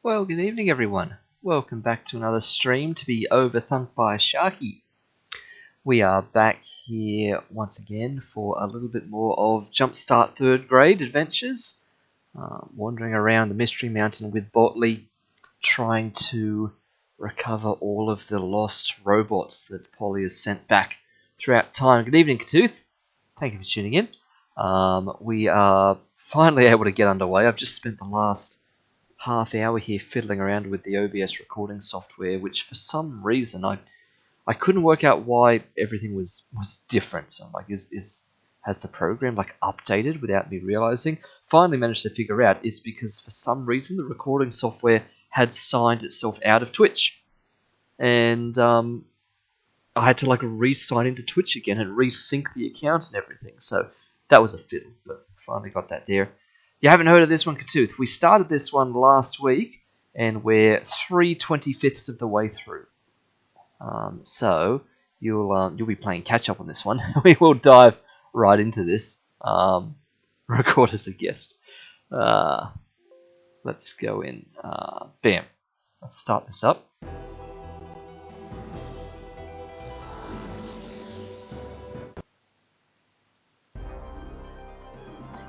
Well, good evening, everyone. Welcome back to another stream to be Overthunk by Sharky. We are back here once again for a little bit more of JumpStart third grade adventures. Wandering around the Mystery Mountain with Botley, trying to recover all of the lost robots that Polly has sent back throughout time. Good evening, Katooth. Thank you for tuning in. We are finally able to get underway. I've just spent the last half hour here fiddling around with the OBS recording software, which for some reason I couldn't work out why everything was different. So I'm like, has the program like updated without me realizing? Finally managed to figure out it's because for some reason the recording software had signed itself out of Twitch, and I had to like re-sign into Twitch again and resync the account and everything. So that was a fiddle, but finally got that there. You haven't heard of this one, Katooth. We started this one last week, and we're 3/25ths of the way through. So you'll be playing catch up on this one. We will dive right into this. Record as a guest. Let's go in. Bam. Let's start this up.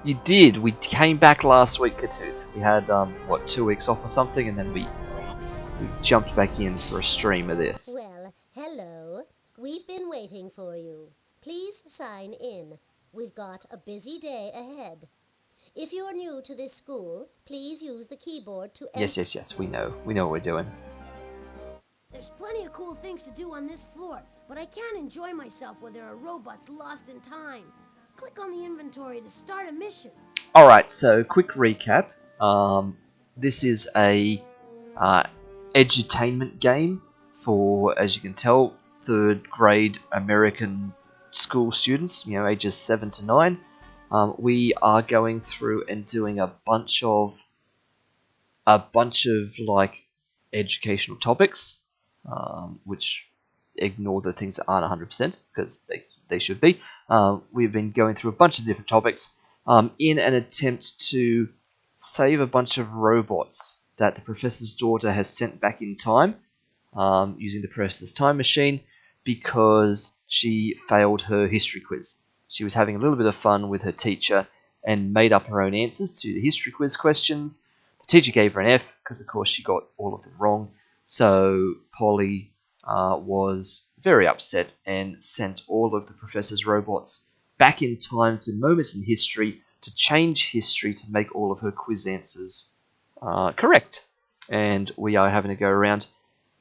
You did. We came back last week, Katooth. We had 2 weeks off or something, and then we jumped back in for a stream of this. Well, hello. We've been waiting for you. Please sign in. We've got a busy day ahead. If you're new to this school, please use the keyboard to enter. Yes. We know what we're doing. There's plenty of cool things to do on this floor, but I can't enjoy myself where there are robots lost in time. Click on the inventory to start a mission. Alright, so quick recap. This is a edutainment game for, as you can tell, third grade American school students, ages 7 to 9. We are going through and doing a bunch of like educational topics, which ignore the things that aren't 100% because they should be. We've been going through a bunch of different topics in an attempt to save a bunch of robots that the professor's daughter has sent back in time using the professor's time machine because she failed her history quiz. She was having a little bit of fun with her teacher and made up her own answers to the history quiz questions. The teacher gave her an F because, of course, she got all of them wrong. So Polly was very upset and sent all of the professor's robots back in time to moments in history to change history to make all of her quiz answers correct. And we are having to go around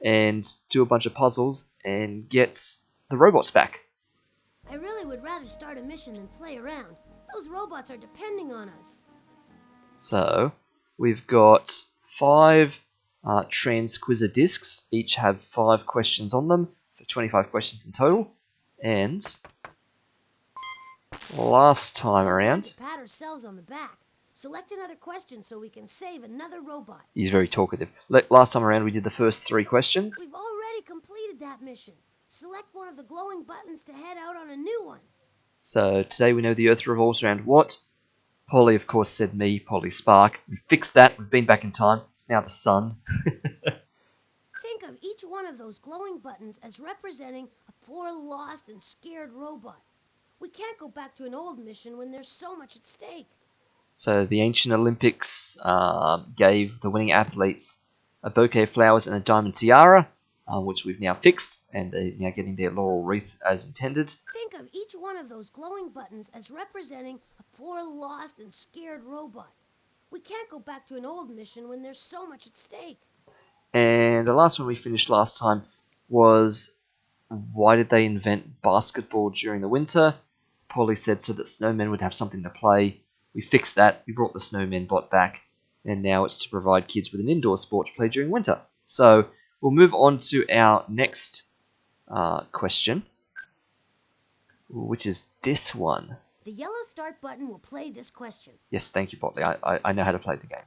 and do a bunch of puzzles and get the robots back. I really would rather start a mission than play around. Those robots are depending on us. So we've got 5 Transquizzer discs. Each have 5 questions on them, for 25 questions in total. And last time around, Pat ourselves on the back. Select another question so we can save another robot. he's very talkative. Last time around we did the first 3 questions. We've already completed that mission. Select one of the glowing buttons to head out on a new one. So today we know the Earth revolves around what? Polly, of course, said me, Polly Spark. We fixed that. We've been back in time. It's now the sun. Think of each one of those glowing buttons as representing a poor, lost, and scared robot. We can't go back to an old mission when there's so much at stake. So the ancient Olympics gave the winning athletes a bouquet of flowers and a diamond tiara, which we've now fixed, and they're now getting their laurel wreath as intended. Think of each one of those glowing buttons as representing a poor, lost, and scared robot. We can't go back to an old mission when there's so much at stake. And the last one we finished last time was, why did they invent basketball during the winter? Polly said so that snowmen would have something to play. We fixed that. We brought the snowmen bot back, and now it's to provide kids with an indoor sport to play during winter. So we'll move on to our next question, which is this one. The yellow start button will play this question. Yes, thank you, Botley. I know how to play the game.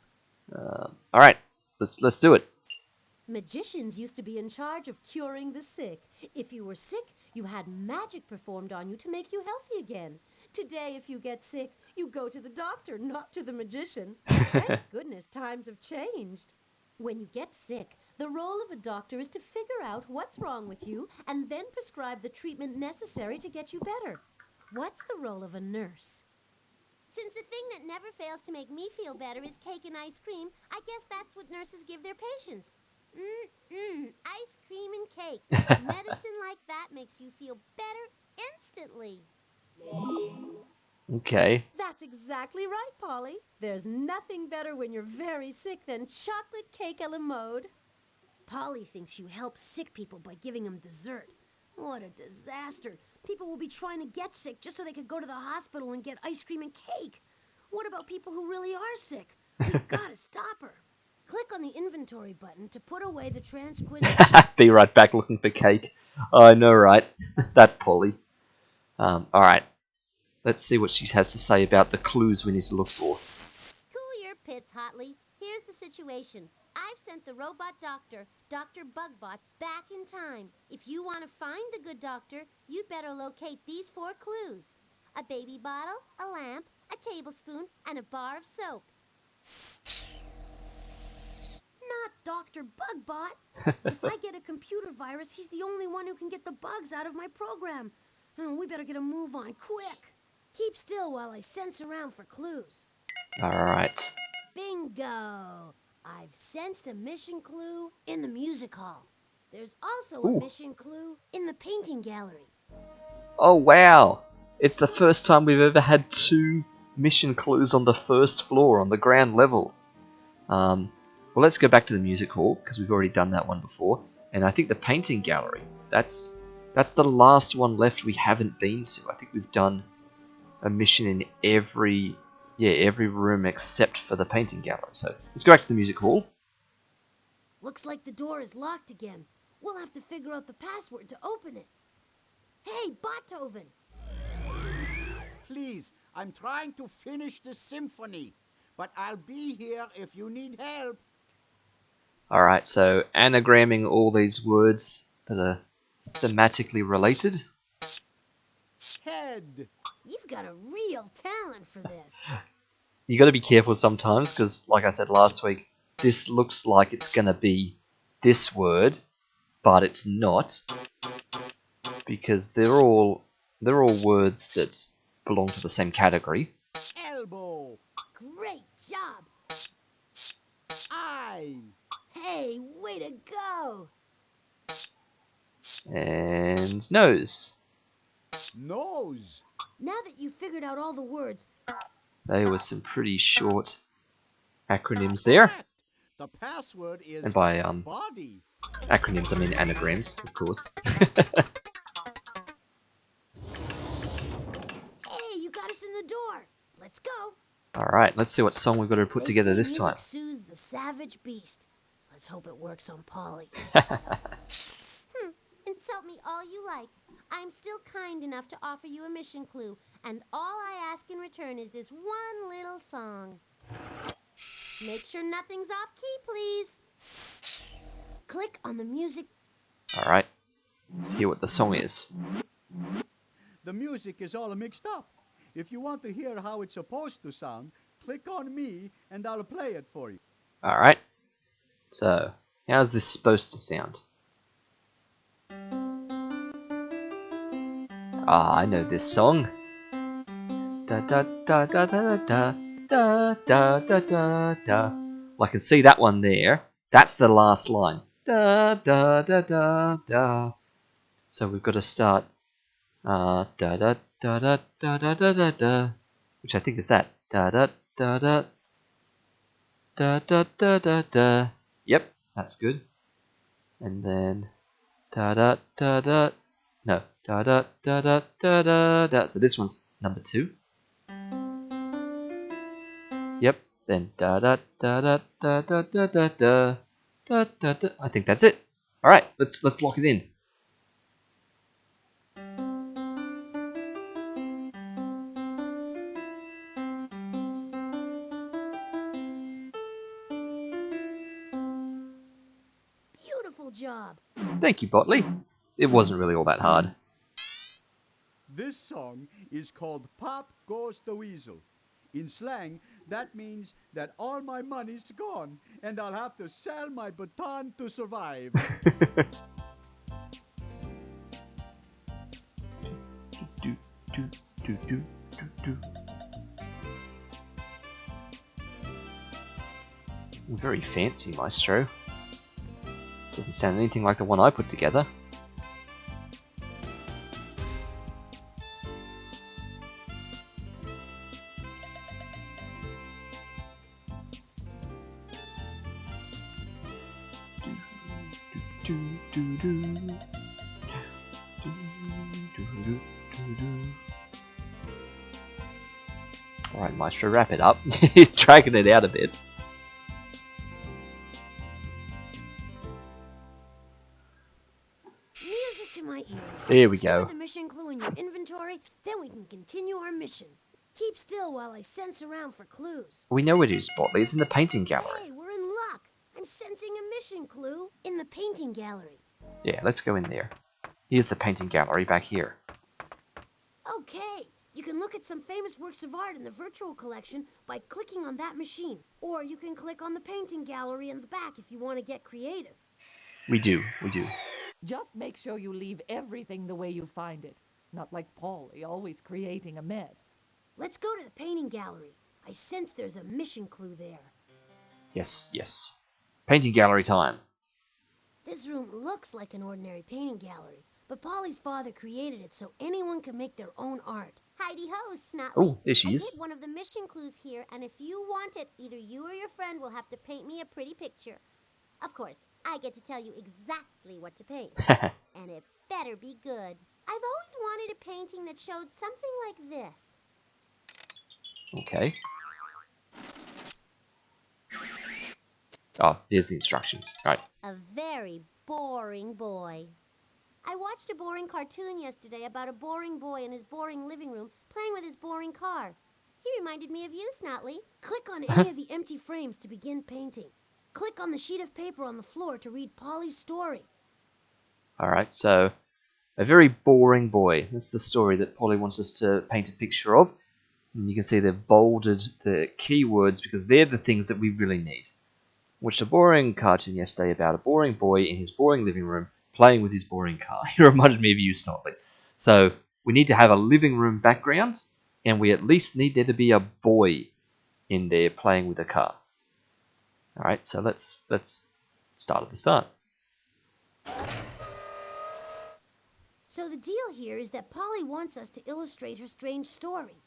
All right, let's do it. Magicians used to be in charge of curing the sick. If you were sick, you had magic performed on you to make you healthy again. Today, if you get sick, you go to the doctor, not to the magician. Thank goodness times have changed. When you get sick, the role of a doctor is to figure out what's wrong with you and then prescribe the treatment necessary to get you better. What's the role of a nurse? Since the thing that never fails to make me feel better is cake and ice cream, I guess that's what nurses give their patients. Ice cream and cake. Medicine like that makes you feel better instantly. Okay. That's exactly right, Polly. There's nothing better when you're very sick than chocolate cake a la mode. Polly thinks you help sick people by giving them dessert. What a disaster. People will be trying to get sick just so they could go to the hospital and get ice cream and cake. What about people who really are sick? We gotta stop her. Click on the inventory button to put away the transquisition. Be right back looking for cake. I know, right? That Polly. Alright. Let's see what she has to say about the clues we need to look for. Cool your pits, Hotley. Here's the situation. I've sent the robot doctor, Dr. Bugbot, back in time. If you want to find the good doctor, you'd better locate these 4 clues. A baby bottle, a lamp, a tablespoon, and a bar of soap. Not Dr. Bugbot. If I get a computer virus, he's the only one who can get the bugs out of my program. Oh, we better get a move on, quick. Keep still while I sense around for clues. Alright. Bingo! I've sensed a mission clue in the music hall. There's also Ooh. a mission clue in the painting gallery. Oh wow! It's the first time we've ever had 2 mission clues on the first floor, on the ground level. Well, let's go back to the music hall, because we've already done that one before. And I think the painting gallery, that's the last one left we haven't been to. I think we've done a mission in every room except for the painting gallery. So let's go back to the music hall. Looks like the door is locked again. We'll have to figure out the password to open it. Hey, Beethoven! Please, I'm trying to finish the symphony, but I'll be here if you need help. Alright, so anagramming all these words that are thematically related. Head. You've got a real talent for this. You got to be careful sometimes because, like I said last week, this looks like it's going to be this word, but it's not, because they're all words that belong to the same category. Elbow. Great job! Eye. Hey, way to go! And nose. Nose. Now that you've figured out all the words, They were some pretty short acronyms there. Correct. The password is And by body. acronyms, I mean anagrams, of course. hey, you got us in the door. Let's go. Alright, let's see what song we've got to put They together say this music time. soothes the savage beast. Let's hope it works on Polly. Insult me all you like. I'm still kind enough to offer you a mission clue, and all I ask in return is this one little song. Make sure nothing's off key, please. Click on the music. Alright, let's hear what the song is. The music is all mixed up. If you want to hear how it's supposed to sound, click on me and I'll play it for you. Alright, so how's this supposed to sound? Ah, I know this song. Da da da da da da da da da da da. Well, I can see that one there. That's the last line. Da da da da da. So we've got to start da da da da da da da da da, which I think is that. Da da da da da da da da da. Yep, that's good. And then da da da da. No, da da da da da da da. So this one's number 2. Yep. Then da da da da da da da da da da da da. I think that's it. All right, let's lock it in. Beautiful job. Thank you, Botley. It wasn't really all that hard. This song is called Pop Goes the Weasel. In slang, that means that all my money's gone and I'll have to sell my baton to survive. Do, do, do, do, do, do. Very fancy, Maestro. Doesn't sound anything like the one I put together. Alright, Maestro, wrap it up. You're dragging it out a bit. Music to my ears. There we Store go. the mission clue in your inventory, then we can continue our mission. Keep still while I sense around for clues. We know it is, Botley. It's in the painting gallery. Hey, we're in luck. I'm sensing a mission clue in the painting gallery. Yeah, let's go in there. Here's the painting gallery back here. Okay, you can look at some famous works of art in the virtual collection by clicking on that machine. Or you can click on the painting gallery in the back if you want to get creative. We do. Just make sure you leave everything the way you find it. Not like Polly, always creating a mess. Let's go to the painting gallery. I sense there's a mission clue there. Yes. Painting gallery time. This room looks like an ordinary painting gallery, but Polly's father created it so anyone can make their own art. Heidi ho, Snotley. Oh, there she I is. hid one of the mission clues here, and if you want it, either you or your friend will have to paint me a pretty picture. Of course, I get to tell you exactly what to paint. And it better be good. I've always wanted a painting that showed something like this. Okay. Oh, there's the instructions. Right. A very boring boy. I watched a boring cartoon yesterday about a boring boy in his boring living room playing with his boring car. He reminded me of you, Snotley. Click on any of the empty frames to begin painting. Click on the sheet of paper on the floor to read Polly's story. Alright, so a very boring boy. That's the story that Polly wants us to paint a picture of. And you can see they've bolded the keywords because they're the things that we really need. Watched a boring cartoon yesterday about a boring boy in his boring living room playing with his boring car. It reminded me of you, Snotley. So we need to have a living room background, and we at least need there to be a boy in there playing with a car. Alright, so let's start at the start. So the deal here is that Polly wants us to illustrate her strange story.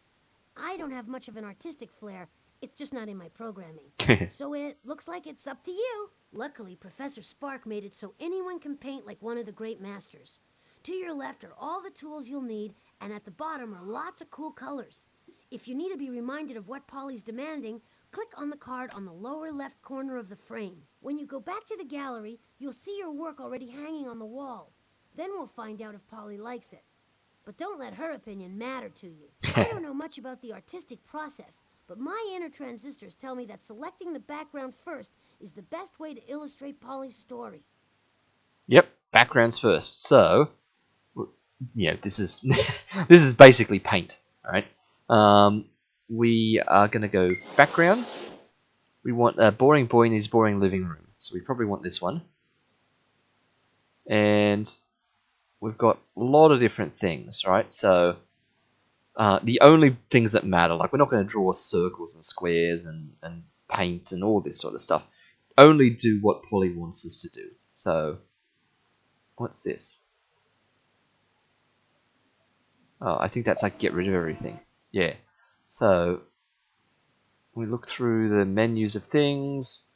I don't have much of an artistic flair. It's just not in my programming. So it looks like it's up to you. Luckily, Professor Spark made it so anyone can paint like one of the great masters. To your left are all the tools you'll need, and at the bottom are lots of cool colors. If you need to be reminded of what Polly's demanding, click on the card on the lower left corner of the frame. When you go back to the gallery, you'll see your work already hanging on the wall. Then we'll find out if Polly likes it. But don't let her opinion matter to you. I don't know much about the artistic process, but my inner transistors tell me that selecting the background first is the best way to illustrate Polly's story. Yep, backgrounds first. So, yeah, this is this is basically paint. All right. We are going to go backgrounds. We want a boring boy in his boring living room. So we probably want this one. And we've got a lot of different things, right? So the only things that matter, like we're not going to draw circles and squares and paint and all this sort of stuff. Only do what Polly wants us to do. So, what's this? Oh, I think that's like get rid of everything. Yeah. So, we look through the menus of things.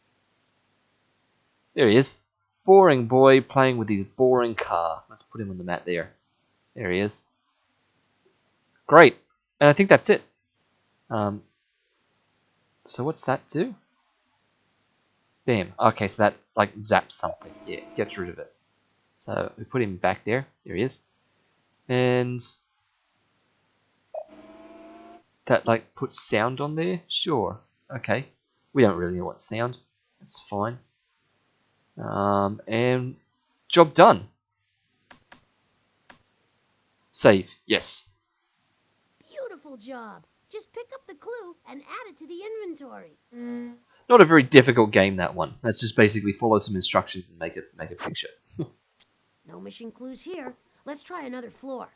There he is. Boring boy playing with his boring car. Let's put him on the mat there. There he is. Great. And I think that's it. So what's that do? Bam. Okay, so that like zaps something. Yeah, gets rid of it. So we put him back there. There he is. And that like puts sound on there? Sure. Okay. We don't really want sound. That's fine. And job done. Save. Yes. Beautiful job. Just pick up the clue and add it to the inventory. Not a very difficult game, that one. Let's just basically follow some instructions and make a picture. No mission clues here. Let's try another floor.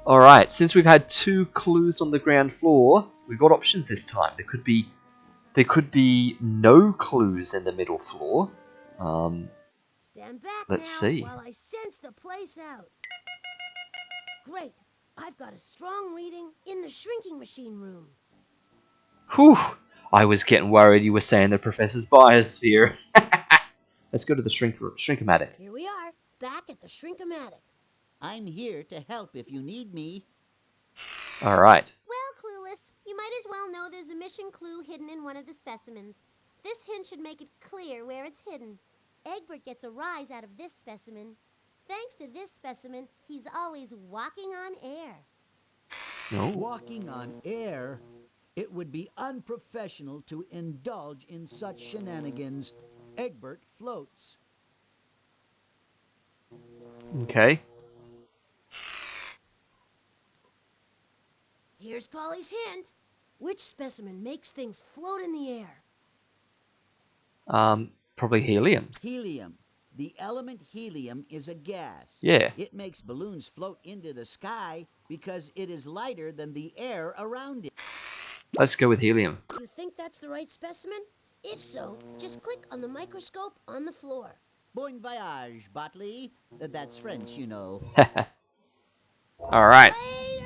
Alright, since we've had 2 clues on the ground floor, we've got options this time. There could be no clues in the middle floor. Stand back Let's now see. while I sense the place out. Great. I've got a strong reading in the shrinking machine room. Whew! I was getting worried you were saying the professor's biosphere. Let's go to the shrink-o-matic. Here we are, back at the shrinkomatic. I'm here to help if you need me. Alright. Well, Clueless, you might as well know there's a mission clue hidden in one of the specimens. This hint should make it clear where it's hidden. Egbert gets a rise out of this specimen. Thanks to this specimen, he's always walking on air. No. Walking on air? It would be unprofessional to indulge in such shenanigans. Egbert floats. Okay. Here's Polly's hint. Which specimen makes things float in the air? Probably helium. Helium. The element helium is a gas. Yeah. It makes balloons float into the sky because it is lighter than the air around it. Let's go with helium. Do you think that's the right specimen? If so, just click on the microscope on the floor. Bon voyage, Botley. That's French, you know. Alright. Later!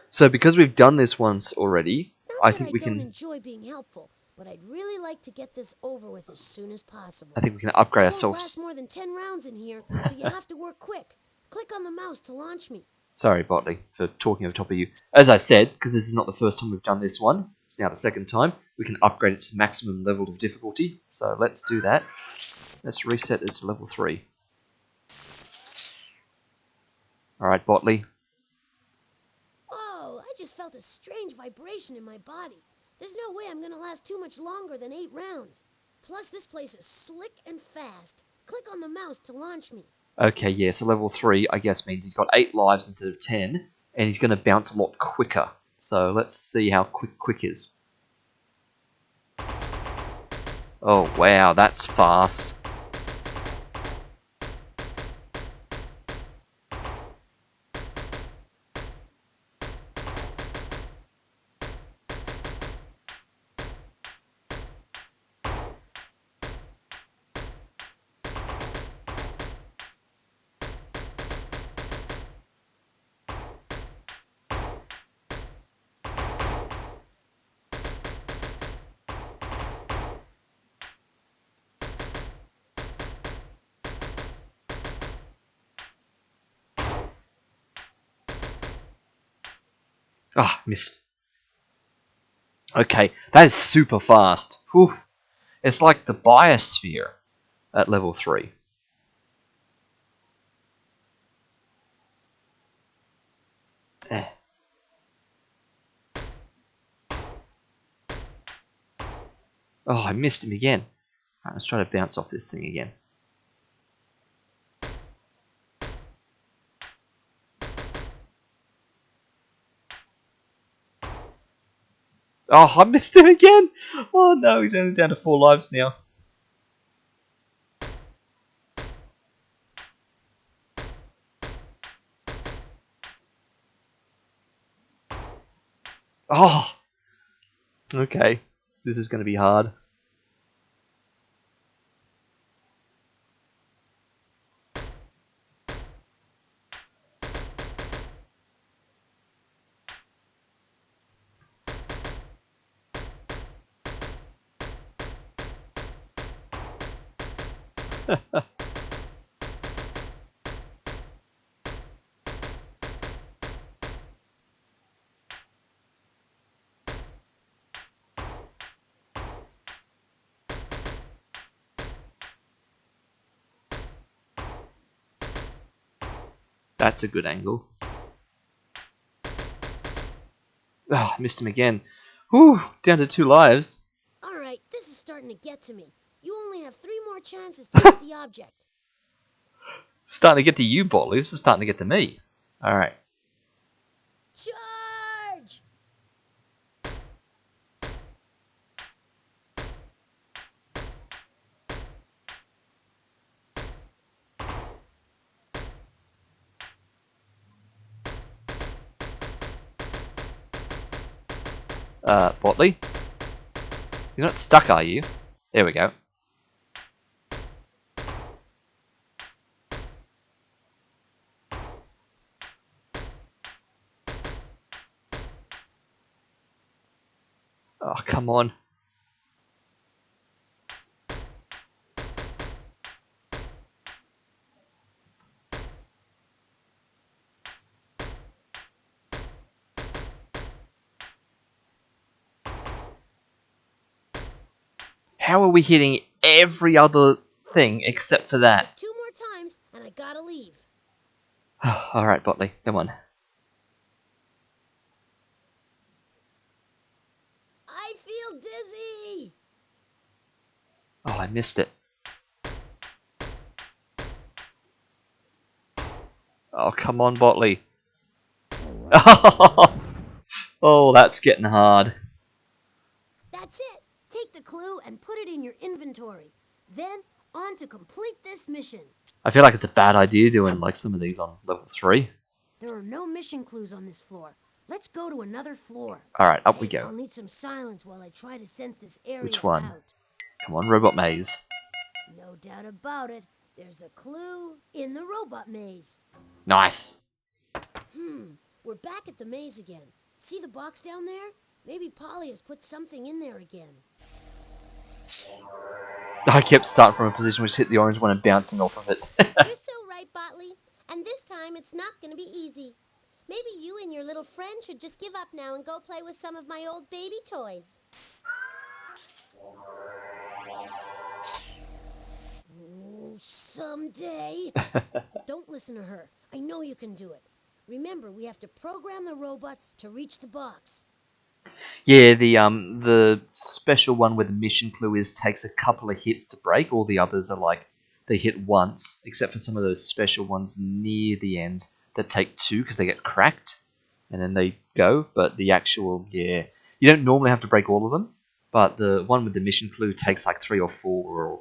So because we've done this once already, Not I that think I we don't can enjoy being helpful, but I'd really like to get this over with as soon as possible. upgrade I won't ourselves. last more than 10 rounds in here, so you have to work quick. Click on the mouse to launch me. Sorry, Botley, for talking over top of you. As I said, because this is not the first time we've done this one, it's now the second time, we can upgrade it to maximum level of difficulty. So let's do that. Let's reset it to level 3. Alright, Botley. Whoa, I just felt a strange vibration in my body. There's no way I'm gonna last too much longer than 8 rounds. Plus, this place is slick and fast. Click on the mouse to launch me. Okay, yeah, so level 3, I guess, means he's got 8 lives instead of 10, and he's going to bounce a lot quicker. So let's see how quick is. Oh, wow, that's fast. Ah, missed. Okay, that is super fast. Whew. It's like the biosphere at level 3. Eh. Oh, I missed him again. Alright, let's try to bounce off this thing again. Oh, I missed him again! Oh no, he's only down to 4 lives now. Oh! Okay, this is going to be hard. That's a good angle. Ah, missed him again. Whew, down to 2 lives. Alright, this is starting to get to me. You only have 3 more chances to get the object. Starting to get to you, Botley. This is starting to get to me. Alright. Charge! Botley? You're not stuck, are you? There we go. Oh, come on. How are we hitting every other thing except for that? Just 2 more times, and I gotta leave. Alright, Botley, come on. I feel dizzy! Oh, I missed it. Oh, come on, Botley. Oh, that's getting hard. That's it! Take the clue and put it in your inventory. Then, on to complete this mission. I feel like it's a bad idea doing like some of these on level 3. There are no mission clues on this floor. Let's go to another floor. Alright, up we Hey, go. I'll need some silence while I try to sense this area Which one? out. Come on, robot maze. No doubt about it. There's a clue in the robot maze. Nice. We're back at the maze again. See the box down there? Maybe Polly has put something in there again. I kept starting from a position which hit the orange one and bouncing off of it. You're so right, Botley. And this time it's not going to be easy. Maybe you and your little friend should just give up now and go play with some of my old baby toys. Oh, someday. Don't listen to her. I know you can do it. Remember, we have to program the robot to reach the box. Yeah, the special one where the mission clue is takes a couple of hits to break. All the others are like they hit once, except for some of those special ones near the end that take 2 because they get cracked and then they go. But the actual, yeah, you don't normally have to break all of them, but the one with the mission clue takes like 3 or 4 or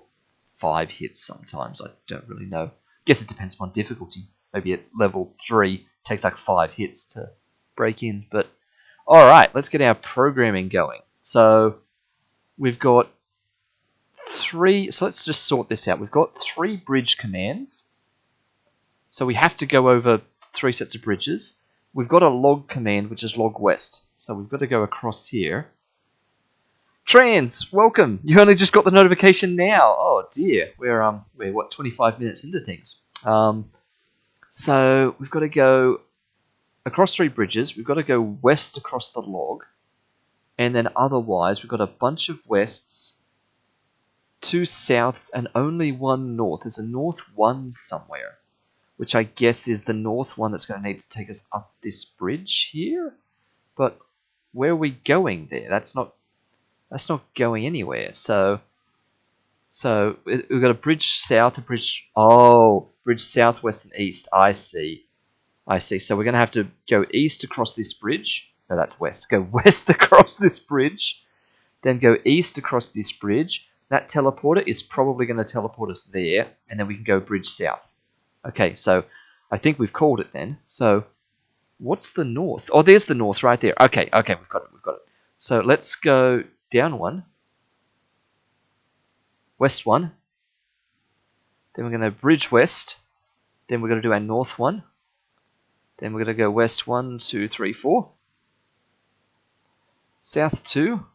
5 hits sometimes. I don't really know. Guess it depends upon difficulty. Maybe at level 3 it takes like 5 hits to break in, but alright, let's get our programming going. So we've got 3, so let's just sort this out. We've got 3 bridge commands. So we have to go over 3 sets of bridges. We've got a log command, which is log west. So we've got to go across here. Trans, welcome. You only just got the notification now. Oh dear, we're what 25 minutes into things. So we've got to go across 3 bridges. We've got to go west across the log, and then otherwise we've got a bunch of wests, 2 souths, and only 1 north. There's a north 1 somewhere, which I guess is the north one that's going to need to take us up this bridge here. But where are we going there? That's not going anywhere. So we've got a bridge south, a bridge bridge south, west, and east. I see. So we're going to have to go east across this bridge. No, that's west. Go west across this bridge, then go east across this bridge. That teleporter is probably going to teleport us there, and then we can go bridge south. Okay, so I think we've called it then. So what's the north? Oh, there's the north right there. Okay, we've got it. So let's go down 1, west 1, then we're going to bridge west, then we're going to do our north 1, then we're going to go west 1, 2, 3, 4, south 2,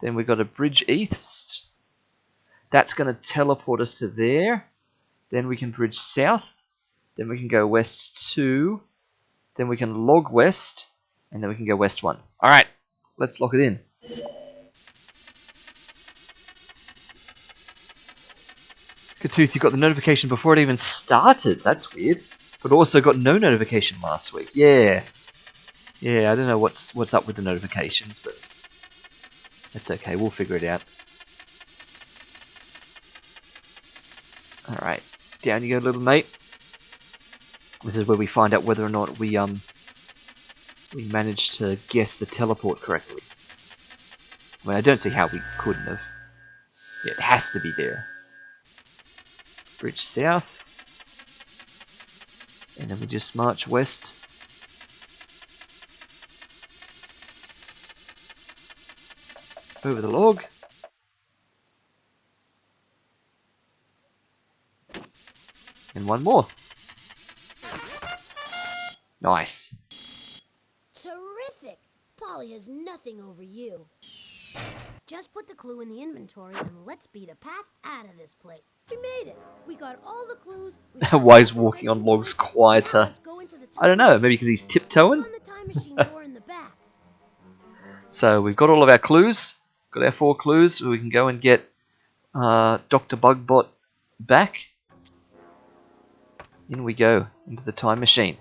then we've got a bridge east. That's going to teleport us to there. Then we can bridge south. Then we can go west 2. Then we can log west. And then we can go west 1. Alright, let's lock it in. Good Tooth, you got the notification before it even started. That's weird. But also got no notification last week. Yeah, I don't know what's up with the notifications, but it's okay. We'll figure it out. Alright, down you go, little mate. This is where we find out whether or not we managed to guess the teleport correctly. I mean, I don't see how we couldn't have. Yeah, it has to be there. Bridge south. And then we just march west. Over the log. And one more. Nice. Terrific! Polly has nothing over you. Just put the clue in the inventory and let's beat a path out of this place. We made it! We got all the clues. Why is walking on logs quieter? Now let's go into the I don't know, maybe because he's tiptoeing? on the time machine door in the back. So we've got all of our clues. Got our 4 clues. We can go and get Dr. Bugbot back. In we go, into the time machine.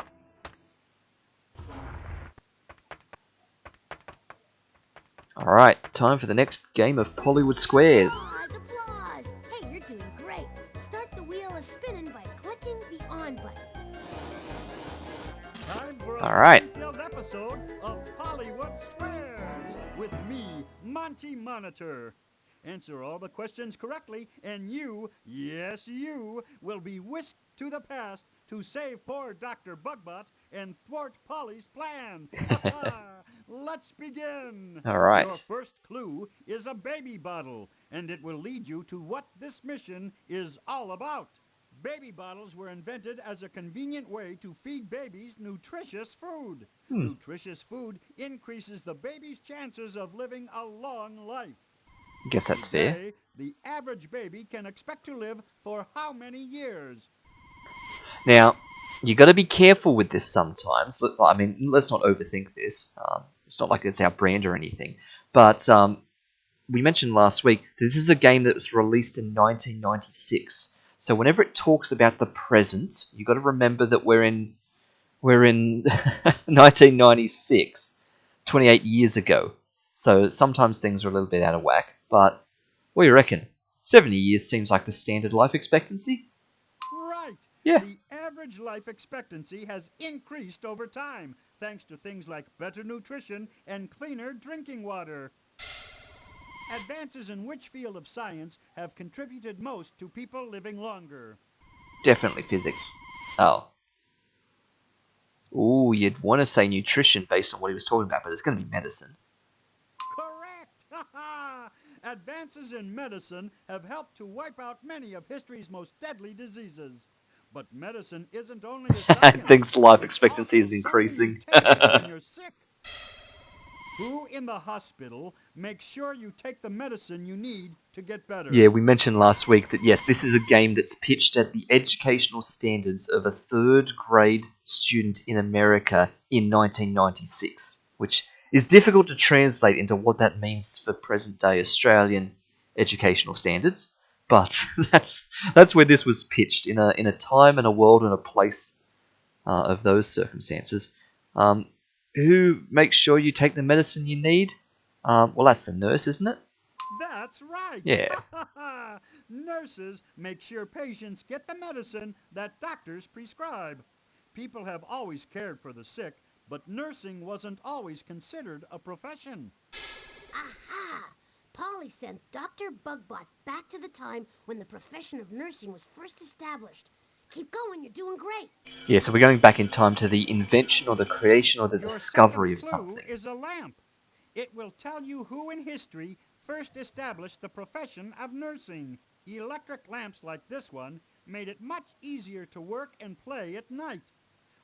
Alright, time for the next game of Pollywood Squares. Applause, applause! Hey, you're doing great. Start the wheel a spinning by clicking the on button. Time for a All right. fun-filled episode of Hollywood Squares with me, Monty Monitor. Answer all the questions correctly, and you, yes you, will be whisked to the past to save poor Dr. Bugbot and thwart Polly's plan. Let's begin. All right. Your first clue is a baby bottle, and it will lead you to what this mission is all about. Baby bottles were invented as a convenient way to feed babies nutritious food. Nutritious food increases the baby's chances of living a long life. Guess that's fair. Today, the average baby can expect to live for how many years? Now, you got to be careful with this sometimes. I mean, let's not overthink this. It's not like it's our brand or anything. But we mentioned last week that this is a game that was released in 1996. So whenever it talks about the present, you got to remember that we're in 1996, 28 years ago. So sometimes things are a little bit out of whack. But what do you reckon? 70 years seems like the standard life expectancy. Right. Yeah. The average life expectancy has increased over time, thanks to things like better nutrition and cleaner drinking water. Advances in which field of science have contributed most to people living longer? Definitely physics. Oh. Ooh, you'd want to say nutrition based on what he was talking about, but it's going to be medicine. Correct! Advances in medicine have helped to wipe out many of history's most deadly diseases. But medicine isn't only a science. Thinks life it's expectancy also is something increasing. you take when you're sick. Who in the hospital makes sure you take the medicine you need to get better? Yeah, we mentioned last week that yes, this is a game that's pitched at the educational standards of a 3rd grade student in America in 1996, which is difficult to translate into what that means for present day Australian educational standards. But that's where this was pitched, in a time and a world and a place of those circumstances. Who makes sure you take the medicine you need? Well, that's the nurse, isn't it? That's right. Yeah. Nurses make sure patients get the medicine that doctors prescribe. People have always cared for the sick, but nursing wasn't always considered a profession. Aha! Polly sent Dr. Bugbot back to the time when the profession of nursing was first established. Keep going, you're doing great. Yeah, so we're going back in time to the invention or the creation or the Your discovery of second clue something. is a lamp. It will tell you who in history first established the profession of nursing. Electric lamps like this one made it much easier to work and play at night.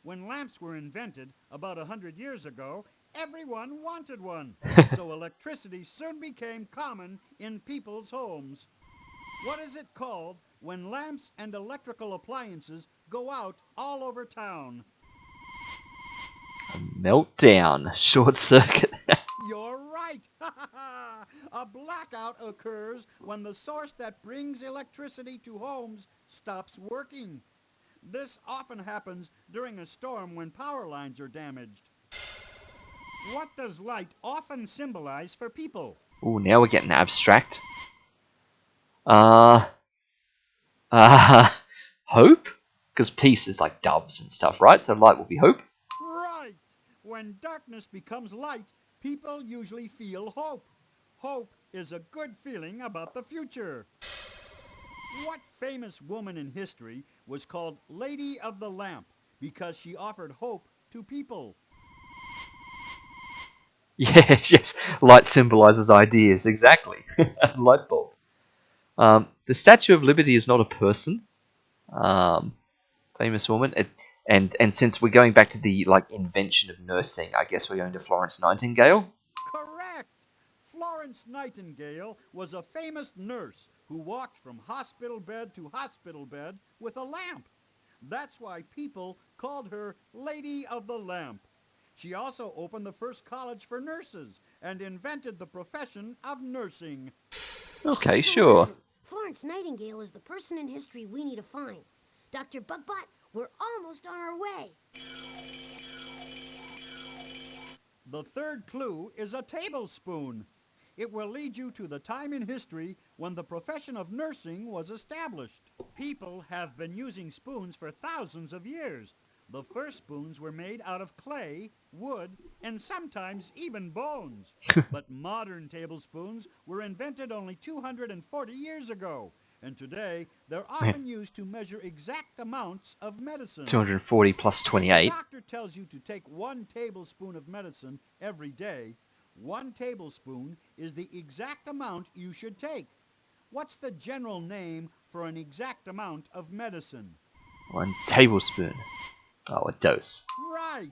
When lamps were invented about 100 years ago, everyone wanted one. So electricity soon became common in people's homes. What is it called when lamps and electrical appliances go out all over town? Meltdown, short circuit. You're right! A blackout occurs when the source that brings electricity to homes stops working. This often happens during a storm when power lines are damaged. What does light often symbolize for people? Ooh, now we're getting abstract. Uh, hope? Because peace is like doves and stuff, right? So light will be hope. Right! When darkness becomes light, people usually feel hope. Hope is a good feeling about the future. What famous woman in history was called Lady of the Lamp because she offered hope to people? Yeah, yes. Light symbolizes ideas, exactly. Light bulb. The Statue of Liberty is not a person. Famous woman. And since we're going back to the invention of nursing, I guess we're going to Florence Nightingale. Correct! Florence Nightingale was a famous nurse who walked from hospital bed to hospital bed with a lamp. That's why people called her Lady of the Lamp. She also opened the first college for nurses and invented the profession of nursing. Okay, sure. Excellent! Florence Nightingale is the person in history we need to find. Dr. Bugbot, we're almost on our way. The third clue is a tablespoon. It will lead you to the time in history when the profession of nursing was established. People have been using spoons for thousands of years. The first spoons were made out of clay, wood, and sometimes even bones. But modern tablespoons were invented only 240 years ago, and today they're Man, often used to measure exact amounts of medicine. 240 plus If a 28. doctor tells you to take 1 tablespoon of medicine every day, 1 tablespoon is the exact amount you should take. What's the general name for an exact amount of medicine? 1 tablespoon. Oh, a dose. Right!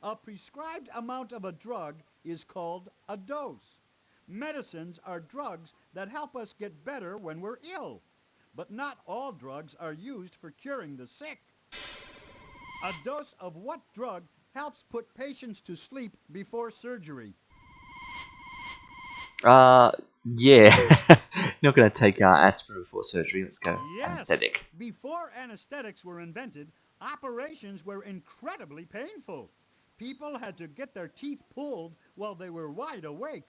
A prescribed amount of a drug is called a dose. Medicines are drugs that help us get better when we're ill. But not all drugs are used for curing the sick. A dose of what drug helps put patients to sleep before surgery? Yeah. Not going to take aspirin before surgery. Let's go Yes! anesthetic. Before anesthetics were invented, operations were incredibly painful. People had to get their teeth pulled while they were wide awake.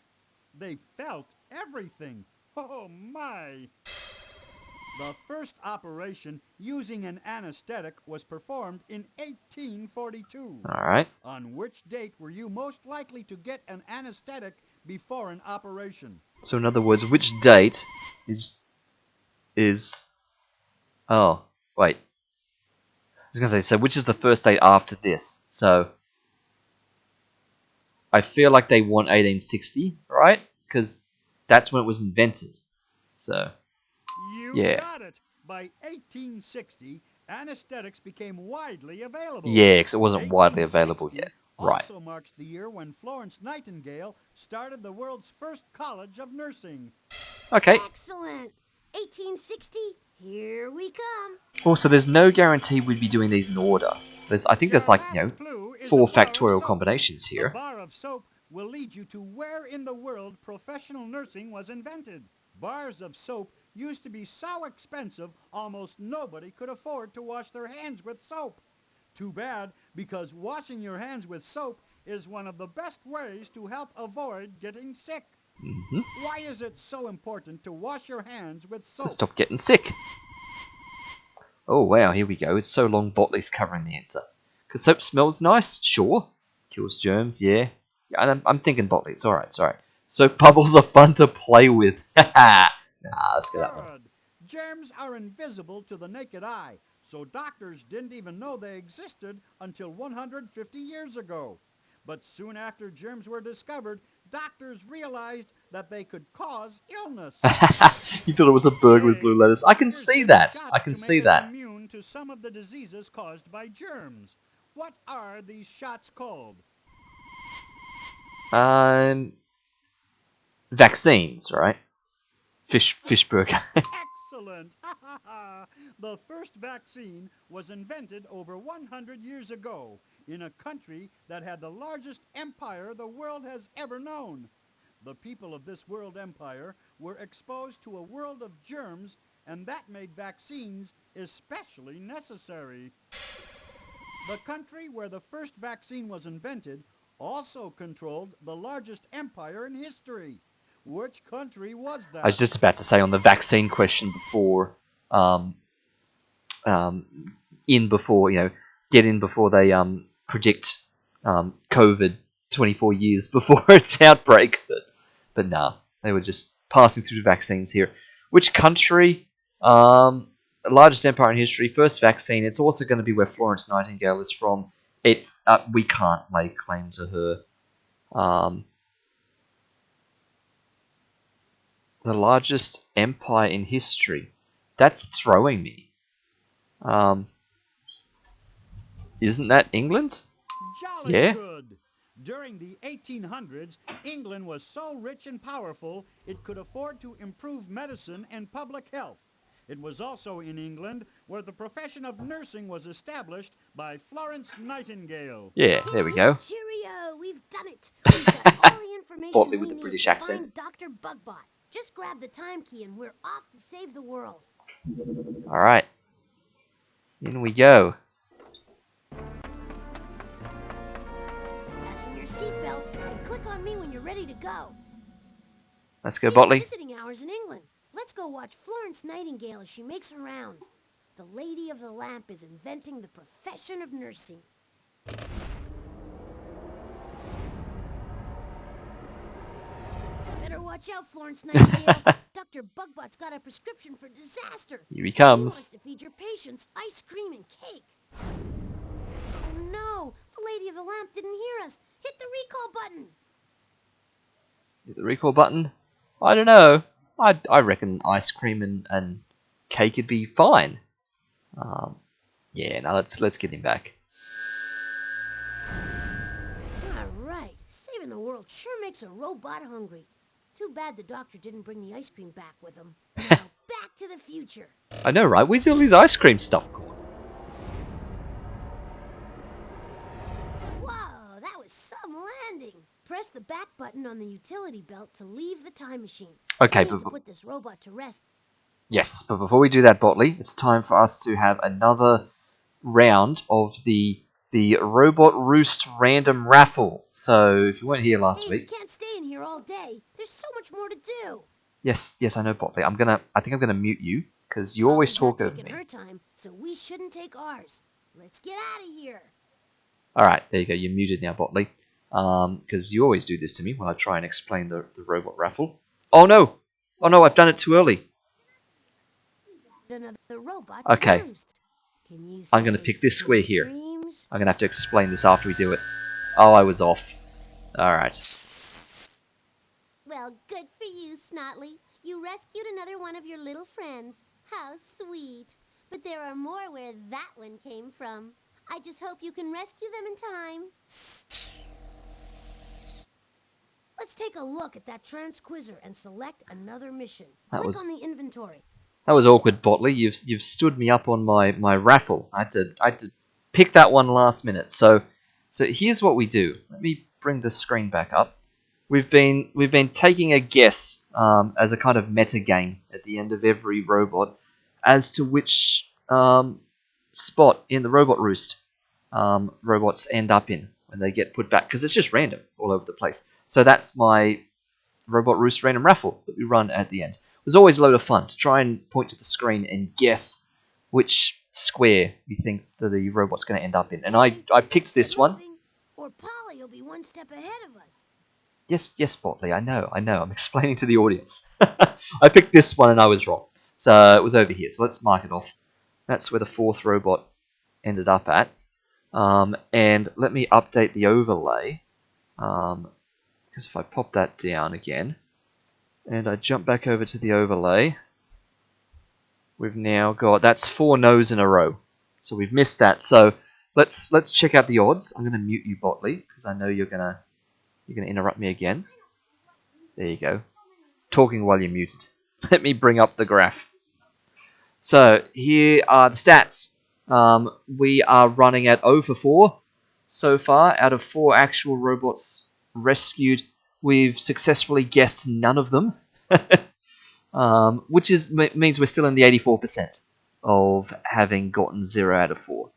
They felt everything. Oh my! The first operation using an anesthetic was performed in 1842. All right. On which date were you most likely to get an anesthetic before an operation? So in other words, which date is oh, wait. I was going to say, so which is the first date after this? So I feel like they want 1860, right? Because that's when it was invented. So, You yeah. got it! By 1860, anesthetics became widely available. Yeah, because it wasn't widely available yet. 1860 Right. also marks the year when Florence Nightingale started the world's first college of nursing. Okay. Excellent! 1860, here we come. Also, there's no guarantee we'd be doing these in order. I think there's Your last clue is 4 a bar of factorial soap. combinations The here. bar of soap will lead you to where in the world professional nursing was invented. Bars of soap used to be so expensive almost nobody could afford to wash their hands with soap. Too bad, because washing your hands with soap is one of the best ways to help avoid getting sick. Why is it so important to wash your hands with To soap? stop getting sick. Oh wow, here we go. It's so long Botley's covering the answer. Because soap smells nice? Sure. Kills germs, yeah. Yeah, and I'm thinking Botley. It's alright, it's alright. Soap bubbles are fun to play with. Haha. Nah, let's go that one. Good. Germs are invisible to the naked eye, so doctors didn't even know they existed until 150 years ago. But soon after germs were discovered, doctors realized that they could cause illness. You thought it was a burger with Hey, blue lettuce. I can doctors see give us that. I shots can to see make us that. immune to some of the diseases caused by germs. What are these shots called? Vaccines, right? Fish burger. Excellent! The first vaccine was invented over 100 years ago in a country that had the largest empire the world has ever known. The people of this world empire were exposed to a world of germs, and that made vaccines especially necessary. The country where the first vaccine was invented also controlled the largest empire in history. Which country was I was that? just about to say on the vaccine question before, in before, get in before they predict COVID 24 years before its outbreak. But nah, they were just passing through vaccines here. Which country? Largest empire in history, first vaccine. It's also going to be where Florence Nightingale is from. It's we can't lay claim to her. The largest empire in history. That's throwing me. Isn't that England? Jolly Yeah. good. During the 1800s, England was so rich and powerful it could afford to improve medicine and public health. It was also in England where the profession of nursing was established by Florence Nightingale. Yeah, there we go. Cheerio! We've done it! We've got all the information Portly with we the need British to accent. find Dr. Bugbot. Just grab the time key and we're off to save the world. Alright. In we go. Fasten your seatbelt and click on me when you're ready to go. Let's go, It's Botley. visiting hours in England. Let's go watch Florence Nightingale as she makes her rounds. The Lady of the Lamp is inventing the profession of nursing. Better watch out, Florence Nightingale. Dr. Bugbot's got a prescription for disaster. Here he He comes. wants to feed your patients ice cream and cake. Oh no, the Lady of the Lamp didn't hear us. Hit the recall button. Hit the recall button. I don't know. I reckon ice cream and cake would be fine. Yeah, now let's get him back. Alright, saving the world sure makes a robot hungry. Too bad the doctor didn't bring the ice cream back with him. Now, back to the future. I know, right? Where's all his ice cream stuff gone? Whoa, that was some landing. Press the back button on the utility belt to leave the time machine. Okay, We need but to put this robot to rest. yes, but before we do that, Botley, it's time for us to have another round of the Robot Roost random raffle. So if you weren't here last Hey, we week, can't stay in here all day. There's so much more to do. yes, I know, Botley. I think I'm gonna mute you because you always Polly's talk not over taking me. her time, so we shouldn't take ours. Let's get out of here. All right, there you go. You're muted now, Botley. Because you always do this to me when I try and explain the robot raffle. Oh no! I've done it too early. Another robot Okay. to roost. Can you I'm gonna say pick this square sweet here. dreams? I'm gonna have to explain this after we do it. Oh, I was off. All right. Well, good for you, Snotley. You rescued another one of your little friends. How sweet. But there are more where that one came from. I just hope you can rescue them in time. Let's take a look at that transquizzer and select another mission. That Click was on the inventory. awkward, Botley. You've stood me up on my raffle. I had to pick that one last minute. So here's what we do. Let me bring the screen back up. We've been taking a guess as a kind of meta game at the end of every robot as to which spot in the robot roost robots end up in when they get put back, because it's just random all over the place. So that's my robot roost random raffle that we run at the end. It was always a load of fun to try and point to the screen and guess which square you think that the robot's going to end up in. And I picked this one. Or Polly will be one step ahead of us. Yes, Botley, I know. I'm explaining to the audience. I picked this one and I was wrong. So it was over here. So let's mark it off. That's where the fourth robot ended up at. And let me update the overlay. Because if I pop that down again, and I jump back over to the overlay, we've now got, that's 4 no's in a row. So we've missed that. So let's check out the odds. I'm going to mute you, Botley, because I know you're going to interrupt me again. There you go. Talking while you're muted. Let me bring up the graph. So here are the stats. We are running at 0 for 4 so far out of 4 actual robots rescued. We've successfully guessed none of them, which means we're still in the 84% of having gotten 0 out of 4.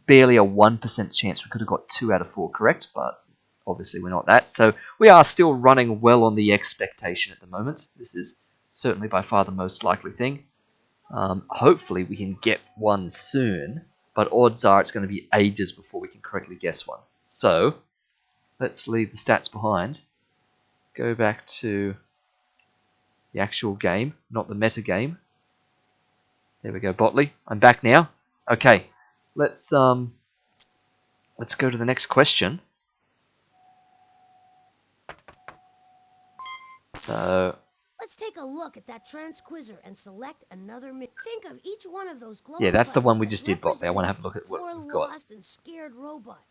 Barely a 1% chance we could have got 2 out of 4 correct, but obviously we're not that. So we are still running well on the expectation at the moment. This is certainly by far the most likely thing. Hopefully we can get one soon, but odds are it's going to be ages before we can correctly guess one. So, let's leave the stats behind. Go back to the actual game, not the meta game. There we go, Botley. I'm back now. Okay, let's go to the next question. So, Let's take a look at that transquizzer and select another mission. Think of each one of those glowing yeah, that's the one buttons we as just did, Botley. I want to representing have a look a at what poor, we've got. lost, and scared robot.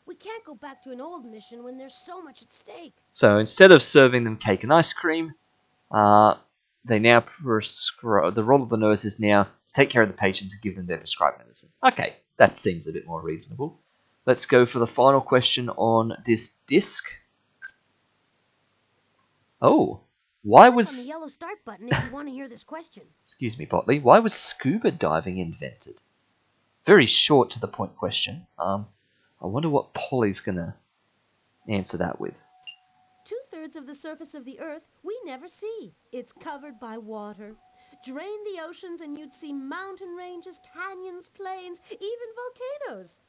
We can't go back to an old mission when there's so much at stake. So instead of serving them cake and ice cream, they now prescribe. The role of the nurse is now to take care of the patients and give them their prescribed medicine. Okay, that seems a bit more reasonable. Let's go for the final question on this disc. Oh, why Click on the was... yellow start button if you want to hear this question. Excuse me, Botley. Why was scuba diving invented? Very short to the point question. I wonder what Polly's gonna answer that with. 2/3 of the surface of the Earth we never see. It's covered by water. Drain the oceans and you'd see mountain ranges, canyons, plains, even volcanoes.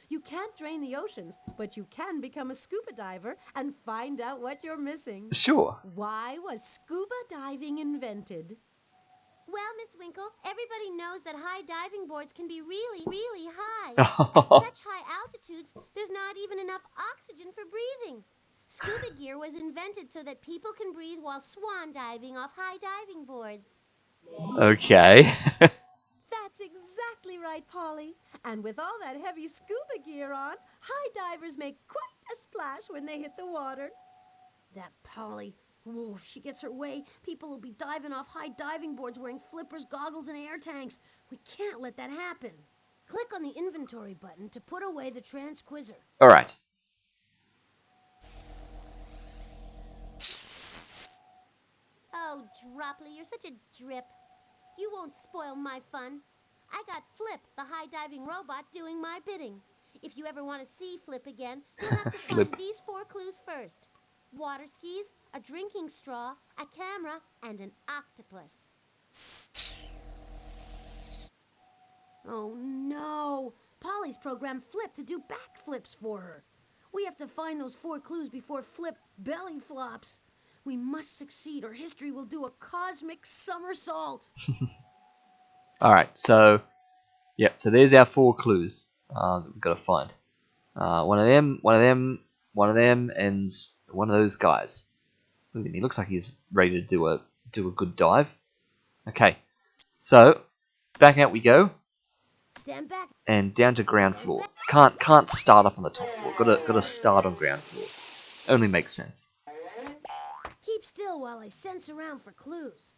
You can't drain the oceans, but you can become a scuba diver and find out what you're missing. Sure. Why was scuba diving invented? Well, Miss Winkle, everybody knows that high diving boards can be really, really high. At such high altitudes, there's not even enough oxygen for breathing. Scuba gear was invented so that people can breathe while swan diving off high diving boards. Okay. That's exactly right, Polly. And with all that heavy scuba gear on, high divers make quite a splash when they hit the water. That Polly. Oh, if she gets her way, people will be diving off high diving boards wearing flippers, goggles, and air tanks. We can't let that happen. Click on the inventory button to put away the transquizzer. All right. Oh, Dropley, you're such a drip. You won't spoil my fun. I got Flip, the high diving robot, doing my bidding. If you ever want to see Flip again, you'll have to Flip. find these 4 clues first. Water skis, a drinking straw, a camera, and an octopus. Oh no! Polly's programmed Flip to do backflips for her. We have to find those 4 clues before Flip belly flops. We must succeed or history will do a cosmic somersault. All right. So, yep. So there's our 4 clues that we've got to find. One of them, and one of those guys. Look at him. He looks like he's ready to do a good dive. Okay. So back out we go, Stand back. and down to ground floor. Can't start up on the top floor. Gotta start on ground floor. Only makes sense. Keep still while I sense around for clues.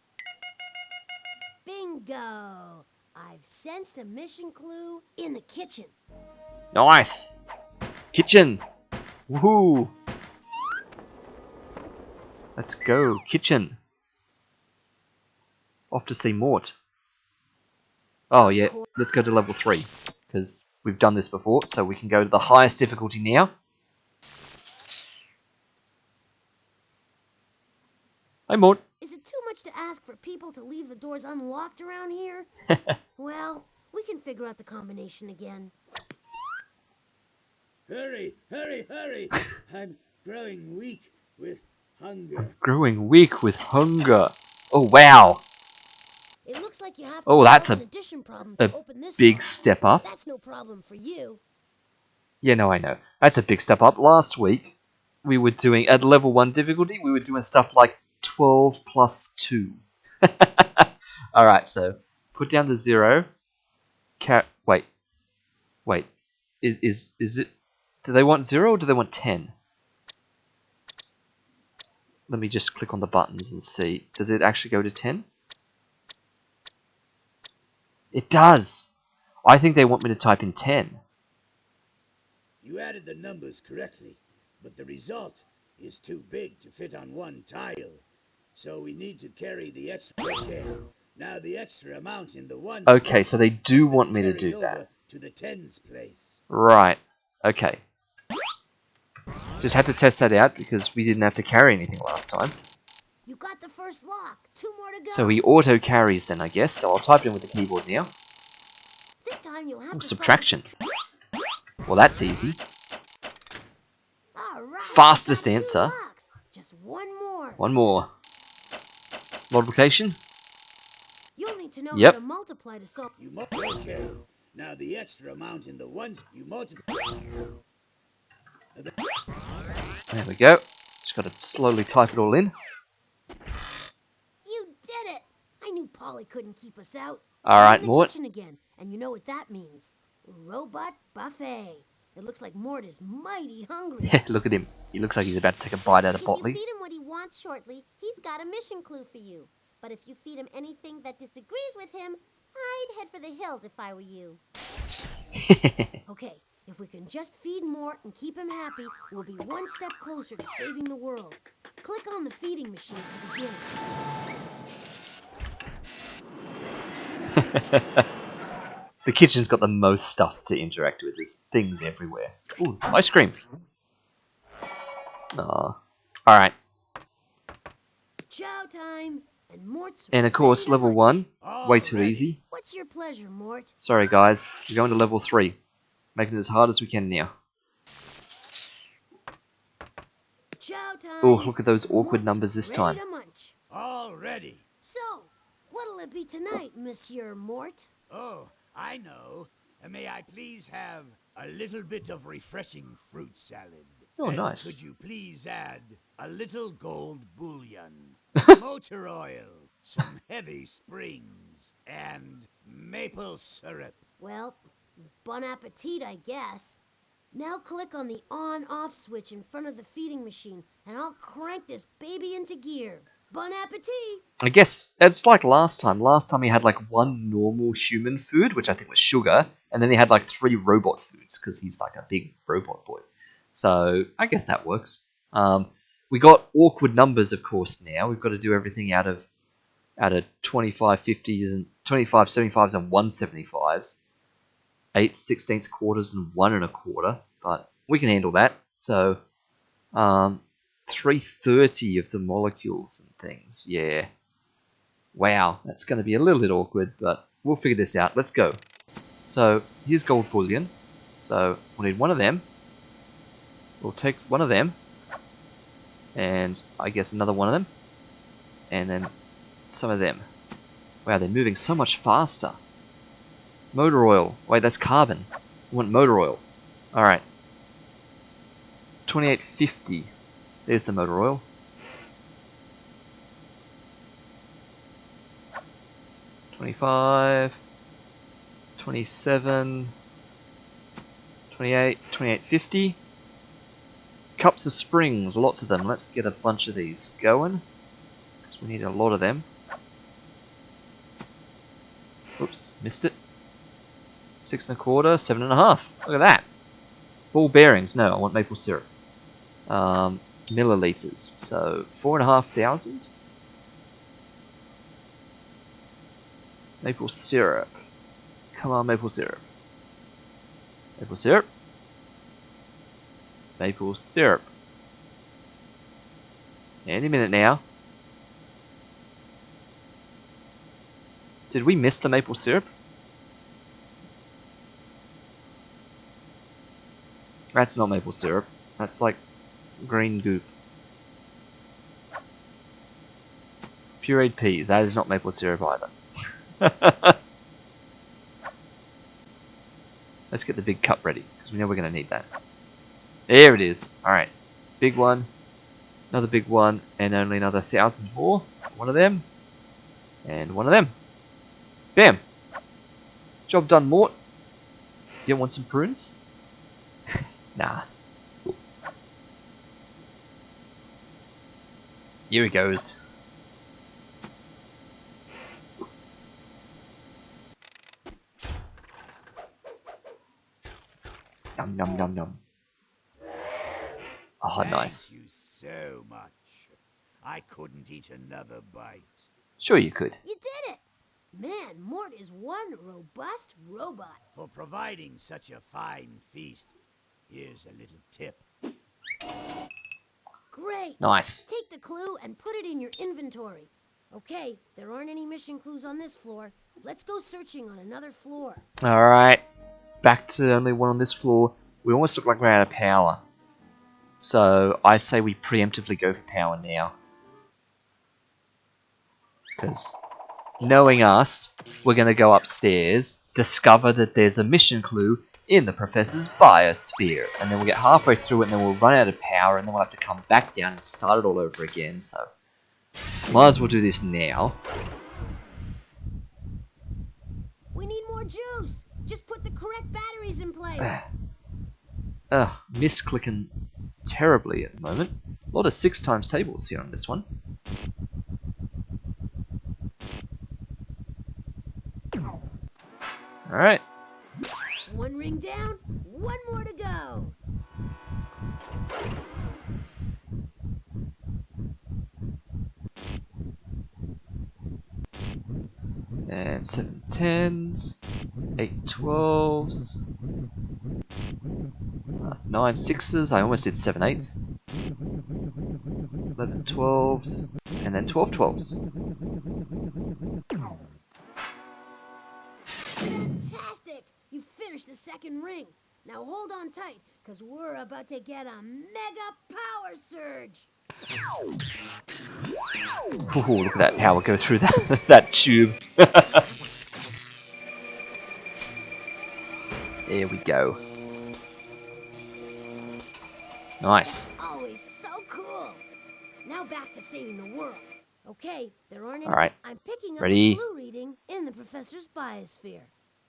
Bingo! I've sensed a mission clue in the kitchen. Nice. Kitchen. Woohoo. Let's go kitchen. Off to see Mort. Oh yeah, let's go to level 3 because we've done this before, so we can go to the highest difficulty now. Hi Mort. Is it too much to ask for people to leave the doors unlocked around here? Well, we can figure out the combination again. Hurry, hurry, hurry! I'm growing weak with hunger. Growing weak with hunger. Oh wow. It looks like you have to Oh, solve that's an a addition problem a to open this big lock. step up. That's no problem for you. Yeah, no, I know. That's a big step up. Last week, we were doing, at level 1 difficulty, we were doing stuff like 12 plus 2. Alright, so, put down the 0. Wait. Is it... Do they want 0 or do they want 10? Let me just click on the buttons and see. Does it actually go to 10? It does! I think they want me to type in 10. You added the numbers correctly, but the result is too big to fit on one tile. So we need to carry the extra. Okay. Now the extra amount in the ones. Okay, so they do want me to carried do over that. to the tens place. Right. Okay. Just had to test that out because we didn't have to carry anything last time. You got the first lock. 2 more to go. So he auto carries then, I guess. So I'll type it in with the keyboard now. This time you'll have Ooh, to subtraction. solve. Well, that's easy. All right. Fastest you got 2 answer. locks. Just one more. One more. Multiplication. You'll need to know how Yep. to multiply to solve. Okay. Now the extra amount in the ones you multiply. There we go. Just got to slowly type it all in. You did it! I knew Polly couldn't keep us out. All We're right, in the Mort. kitchen again, and you know what that means. Robot buffet. It looks like Mort is mighty hungry. Yeah, look at him. He looks like he's about to take a bite out of If you Botley. feed him what he wants shortly, he's got a mission clue for you. But if you feed him anything that disagrees with him, I'd head for the hills if I were you. Okay, if we can just feed Mort and keep him happy, we'll be one step closer to saving the world. Click on the feeding machine to begin. The kitchen's got the most stuff to interact with. There's things everywhere. Ooh, ice cream. Aw. Alright. Chow time! And Mort's And of course, ready to level munch. 1. Way too easy. What's your pleasure, Mort? Sorry, guys. We're going to level 3. Making it as hard as we can now. Chow time! Oh, look at those awkward Mort's numbers this ready time. to munch. All ready. So, what'll it be tonight, Monsieur Mort? Oh, I know. May I please have a little bit of refreshing fruit salad? Oh, And nice. could you please add a little gold bullion, motor oil, some heavy springs, and maple syrup? Well, bon appetit, I guess. Now click on the on-off switch in front of the feeding machine, and I'll crank this baby into gear. Bon appetit! I guess it's like last time. Last time he had like 1 normal human food, which I think was sugar, and then he had like 3 robot foods because he's like a big robot boy. So I guess that works. We got awkward numbers, of course. Now we've got to do everything out of 25 50s and 25 75s and 175s, 8 16ths, quarters, and 1 1/4. But we can handle that. So 330 of the molecules and things. Yeah. Wow, that's going to be a little bit awkward, but we'll figure this out. Let's go. So here's gold bullion. So we'll need 1 of them. We'll take 1 of them. And I guess another 1 of them. And then some of them. Wow, they're moving so much faster. Motor oil. Wait, that's carbon. I want motor oil. Alright. 2850. There's the motor oil. 25, 27, 28, 2850. Cups of springs, lots of them. Let's get a bunch of these going, because we need a lot of them. Oops, missed it. 6 1/4, 7 1/2. Look at that. Ball bearings. No, I want maple syrup. Milliliters. So 4,500. Maple syrup. Come on, maple syrup. Maple syrup. Maple syrup. Any minute now. Did we miss the maple syrup? That's not maple syrup. That's like green goop. Pureed peas. That is not maple syrup either. Let's get the big cup ready, because we know we're going to need that. There it is. Alright. Big one. Another big one. And only another 1,000 more. So 1 of them. And 1 of them. Bam! Job done, Mort. You want some prunes? Nah. Here he goes. Yum, yum, yum, yum. Oh, nice. Thank you so much. I couldn't eat another bite. Sure you could. You did it! Man, Mort is one robust robot. For providing such a fine feast, here's a little tip. Great! Nice. Take the clue and put it in your inventory. Okay, there aren't any mission clues on this floor. Let's go searching on another floor. Alright, back to only one on this floor. We almost look like we're out of power. So I say we preemptively go for power now. Because knowing us, we're going to go upstairs, discover that there's a mission clue in the Professor's biosphere, and then we'll get halfway through it and then we'll run out of power and then we'll have to come back down and start it all over again, so might as well do this now. We need more juice. Just put the correct batteries in place. Misclicking terribly at the moment. A lot of 6 times tables here on this one. Alright. One ring down, one more to go. And 7 10s, 8 12s, 9 6s, I almost did 7 8s, 11 12s, and then 12 12s. Fantastic! You finished the second ring. Now hold on tight, because we're about to get a mega power surge. Ooh, look at that power go through that, that tube. There we go. Nice. Always so cool. Now back to saving the world. Okay, there aren't any. Alright. I'm picking up Ready? a clue reading in the Professor's biosphere.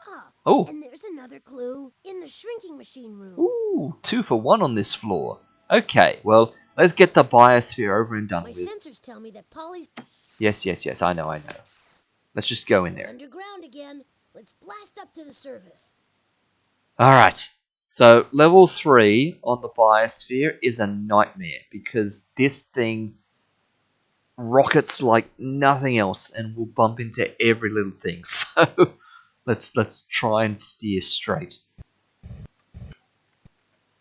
Ah, Oh. and there's another clue in the shrinking machine room. Ooh, 2 for 1 on this floor. Okay, well, let's get the biosphere over and done My with. sensors tell me that Polly's Yes, I know. Let's just go in We're there. underground again. Let's blast up to the surface. Alright, so level 3 on the biosphere is a nightmare because this thing rockets like nothing else and will bump into every little thing. So let's try and steer straight.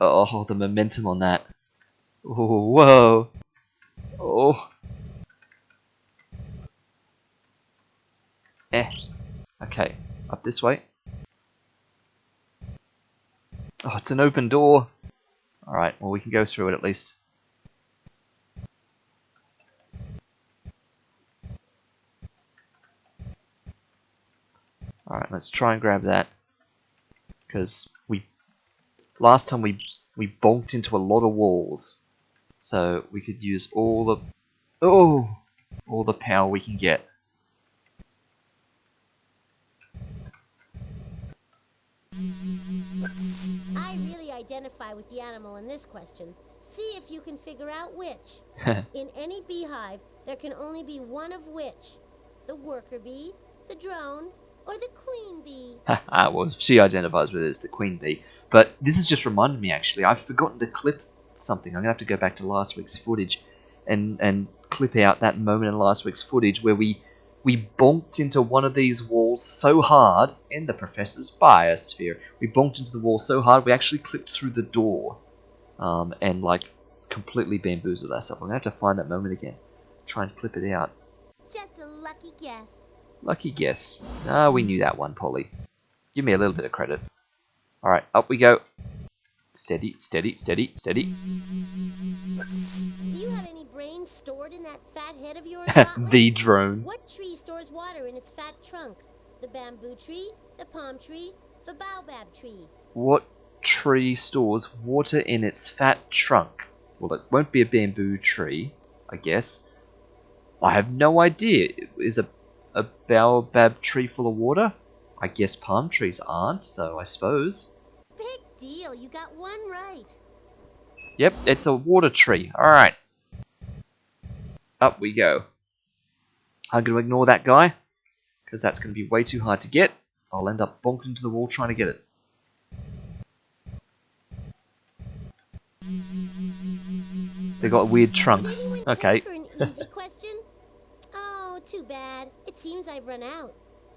Oh, the momentum on that. Oh, whoa. Oh. Okay, up this way. Oh, it's an open door. Alright, well we can go through it at least. Alright, let's try and grab that. Because last time we bonked into a lot of walls. So we could use all the power we can get. I really identify with the animal in this question. See if you can figure out which. In any beehive, there can only be one of which. The worker bee, the drone, or the queen bee. Well, she identifies with it as the queen bee. But this has just reminded me, actually, I've forgotten to clip something. I'm going to have to go back to last week's footage and clip out that moment in last week's footage where we bonked into one of these walls so hard in the Professor's biosphere. We bonked into the wall so hard we actually clipped through the door and like completely bamboozled ourselves. I'm going to have to find that moment again. Try and clip it out. Just a lucky guess. Lucky guess. Ah, we knew that one, Polly. Give me a little bit of credit. Alright, up we go. Steady, steady, steady, steady. Do you have any brains stored in that fat head of yours, Motley? The drone. What tree stores water in its fat trunk? The bamboo tree, the palm tree, the baobab tree. What tree stores water in its fat trunk? Well, it won't be a bamboo tree, I guess. I have no idea. Is a baobab tree full of water? I guess palm trees aren't, so I suppose. Big deal, you got one right. Yep, it's a water tree. Alright. Up we go. I'm going to ignore that guy, because that's going to be way too hard to get. I'll end up bonking into the wall trying to get it. They got weird trunks. Maybe Okay. for an easy question? Oh, too bad. It seems I've run out.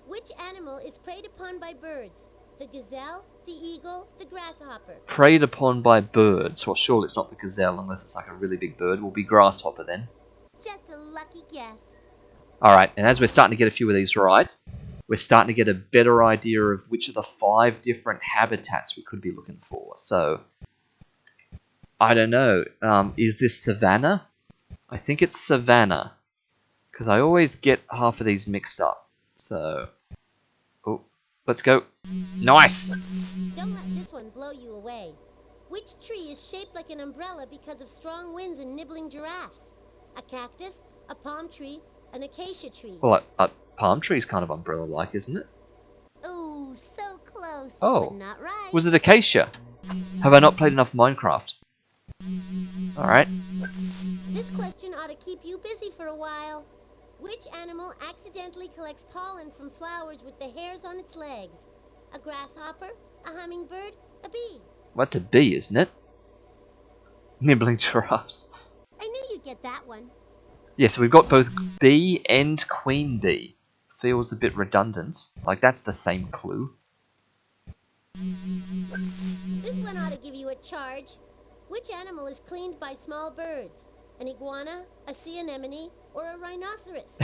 Which animal is preyed upon by birds? The gazelle, the eagle, the grasshopper. Preyed upon by birds. Well, surely it's not the gazelle unless it's like a really big bird. It will be grasshopper then. Just a lucky guess. Alright, and as we're starting to get a few of these right, we're starting to get a better idea of which of the 5 different habitats we could be looking for. So, I don't know. Is this savanna? I think it's savanna. Because I always get half of these mixed up. So, oh, let's go. Nice! Don't let this one blow you away. Which tree is shaped like an umbrella because of strong winds and nibbling giraffes? A cactus, a palm tree, an acacia tree. Well, a palm tree's kind of umbrella-like, isn't it? Oh, so close, Oh, but not right. was it acacia? Have I not played enough Minecraft? Alright. This question ought to keep you busy for a while. Which animal accidentally collects pollen from flowers with the hairs on its legs? A grasshopper, a hummingbird, a bee. What's a bee, isn't it? Nibbling giraffes. I knew you'd get that one. Yeah, so we've got both bee and queen bee. Feels a bit redundant. Like, that's the same clue. This one ought to give you a charge. Which animal is cleaned by small birds? An iguana, a sea anemone, or a rhinoceros?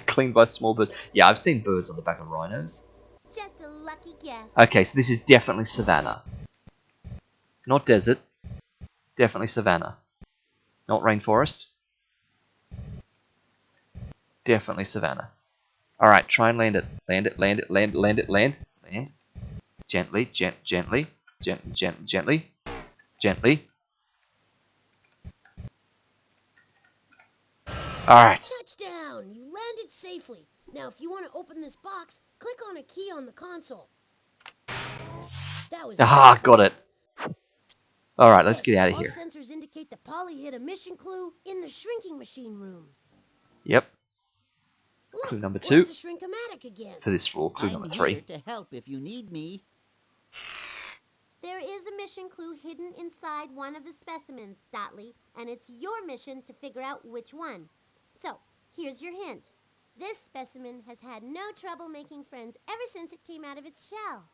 Cleaned by small birds. Yeah, I've seen birds on the back of rhinos. Just a lucky guess. Okay, so this is definitely savanna. Not desert. Definitely savanna. Not rainforest. Definitely savanna. Alright, try and land it. Land it, land it, land, land it, land. Land. Gently, gently, gently, gently. Alright. Touchdown! You landed safely. Now, if you want to open this box, click on a key on the console. That was Aha, just got it. Alright, let's Okay, get out of all here. sensors indicate that Polly hit a mission clue in the shrinking machine room. Yep. Look, Clue number we're 2 at the Shrink-O-Matic again. for this floor. Clue I'm number here 3. to help if you need me. There is a mission clue hidden inside one of the specimens, Dotley, and it's your mission to figure out which one. So, here's your hint. This specimen has had no trouble making friends ever since it came out of its shell.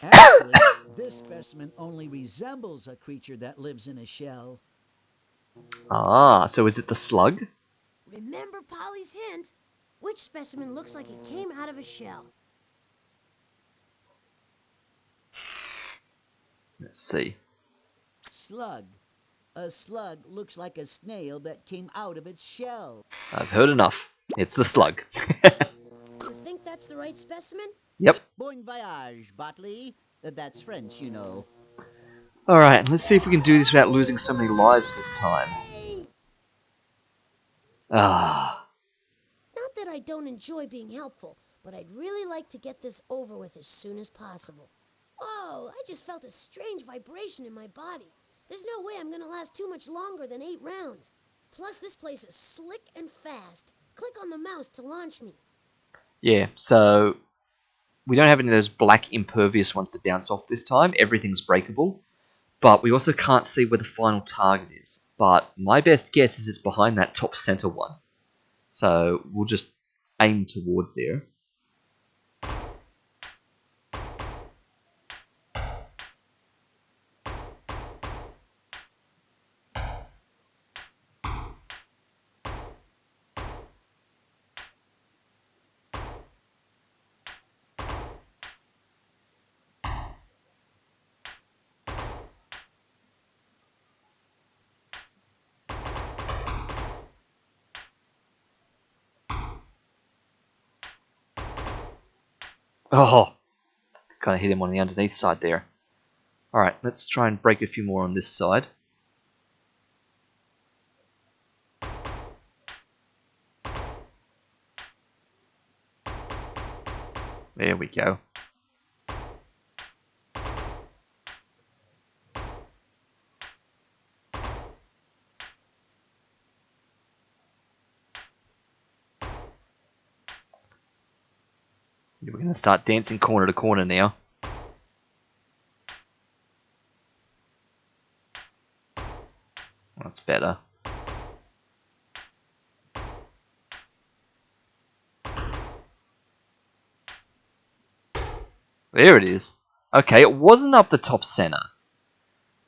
Actually, this specimen only resembles a creature that lives in a shell. Ah, so is it the slug? Remember Polly's hint? Which specimen looks like it came out of a shell? Let's see. Slug. A slug looks like a snail that came out of its shell. I've heard enough. It's the slug. You think that's the right specimen? Yep. Bon voyage, Botley. That's French, you know. Alright, let's see if we can do this without losing so many lives this time. Ah. Not that I don't enjoy being helpful, but I'd really like to get this over with as soon as possible. Whoa, I just felt a strange vibration in my body. There's no way I'm gonna last too much longer than 8 rounds. Plus, this place is slick and fast. Click on the mouse to launch me. Yeah, so we don't have any of those black impervious ones to bounce off this time. Everything's breakable. But we also can't see where the final target is. But my best guess is it's behind that top center one. So we'll just aim towards there. Oh, kind of hit him on the underneath side there. Alright, let's try and break a few more on this side. There we go. We're going to start dancing corner to corner now. That's better. There it is. Okay, it wasn't up the top center.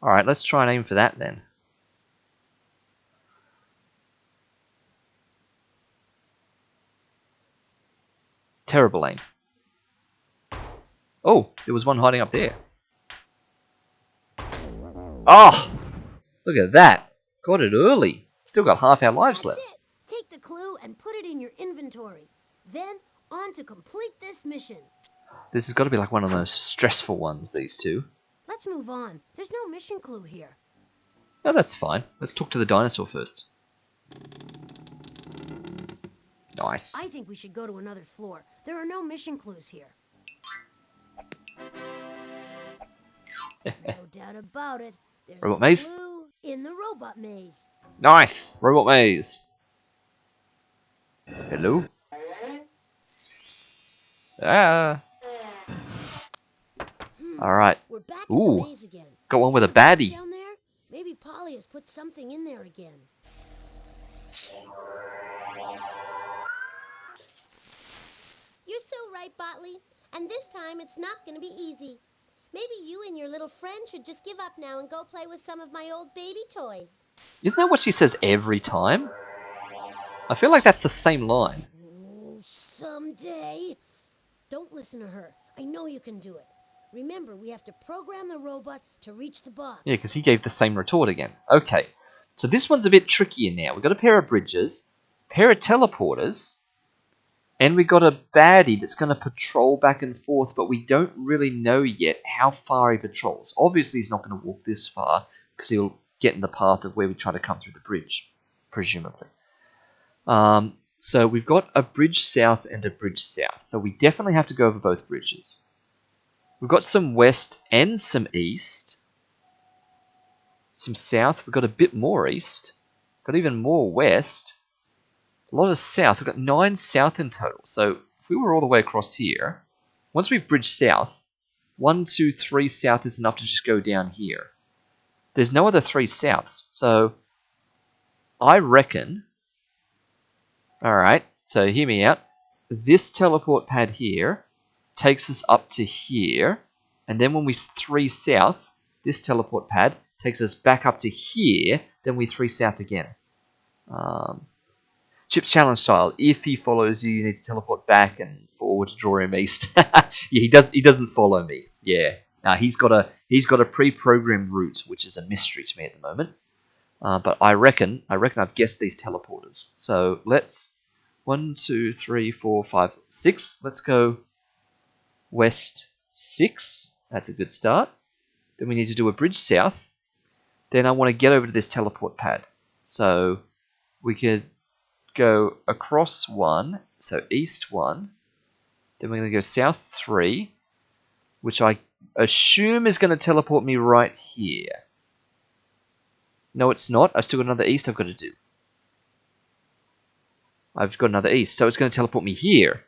Alright, let's try and aim for that then. Terrible aim. Oh, there was one hiding up there. Oh! Look at that. Got it early. Still got half our lives That's left. it. Take the clue and put it in your inventory. Then, on to complete this mission. This has got to be like one of the most stressful ones, these two. Let's move on. There's no mission clue here. No, that's fine. Let's talk to the dinosaur first. Nice. I think we should go to another floor. There are no mission clues here. No doubt about it. There's Robot a maze? clue in the robot maze. Nice! Robot maze. Hello? Ah! Alright. We're back at the Ooh. maze again. Got one See with a the box baddie. down there? Maybe Polly has put something in there again. You're so right, Botley. And this time it's not going to be easy. Maybe you and your little friend should just give up now and go play with some of my old baby toys. Isn't that what she says every time? I feel like that's the same line. Someday. Don't listen to her. I know you can do it. Remember, we have to program the robot to reach the box. Yeah, because he gave the same retort again. Okay, so this one's a bit trickier now. We've got a pair of bridges, a pair of teleporters, and we've got a baddie that's going to patrol back and forth, but we don't really know yet how far he patrols. Obviously, he's not going to walk this far, because he'll get in the path of where we try to come through the bridge, presumably. So we've got a bridge south and a bridge south, so we definitely have to go over both bridges. We've got some west and some east. Some south. We've got a bit more east. Got even more west. A lot of south. We've got 9 south in total. So if we were all the way across here, once we've bridged south, 1, 2, 3 south is enough to just go down here. There's no other 3 souths. So I reckon... Alright, so hear me out. This teleport pad here takes us up to here, and then when we 3 south, this teleport pad takes us back up to here, then we 3 south again. Chip's challenge style. If he follows you, you need to teleport back and forward to draw him east. Yeah, he doesn't follow me. Yeah. He's got a pre-programmed route, which is a mystery to me at the moment. But I reckon I've guessed these teleporters. So let's 1, 2, 3, 4, 5, 6. Let's go west 6. That's a good start. Then we need to do a bridge south. Then I want to get over to this teleport pad. So we could go across 1, so east 1. Then we're going to go south 3, which I assume is going to teleport me right here. No, it's not. I've still got another east I've got to do. I've got another east, so it's going to teleport me here.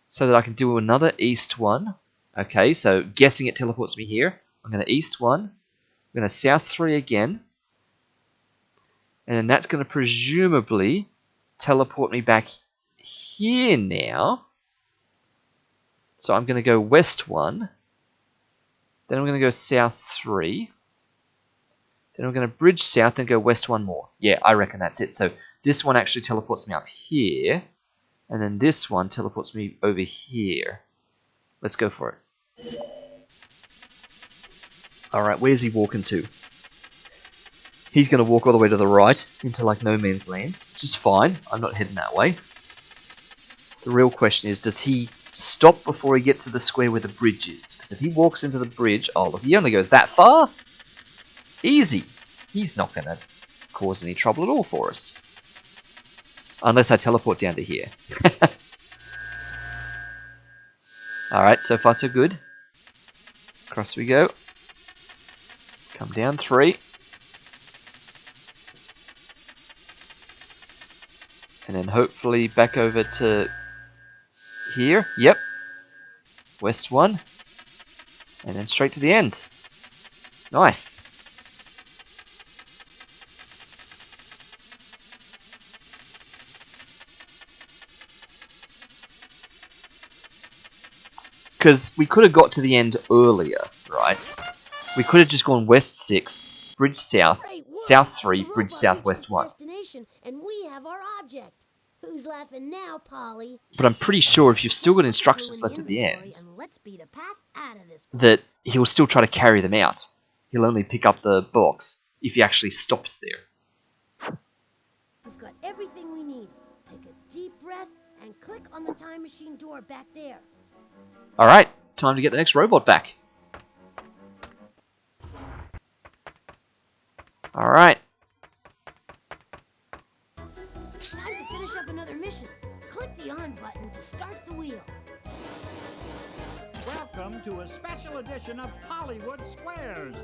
So that I can do another east 1. Okay, so guessing it teleports me here. I'm going to east 1. I'm going to south 3 again. And then that's going to presumably teleport me back here now. So I'm going to go west 1. Then I'm going to go south 3. Then I'm going to bridge south and go west 1 more. Yeah, I reckon that's it. So this one actually teleports me up here. And then this one teleports me over here. Let's go for it. Alright, where's he walking to? He's going to walk all the way to the right into like no man's land. Which is fine. I'm not heading that way. The real question is, does he stop before he gets to the square where the bridge is? Because if he walks into the bridge... Oh, look, he only goes that far? Easy. He's not going to cause any trouble at all for us. Unless I teleport down to here. Alright, so far so good. Across we go. Come down 3. And then hopefully back over to here. Yep. West 1. And then straight to the end. Nice. Because we could have got to the end earlier, right? We could have just gone west 6, bridge south, Great work. south 3, The bridge robot southwest reached its 1. destination, and we have our object. Who's laughing now, Polly? But I'm pretty sure if you've still got Let's put the clue instructions in the left at the inventory end, and let's beat a path out of this that place. he'll still try to carry them out. He'll only pick up the box if he actually stops there. We've got everything we need. Take a deep breath and click on the time machine door back there. Alright, time to get the next robot back. Alright. Time to finish up another mission. Click the on button to start the wheel. Welcome to a special edition of Hollywood Squares.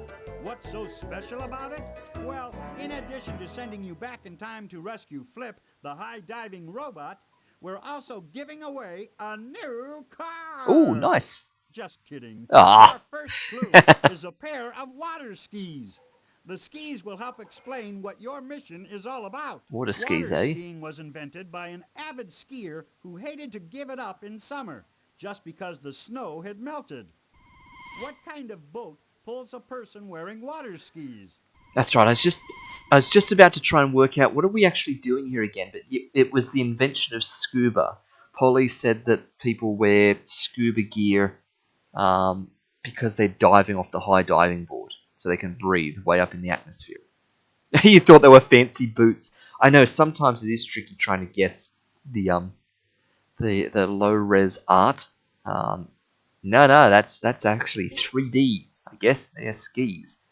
What's so special about it? Well, in addition to sending you back in time to rescue Flip, the high-diving robot, we're also giving away a new car. Ooh, nice. Just kidding. Ah. Our first clue is a pair of water skis. The skis will help explain what your mission is all about. Water skis, eh? Skiing was invented by an avid skier who hated to give it up in summer, just because the snow had melted. What kind of boat pulls a person wearing water skis? That's right. I was just about to try and work out what are we actually doing here again, but it was the invention of scuba. Polly said that people wear scuba gear because they're diving off the high diving board, so they can breathe way up in the atmosphere. You thought they were fancy boots. I know sometimes it is tricky trying to guess the low res art. No, that's actually 3D. I guess they're skis.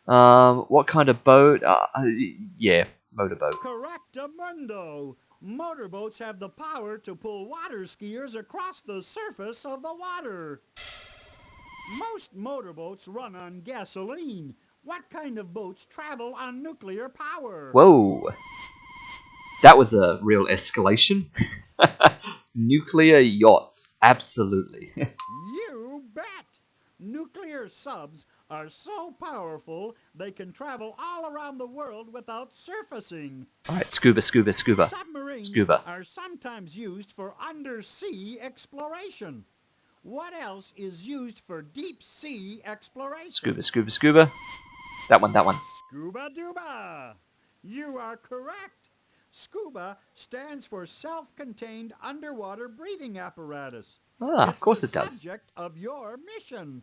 What kind of boat? Yeah, motorboat. Correctamundo. Motorboats have the power to pull water skiers across the surface of the water. Most motorboats run on gasoline. What kind of boats travel on nuclear power? Whoa, that was a real escalation. Nuclear yachts, absolutely. You bet! Nuclear subs are so powerful they can travel all around the world without surfacing. Alright, scuba. Submarines Scuba. are sometimes used for undersea exploration. What else is used for deep sea exploration? Scuba. That one. Scuba dooba! You are correct. Scuba stands for self-contained underwater breathing apparatus. Ah, of course It's it the does. subject of your mission.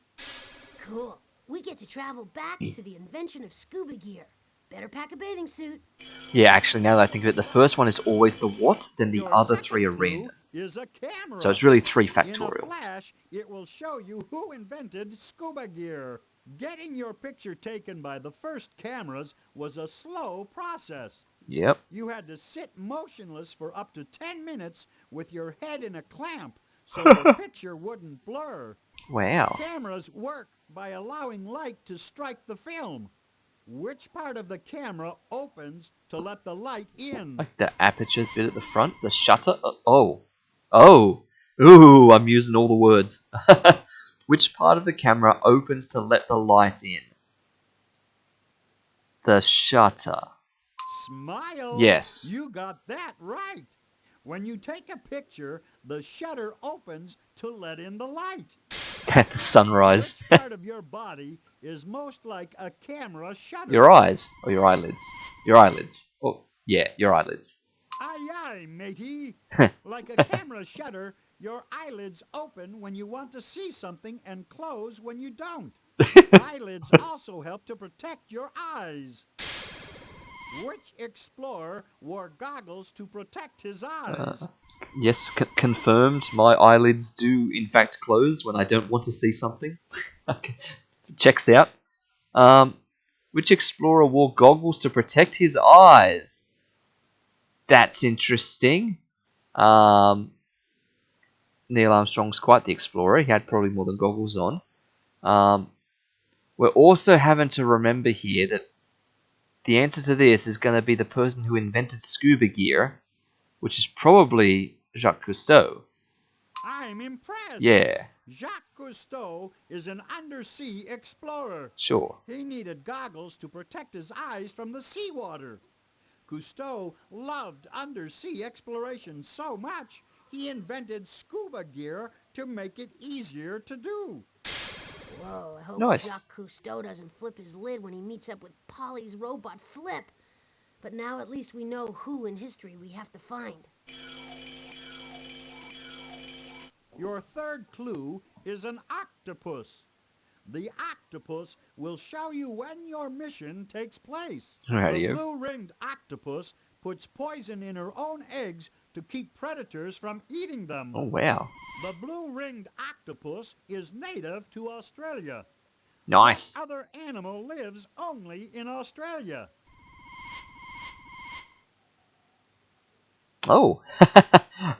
Cool. We get to travel back to the invention of scuba gear. Better pack a bathing suit. Yeah, actually, now that I think of it, the first one is always the what, then the Your other three second are random. clue is a camera. So it's really 3 In a factorial. flash, it will show you who invented scuba gear. Getting your picture taken by the first cameras was a slow process. Yep. You had to sit motionless for up to 10 minutes with your head in a clamp so the picture wouldn't blur. Wow. Cameras work by allowing light to strike the film. Which part of the camera opens to let the light in? Like the aperture bit at the front, the shutter. Oh. Ooh, I'm using all the words. Which part of the camera opens to let the light in? The shutter. Smile! Yes. You got that right. When you take a picture, the shutter opens to let in the light. At the sunrise. Which part of your body is most like a camera shutter? Your eyes. Or your eyelids. Your eyelids. Oh, yeah, your eyelids. Aye, aye, matey. Like a camera shutter, your eyelids open when you want to see something and close when you don't. Eyelids also help to protect your eyes. Which explorer wore goggles to protect his eyes? Yes, confirmed. My eyelids do, in fact, close when I don't want to see something. Okay. Checks out. Which explorer wore goggles to protect his eyes? That's interesting. Neil Armstrong's quite the explorer. He had probably more than goggles on. We're also having to remember here that the answer to this is going to be the person who invented scuba gear, which is probably Jacques Cousteau. I'm impressed. Yeah. Jacques Cousteau is an undersea explorer. Sure. He needed goggles to protect his eyes from the seawater. Cousteau loved undersea exploration so much, he invented scuba gear to make it easier to do. Whoa, I hope Nice. Jacques Cousteau doesn't flip his lid when he meets up with Polly's robot Flip. But now at least we know who in history we have to find. Your third clue is an octopus. The octopus will show you when your mission takes place. The Radio. blue-ringed octopus puts poison in her own eggs to keep predators from eating them. Oh, wow. The blue-ringed octopus is native to Australia. Nice. What other animal lives only in Australia? Oh,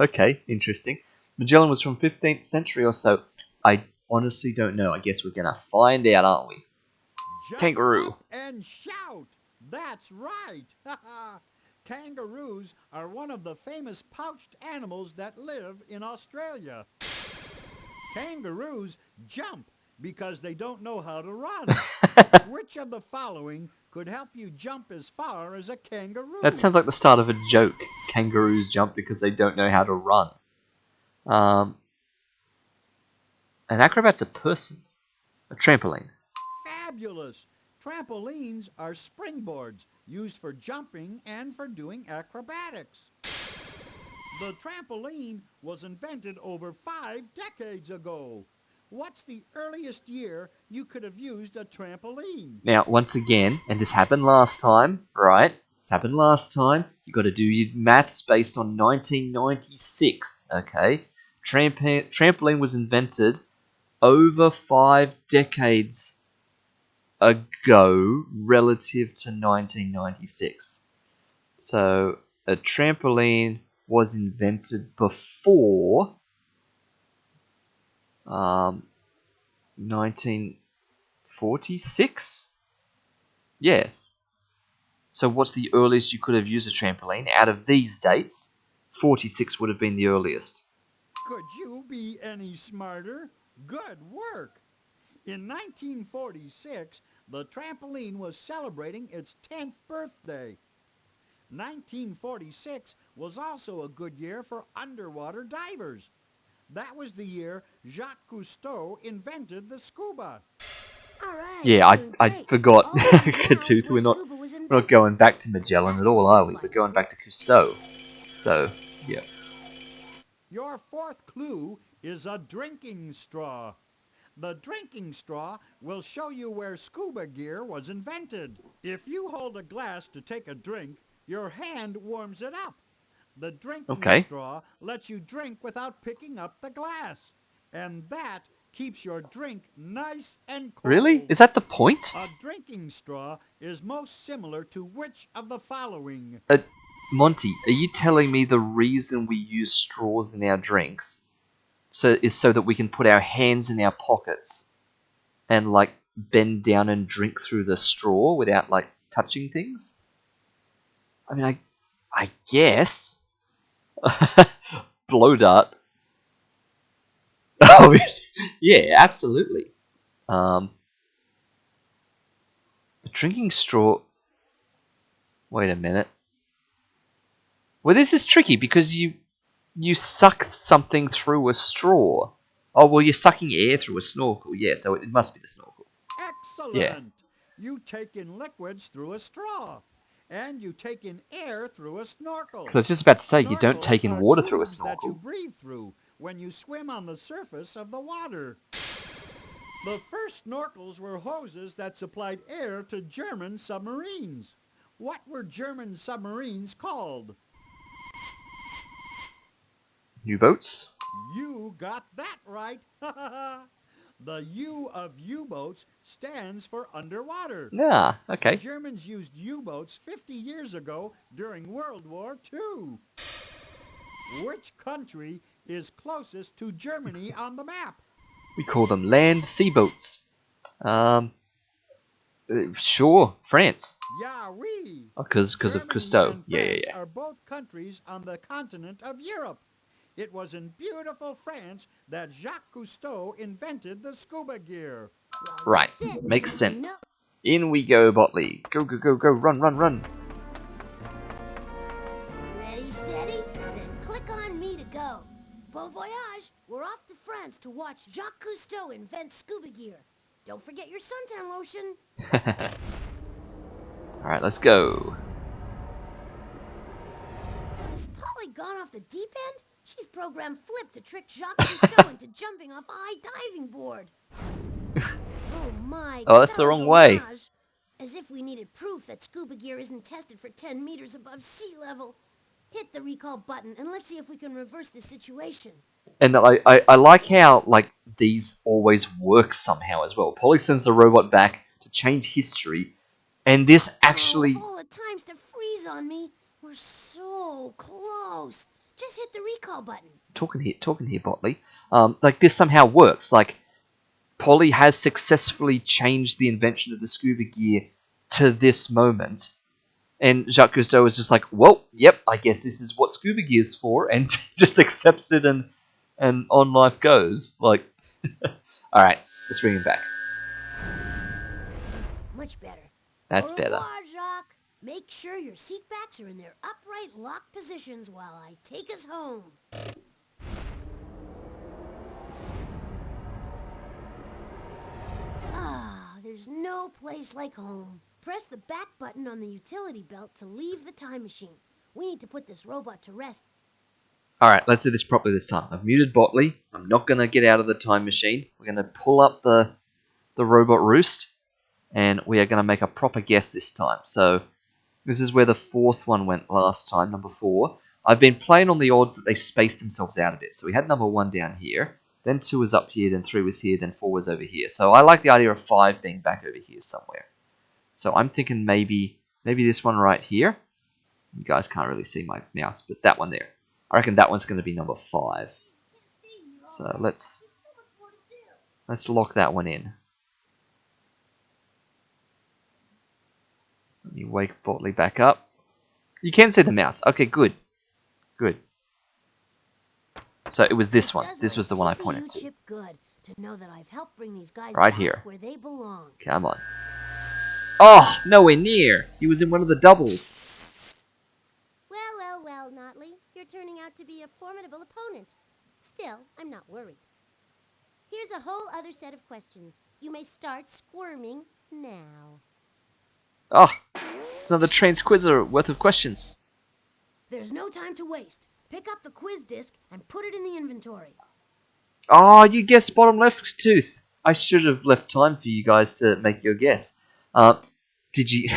okay, interesting. Magellan was from 15th century or so. I honestly don't know. I guess we're gonna find out, aren't we? Jump Kangaroo. up and shout. That's right. Kangaroos are one of the famous pouched animals that live in Australia. Kangaroos jump because they don't know how to run. Which of the following could help you jump as far as a kangaroo? That sounds like the start of a joke. Kangaroos jump because they don't know how to run. An acrobat's a person. A trampoline. Fabulous! Trampolines are springboards used for jumping and for doing acrobatics. The trampoline was invented over 5 decades ago. What's the earliest year you could have used a trampoline? Now, once again, and this happened last time, right? This happened last time. You got to do your maths based on 1996, okay? Trampoline was invented over 5 decades ago relative to 1996. So, a trampoline was invented before 1946? Yes. So what's the earliest you could have used a trampoline? Out of these dates, 46 would have been the earliest. Could you be any smarter? Good work! In 1946, the trampoline was celebrating its 10th birthday. 1946 was also a good year for underwater divers. That was the year Jacques Cousteau invented the scuba. All right. Yeah, you're doing I great. forgot. All we need now is Katooth, where we're not scuba was going invented. back to Magellan at all, are we? We're going back to Cousteau. So, yeah. Your fourth clue is a drinking straw. The drinking straw will show you where scuba gear was invented. If you hold a glass to take a drink, your hand warms it up. The drinking Okay. straw lets you drink without picking up the glass. And that keeps your drink nice and cold. Really? Is that the point? A drinking straw is most similar to which of the following? Monty, are you telling me the reason we use straws in our drinks is so that we can put our hands in our pockets and, like, bend down and drink through the straw without, like, touching things? I mean, I guess. Blow dart. Obviously. Yeah, absolutely. A drinking straw... Wait a minute. Well, this is tricky because you suck something through a straw. Oh, well, you're sucking air through a snorkel. Yeah, so it must be the snorkel. Excellent! Yeah. You take in liquids through a straw. And you take in air through a snorkel. Because I was just about to say, you don't Snorkels take in are water through a tubes that you snorkel. breathe through when you swim on the surface of the water. The first snorkels were hoses that supplied air to German submarines. What were German submarines called? U-boats? You got that right. The U of U-boats stands for underwater. Ah, The okay. Germans used U-boats 50 years ago during World War II. Which country is closest to Germany on the map? We call them land sea boats. Sure, France. Yeah, we. Oh, because of Germany Cousteau. and Yeah, France yeah, yeah. are both countries on the continent of Europe. It was in beautiful France that Jacques Cousteau invented the scuba gear. Right, That's it. makes We sense. In we go, Botley. Go, go, go, go, run, run, run. Ready, steady? Then click on me to go. Bon voyage! We're off to France to watch Jacques Cousteau invent scuba gear. Don't forget your suntan lotion. Alright, let's go. gone off the deep end? She's programmed Flip to trick Jacques Cousteau into jumping off a high diving board. Oh my, Oh, that's the quel wrong way. dommage. As if we needed proof that scuba gear isn't tested for 10 meters above sea level. Hit the recall button and let's see if we can reverse this situation. And I like how like these always work somehow as well. Polly sends the robot back to change history, and this actually Oh, all the times to freeze on me. We're so close. Just hit the recall button. talking here, Botley. Like this somehow works. Like Polly has successfully changed the invention of the scuba gear to this moment. And Jacques Cousteau was just like, well, yep, I guess this is what scuba gear's for, and just accepts it and on life goes. Like, alright, let's bring him back. Much better. That's Au better. revoir, Jacques. Make sure your seat backs are in their upright locked positions while I take us home. Ah, there's no place like home. Press the back button on the utility belt to leave the time machine. We need to put this robot to rest. Alright, let's do this properly this time. I've muted Botley. I'm not going to get out of the time machine. We're going to pull up the robot roost, and we are going to make a proper guess this time. So, this is where the fourth one went last time, number 4. I've been playing on the odds that they spaced themselves out a bit. So we had number 1 down here, then 2 was up here, then 3 was here, then 4 was over here. So I like the idea of 5 being back over here somewhere. So I'm thinking maybe this one right here. You guys can't really see my mouse, but that one there. I reckon that one's going to be number 5. So let's lock that one in. Let me wake Botley back up. You can see the mouse. Okay, good. Good. So it was this one. This was the one I pointed to. Good to know that I've helped bring these guys Right back here. where they belong. Come on. Oh, nowhere near. He was in one of the doubles. Well, Notley. You're turning out to be a formidable opponent. Still, I'm not worried. Here's a whole other set of questions. You may start squirming now. Oh, it's another Transquizzer worth of questions. There's no time to waste. Pick up the quiz disc and put it in the inventory. Oh, you guessed bottom left tooth. I should have left time for you guys to make your guess. Did you?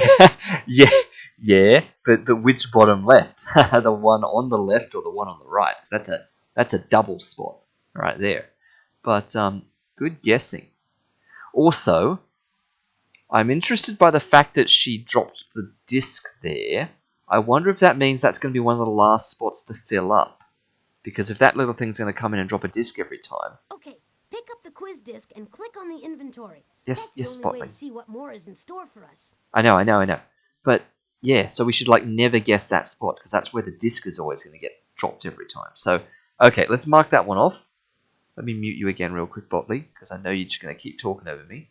yeah, but which bottom left? The one on the left or the one on the right? Because that's a double spot right there. But good guessing. Also, I'm interested by the fact that she dropped the disc there. I wonder if that means that's going to be one of the last spots to fill up. Because if that little thing's going to come in and drop a disc every time. Okay, pick up the quiz disc and click on the inventory. Yes, That's the only way Botley. to see what more is in store for us. I know. But yeah, so we should like never guess that spot because that's where the disc is always going to get dropped every time. So, okay, let's mark that one off. Let me mute you again real quick, Botley, because I know you're just going to keep talking over me.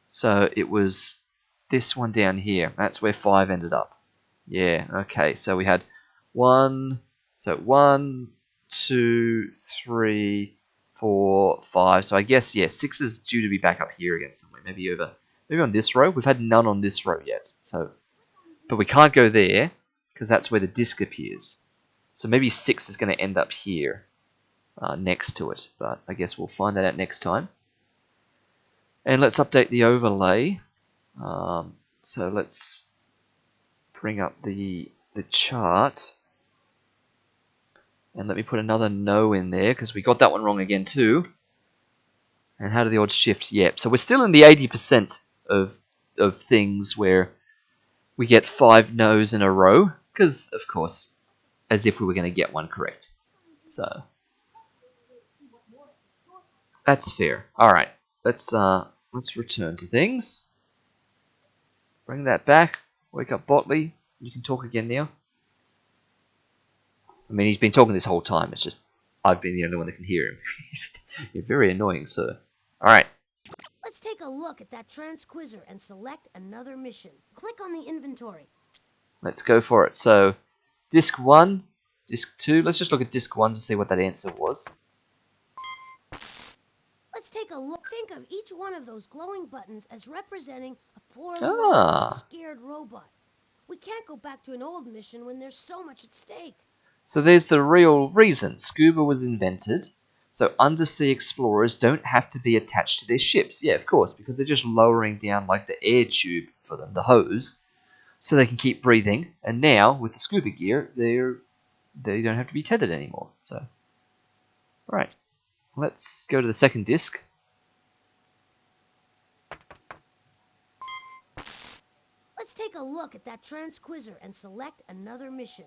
So it was this one down here. That's where 5 ended up. Yeah, okay. So we had 1, 2, 3, 4, 5. So I guess, yeah, 6 is due to be back up here again somewhere. Maybe on this row. We've had none on this row yet. So, but we can't go there because that's where the disc appears. So maybe 6 is going to end up here next to it. But I guess we'll find that out next time. And let's update the overlay. So let's bring up the chart. And let me put another no in there, because we got that one wrong again too. And how do the odds shift? Yep. So we're still in the 80% of things where we get 5 no's in a row. Because, of course, as if we were going to get one correct. So that's fair. Alright. Let's return to things. Bring that back. Wake up Botley. You can talk again now. I mean, he's been talking this whole time. It's just I've been the only one that can hear him. You're very annoying, sir. Alright. Let's take a look at that Transquizzer and select another mission. Click on the inventory. Let's go for it. So, Disc 1, Disc 2. Let's just look at Disc 1 to see what that answer was. Let's take a look. Think of each one of those glowing buttons as representing a poor, lost, and scared robot. We can't go back to an old mission when there's so much at stake. So there's the real reason scuba was invented. So undersea explorers don't have to be attached to their ships. Yeah, of course, because they're just lowering down like the air tube for them, the hose, so they can keep breathing. And now with the scuba gear, they don't have to be tethered anymore. So, right, let's go to the second disc. Let's take a look at that transquizzer and select another mission.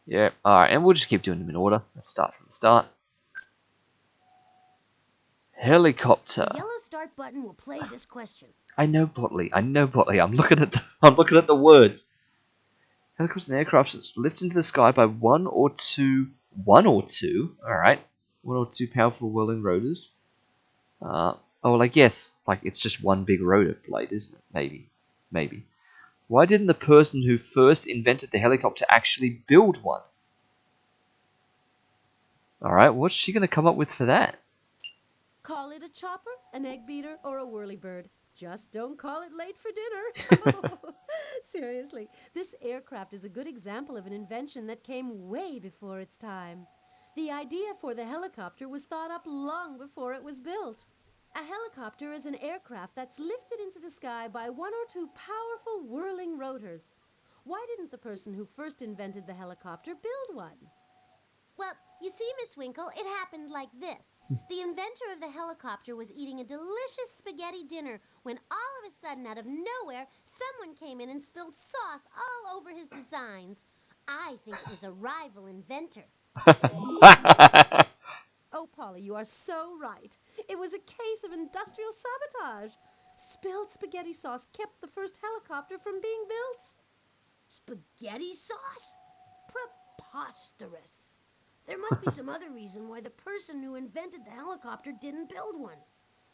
Yeah, alright, and we'll just keep doing them in order. Let's start from the start. Helicopter. The yellow start button will play this question. I know Botley. I'm looking at the words. Helicopters and aircraft that's lifted into the sky by one or two powerful whirling rotors. Well, I guess like it's just one big rotor blade, isn't it? Maybe. Why didn't the person who first invented the helicopter actually build one? All right, what's she gonna come up with for that? Call it a chopper, an egg beater, or a whirlybird. Just don't call it late for dinner. Seriously, this aircraft is a good example of an invention that came way before its time. The idea for the helicopter was thought up long before it was built. A helicopter is an aircraft that's lifted into the sky by one or two powerful whirling rotors. Why didn't the person who first invented the helicopter build one? Well, you see, Miss Winkle, it happened like this. The inventor of the helicopter was eating a delicious spaghetti dinner when all of a sudden, out of nowhere, someone came in and spilled sauce all over his designs. I think it was a rival inventor. Oh, Polly, you are so right. It was a case of industrial sabotage. Spilled spaghetti sauce kept the first helicopter from being built. Spaghetti sauce? Preposterous. There must be some other reason why the person who invented the helicopter didn't build one.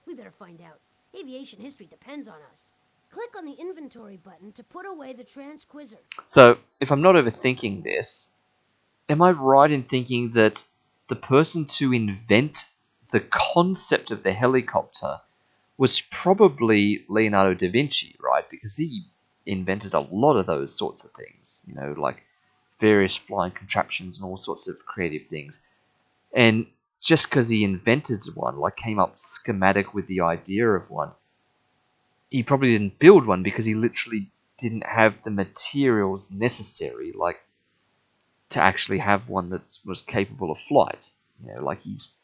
We better find out. Aviation history depends on us. Click on the inventory button to put away the transquizzer. So, if I'm not overthinking this, am I right in thinking that the person to invent the concept of the helicopter was probably Leonardo da Vinci, right? Because he invented a lot of those sorts of things, like various flying contraptions and all sorts of creative things. And just because he invented one, like came up schematic with the idea of one, he probably didn't build one because he literally didn't have the materials necessary, like to actually have one that was capable of flight. Like he's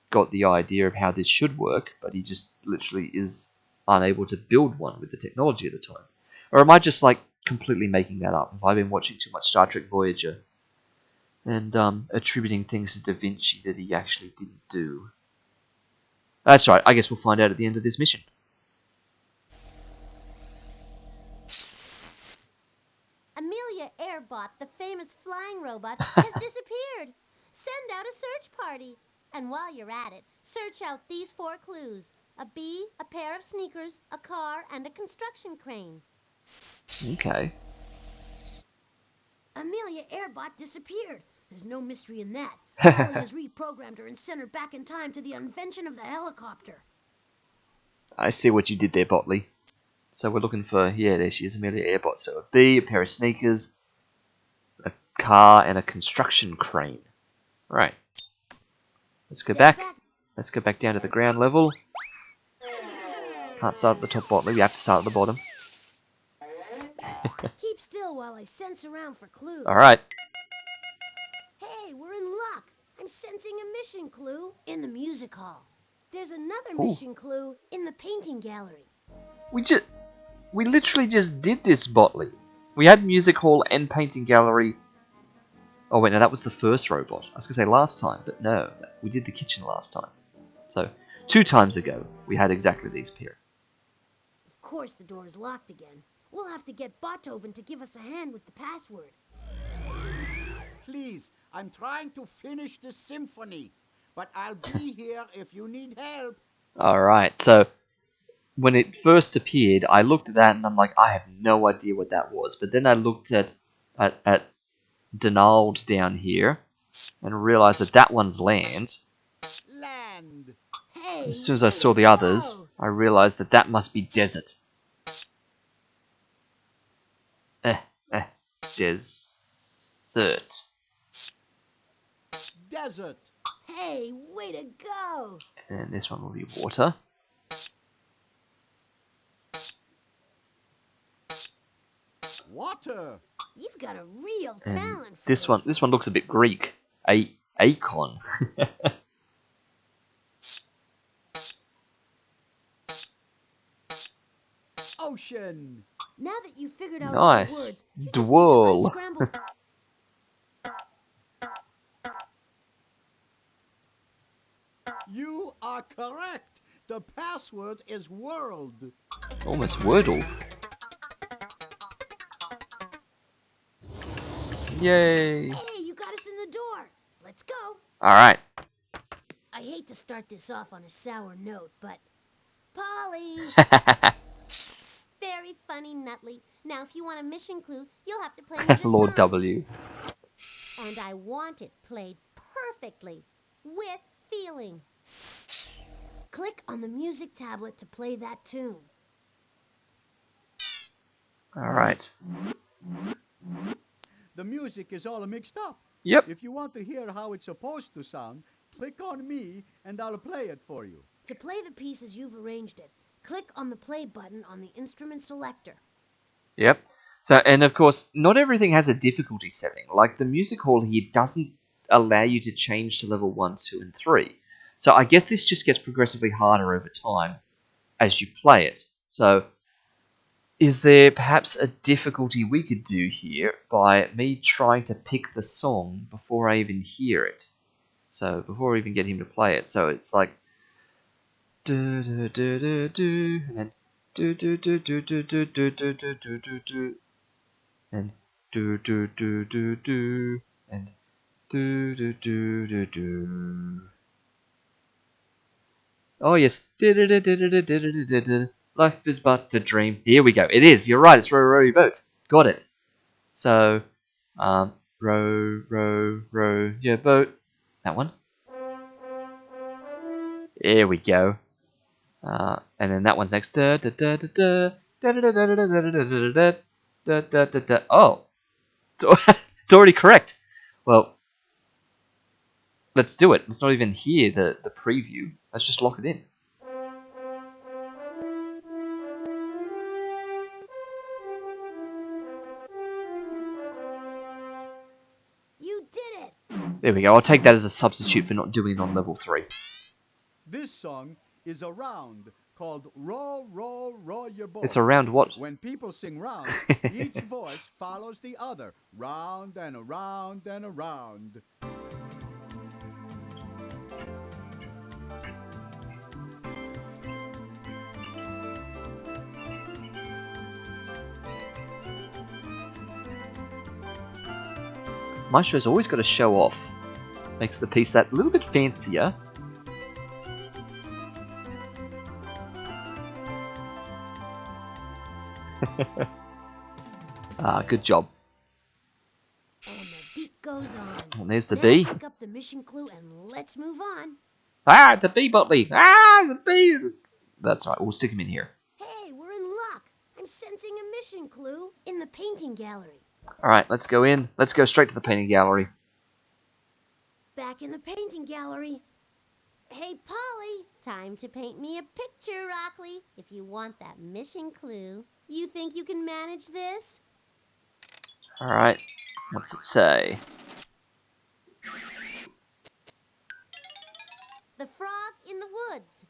got the idea of how this should work, but he just literally is unable to build one with the technology at the time. Or am I just like completely making that up? Have I been watching too much Star Trek Voyager and attributing things to Da Vinci that he actually didn't do? That's right, I guess we'll find out at the end of this mission. Amelia Airbot, the famous flying robot, has disappeared. Send out a search party. And while you're at it, search out these 4 clues. A bee, a pair of sneakers, a car, and a construction crane. Okay. Amelia Airbot disappeared. There's no mystery in that. Polly has reprogrammed her and sent her back in time to the invention of the helicopter. I see what you did there, Botley. So we're looking for, there she is, Amelia Airbot. So a bee, a pair of sneakers, a car, and a construction crane. Right. Let's go back. Let's go back down to the ground level. Can't start at the top, Botley. We have to start at the bottom. Keep still while I sense around for clues. Alright. Hey, we're in luck. I'm sensing a mission clue in the music hall. There's another Ooh. mission clue in the painting gallery. We literally just did this, Botley. We had music hall and painting gallery. Oh wait, no, that was the first robot. I was going to say last time, but no. We did the kitchen last time. So, 2 times ago, we had exactly these pair. Of course the door is locked again. We'll have to get Beethoven to give us a hand with the password. Please, I'm trying to finish the symphony, but I'll be here if you need help. Alright, so when it first appeared, I looked at that and I'm like, I have no idea what that was. But then I looked at Donald down here and realized that one's land. Land. Hey, As soon as I saw the others, I realized that must be desert. Desert. desert. Hey, way to go! And then this one will be water. Water. You've got a real And talent for this one looks a bit Greek. Acon. Ocean. Now that you've figured out all the Nice. words, you just need to Dwell. unscramble. You are correct. The password is world. Almost Wordle. Yay. Hey, you got us in the door. Let's go. Alright. I hate to start this off on a sour note, but Polly. Very funny, Nutley. Now, if you want a mission clue, you'll have to play me this Lord song. W. And I want it played perfectly, with feeling. Click on the music tablet to play that tune. Alright. The music is all mixed up. Yep. If you want to hear how it's supposed to sound, click on me and I'll play it for you. To play the piece as you've arranged it, click on the play button on the instrument selector. Yep. So, and of course, not everything has a difficulty setting. Like the music hall here doesn't allow you to change to level 1, 2, and 3. So I guess this just gets progressively harder over time as you play it. So is there perhaps a difficulty we could do here by me trying to pick the song before I even hear it? So before I even get him to play it. So it's like do do do do do, and then do do do do do do do do do do do do, and do do do do do, and do do do do do. Oh yes, life is but a dream. Here we go. It is. You're right. It's row row your boat. Got it. So, row row row your boat. That one. Here we go. And then that one's next. Da da da da da da da da da da da da da da da da. Oh, it's already correct. Well, let's do it. It's not even here. The preview. Let's just lock it in. You did it! There we go. I'll take that as a substitute for not doing it on level 3. This song is a round called Row, Row, Row Your Boat. It's around what? When people sing rounds, each voice follows the other, round and around and around. Maestro's always got to show off. Makes the piece that little bit fancier. Good job. And the beat goes on. And there's the Now bee. pick up the mission clue and let's move on. Ah, the bee Botley. Ah, the bee. That's right. We'll stick him in here. Hey, we're in luck. I'm sensing a mission clue in the painting gallery. All right, let's go in. Let's go straight to the painting gallery. Back in the painting gallery. Hey, Polly, time to paint me a picture, Rockley. If you want that mission clue, you think you can manage this? All right. What's it say? The frog in the woods.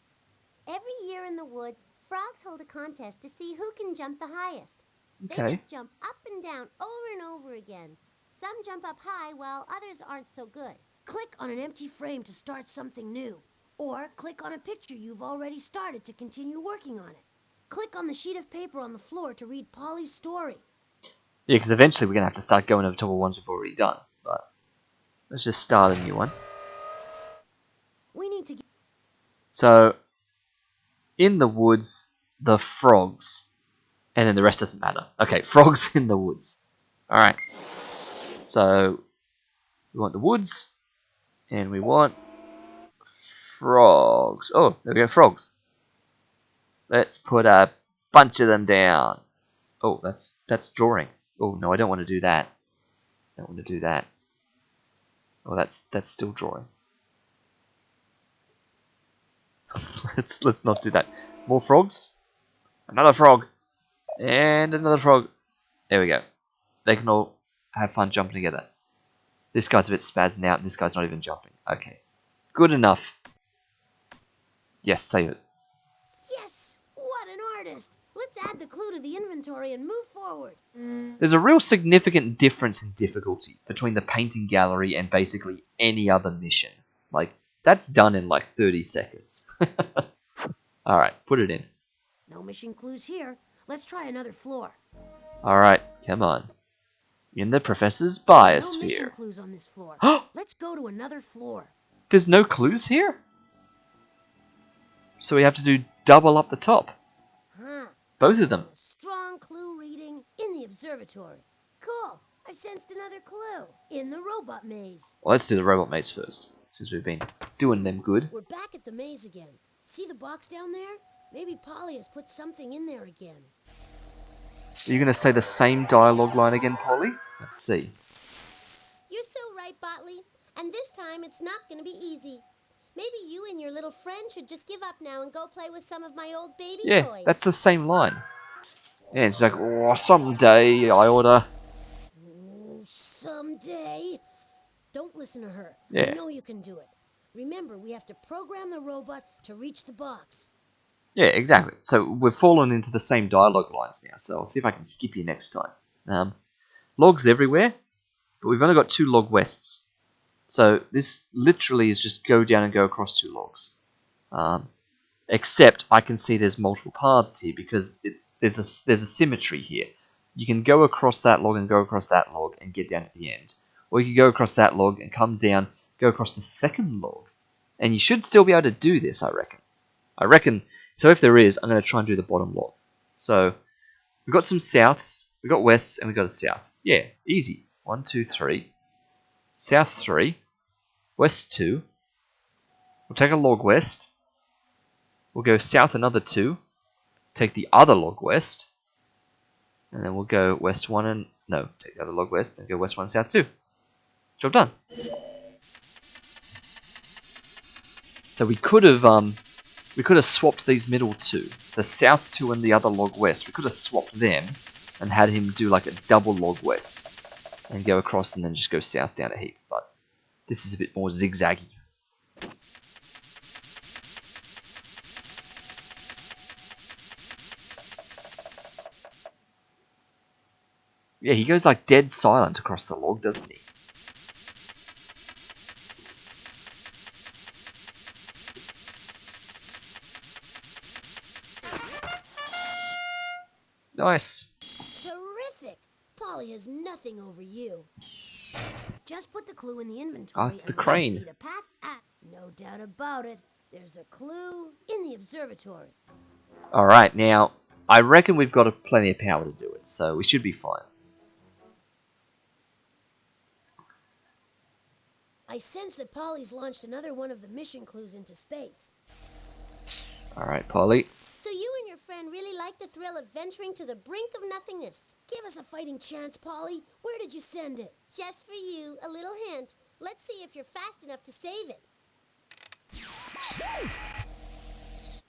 Every year in the woods, frogs hold a contest to see who can jump the highest. They Okay. just jump up and down over and over again. Some jump up high while others aren't so good. Click on an empty frame to start something new. Or click on a picture you've already started to continue working on it. Click on the sheet of paper on the floor to read Polly's story. Yeah, because eventually we're going to have to start going over top of ones we've already done. But let's just start a new one. We need to get... So, in the woods, the frogs. And then the rest doesn't matter. Okay, frogs in the woods. Alright. So, we want the woods. And we want frogs. Oh, there we go, frogs. Let's put a bunch of them down. Oh, that's drawing. Oh, no, I don't want to do that. I don't want to do that. Oh, that's still drawing. let's not do that. More frogs. Another frog. And another frog. There we go. They can all have fun jumping together. This guy's a bit spazzing out, and this guy's not even jumping. Okay. Good enough. Yes, save it. Yes! What an artist! Let's add the clue to the inventory and move forward. There's a real significant difference in difficulty between the painting gallery and basically any other mission. Like, that's done in like 30 seconds. Alright, put it in. No mission clues here. Let's try another floor. Alright, come on. In the professor's No mission biosphere. clues on this floor. Let's go to another floor. There's no clues here? So we have to do double up the top. Huh. Both of them. A strong clue reading in the observatory. Cool. I've sensed another clue. In the robot maze. Well, let's do the robot maze first, since we've been doing them good. We're back at the maze again. See the box down there? Maybe Polly has put something in there again. Are you going to say the same dialogue line again, Polly? Let's see. You're so right, Botley. And this time it's not going to be easy. Maybe you and your little friend should just give up now and go play with some of my old baby toys. Yeah, that's the same line. Yeah, it's like, oh, someday I oughta... Someday. Don't listen to her. Yeah. You know you can do it. Remember, we have to program the robot to reach the box. Yeah, exactly. So we've fallen into the same dialogue lines now, so I'll see if I can skip you next time. Logs everywhere, but we've only got 2 log wests. So this literally is just go down and go across 2 logs. Except I can see there's multiple paths here because there's a symmetry here. You can go across that log and go across that log and get down to the end. Or you can go across that log and come down, go across the second log. And you should still be able to do this, I reckon. So if there is, I'm going to try and do the bottom log. So we've got some souths, we've got wests, and we've got a south. Yeah, easy. 1, 2, 3. South 3. West 2. We'll take a log west. We'll go south another 2. Take the other log west. And then we'll go west 1 and... No, take the other log west, then go west 1, south 2. Job done. So we could have swapped these middle 2. The south 2 and the other log west. We could have swapped them and had him do like a double log west. And go across and then just go south down a heap. But this is a bit more zigzaggy. Yeah, he goes like dead silent across the log, doesn't he? Nice. Terrific! Polly has nothing over you. Just put the clue in the inventory. Oh, it's the and crane. Speed a path. No doubt about it. There's a clue in the observatory. Alright, now, I reckon we've got plenty of power to do it, so we should be fine. I sense that Polly's launched another one of the mission clues into space. Alright, Polly. So you and your friend really like the thrill of venturing to the brink of nothingness. Give us a fighting chance, Polly. Where did you send it? Just for you, a little hint. Let's see if you're fast enough to save it.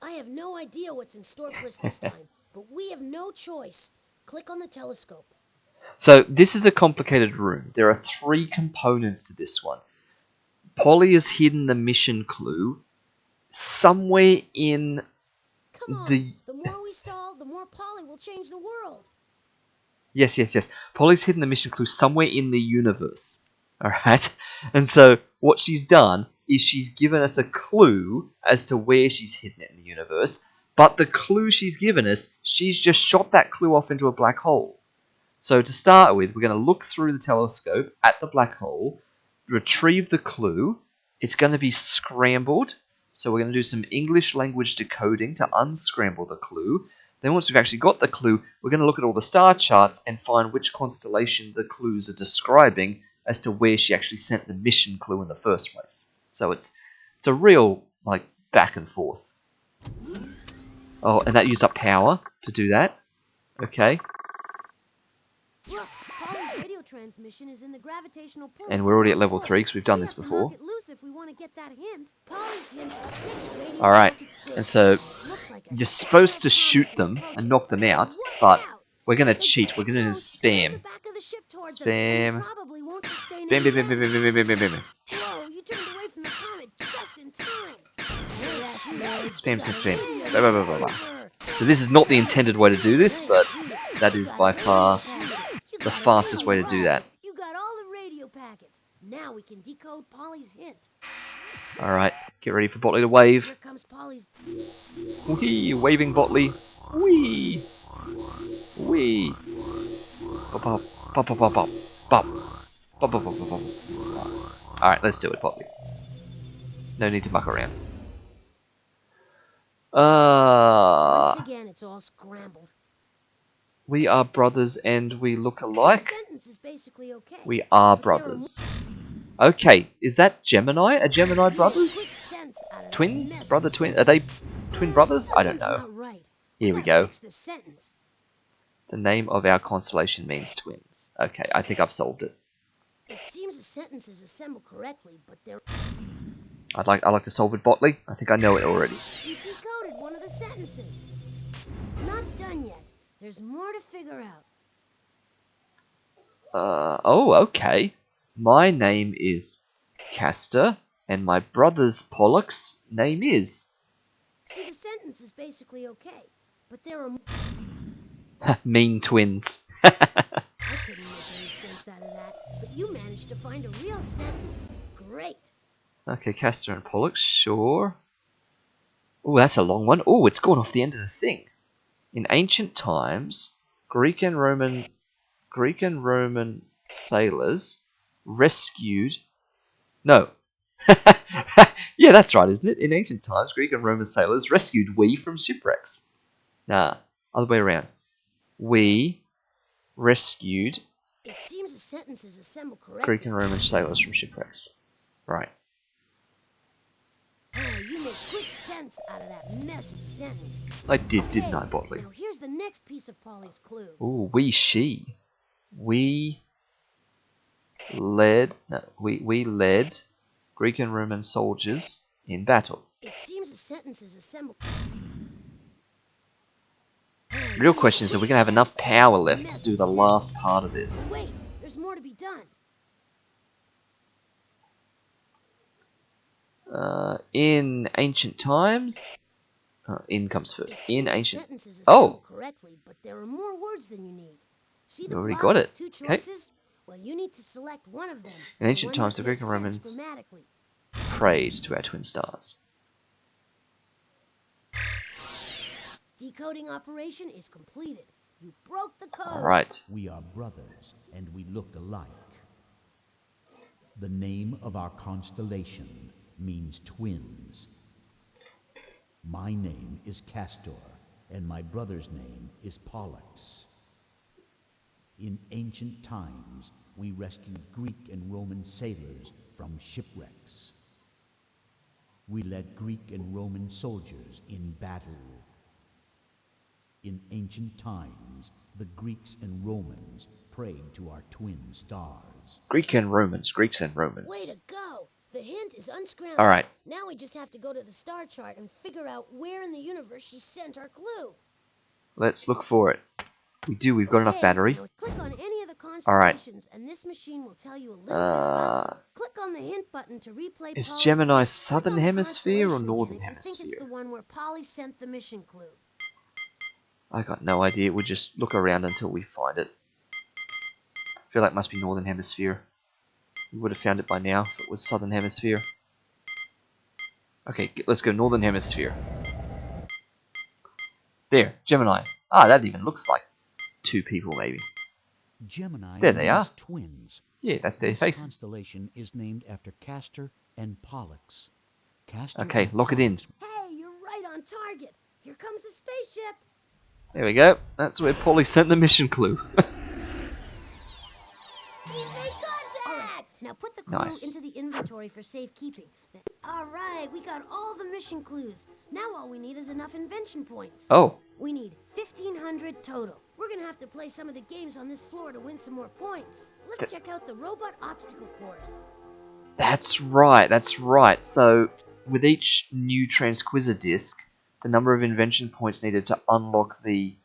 I have no idea what's in store for us this time, but we have no choice. Click on the telescope. So, this is a complicated room. There are 3 components to this one. Polly has hidden the mission clue somewhere in Come on, the more we stall, the more Polly will change the world. Yes. Polly's hidden the mission clue somewhere in the universe. Alright? And so, what she's done is she's given us a clue as to where she's hidden it in the universe, but the clue she's given us, she's just shot that clue off into a black hole. So to start with, we're going to look through the telescope at the black hole, retrieve the clue. It's going to be scrambled, so we're going to do some English language decoding to unscramble the clue. Then once we've actually got the clue, we're going to look at all the star charts and find which constellation the clues are describing as to where she actually sent the mission clue in the first place. So it's a real, like, back and forth. Oh, and that used up power to do that. Okay. Look, Polly's radio radio transmission is in the gravitational pull. And of we're the already at black level hole. 3 because we've done We this have to knock before. it loose if we want to get that hint. Polly's hints are 6 radio Alright, packets and big. so Looks like a you're storm supposed of to shoot comets is them and approaching, knock them so out, watch but out. we're going to If they get cheat. too We're going to close, turn spam. the back of the ship towards them, and Spam. they probably won't sustain Bam, any bam, bam, bam, bam, damage. bam, bam, bam, bam. Whoa, you turned away from the comet just in time. Spam, spam, spam. Blah, blah, blah, blah, blah. So this is not the intended way to do this, but that is by far the fastest way to do that. You got all the radio packets. Now we can decode Polly's hint. Alright, get ready for Botley to wave. Here comes Polly's. Whee! Waving Botley. Whee! Whee! Pop, pop, pop, pop, pop, pop, pop. Pop, pop, pop, pop, pop. Alright, let's do it, Botley. No need to muck around. Once again, it's all scrambled. We are brothers and we look The alike. sentence is basically okay. We are but there are brothers. Okay, is that Gemini? Are Gemini quick brothers? sense out of that Twins? messy Brother twin? sentence. Are they twin brothers? I don't Something's know. not right. Here we gotta go. Fix the sentence. The name of our constellation means twins. Okay, I think I've solved it. It seems the sentence is assembled correctly, but there. I like to solve it, Botley. I think I know it already. You decoded one of the sentences. Not done yet. There's more to figure out. Oh, okay. My name is Castor, and my brother's Pollux name is... See, the sentence is basically okay, but there are. mean twins. I couldn't make any sense out of that, but you managed to find a real sentence. Great. Okay, Castor and Pollux, sure. Oh, that's a long one. Oh, it's gone off the end of the thing. In ancient times, Greek and Roman sailors rescued... No. Yeah, that's right, isn't it? In ancient times, Greek and Roman sailors rescued we from shipwrecks. Nah, other way around. We rescued It seems the sentence is assembled correctly. Greek and Roman sailors from shipwrecks. Right. Oh, you make quick sense out of that messy sentence. I did, Okay, didn't I, Botley? Now here's the next piece of Polly's clue. Ooh, she. We led Greek and Roman soldiers in battle. It seems the sentence is assembled. Real question is, are we going to have enough power left to do the last part of this? Wait, there's more to be done. In ancient times... in comes It first. seems In the ancient... sentence is Oh! assembled correctly, but there are more words than you need. See You the already block got with it. 2 Okay. choices? Well, you need to select one of them. In the ancient one times, that the Greek makes and sense Romans grammatically. prayed to our twin stars. Decoding operation is completed. You broke the code. Alright. We are brothers, and we look alike. The name of our constellation means twins. My name is Castor, and my brother's name is Pollux. In ancient times, we rescued Greek and Roman sailors from shipwrecks. We led Greek and Roman soldiers in battle. In ancient times, the Greeks and Romans prayed to our twin stars. Greeks and Romans. Way to go! The hint is unscrambled. Alright. Now we just have to go to the star chart and figure out where in the universe she sent our clue. Let's look for it. We've got enough Okay, battery. Now click on any of the constellations, and this machine will tell you a little bit about them. Click on the hint button to replay. Is Polly's Gemini hint. southern Click on the hemisphere or constellation northern again if you think it's hemisphere? the one where Polly sent the mission clue. I got no idea. We'll just look around until we find it. I feel like it must be northern hemisphere. We would have found it by now if it was southern hemisphere. Okay, let's go northern hemisphere. There, Gemini. Ah, that even looks like 2 people maybe. Gemini There they are. means twins. Yeah, that's their This faces. constellation is named after Castor and Pollux. Castor Okay, and lock it in. Pollux Hey, you're right on target. Here comes the spaceship. There we go. That's where Polly sent the mission clue. Contact! Now put the clue Nice. into the inventory for safekeeping. Alright, we got all the mission clues. Now all we need is enough invention points. Oh, We need 1,500 total. We're We're gonna have to play some of the games on this floor to win some more points. Let's check out the robot obstacle course. That's right, that's right. So, with each new Transquisitor disc, the number of invention points needed to unlock the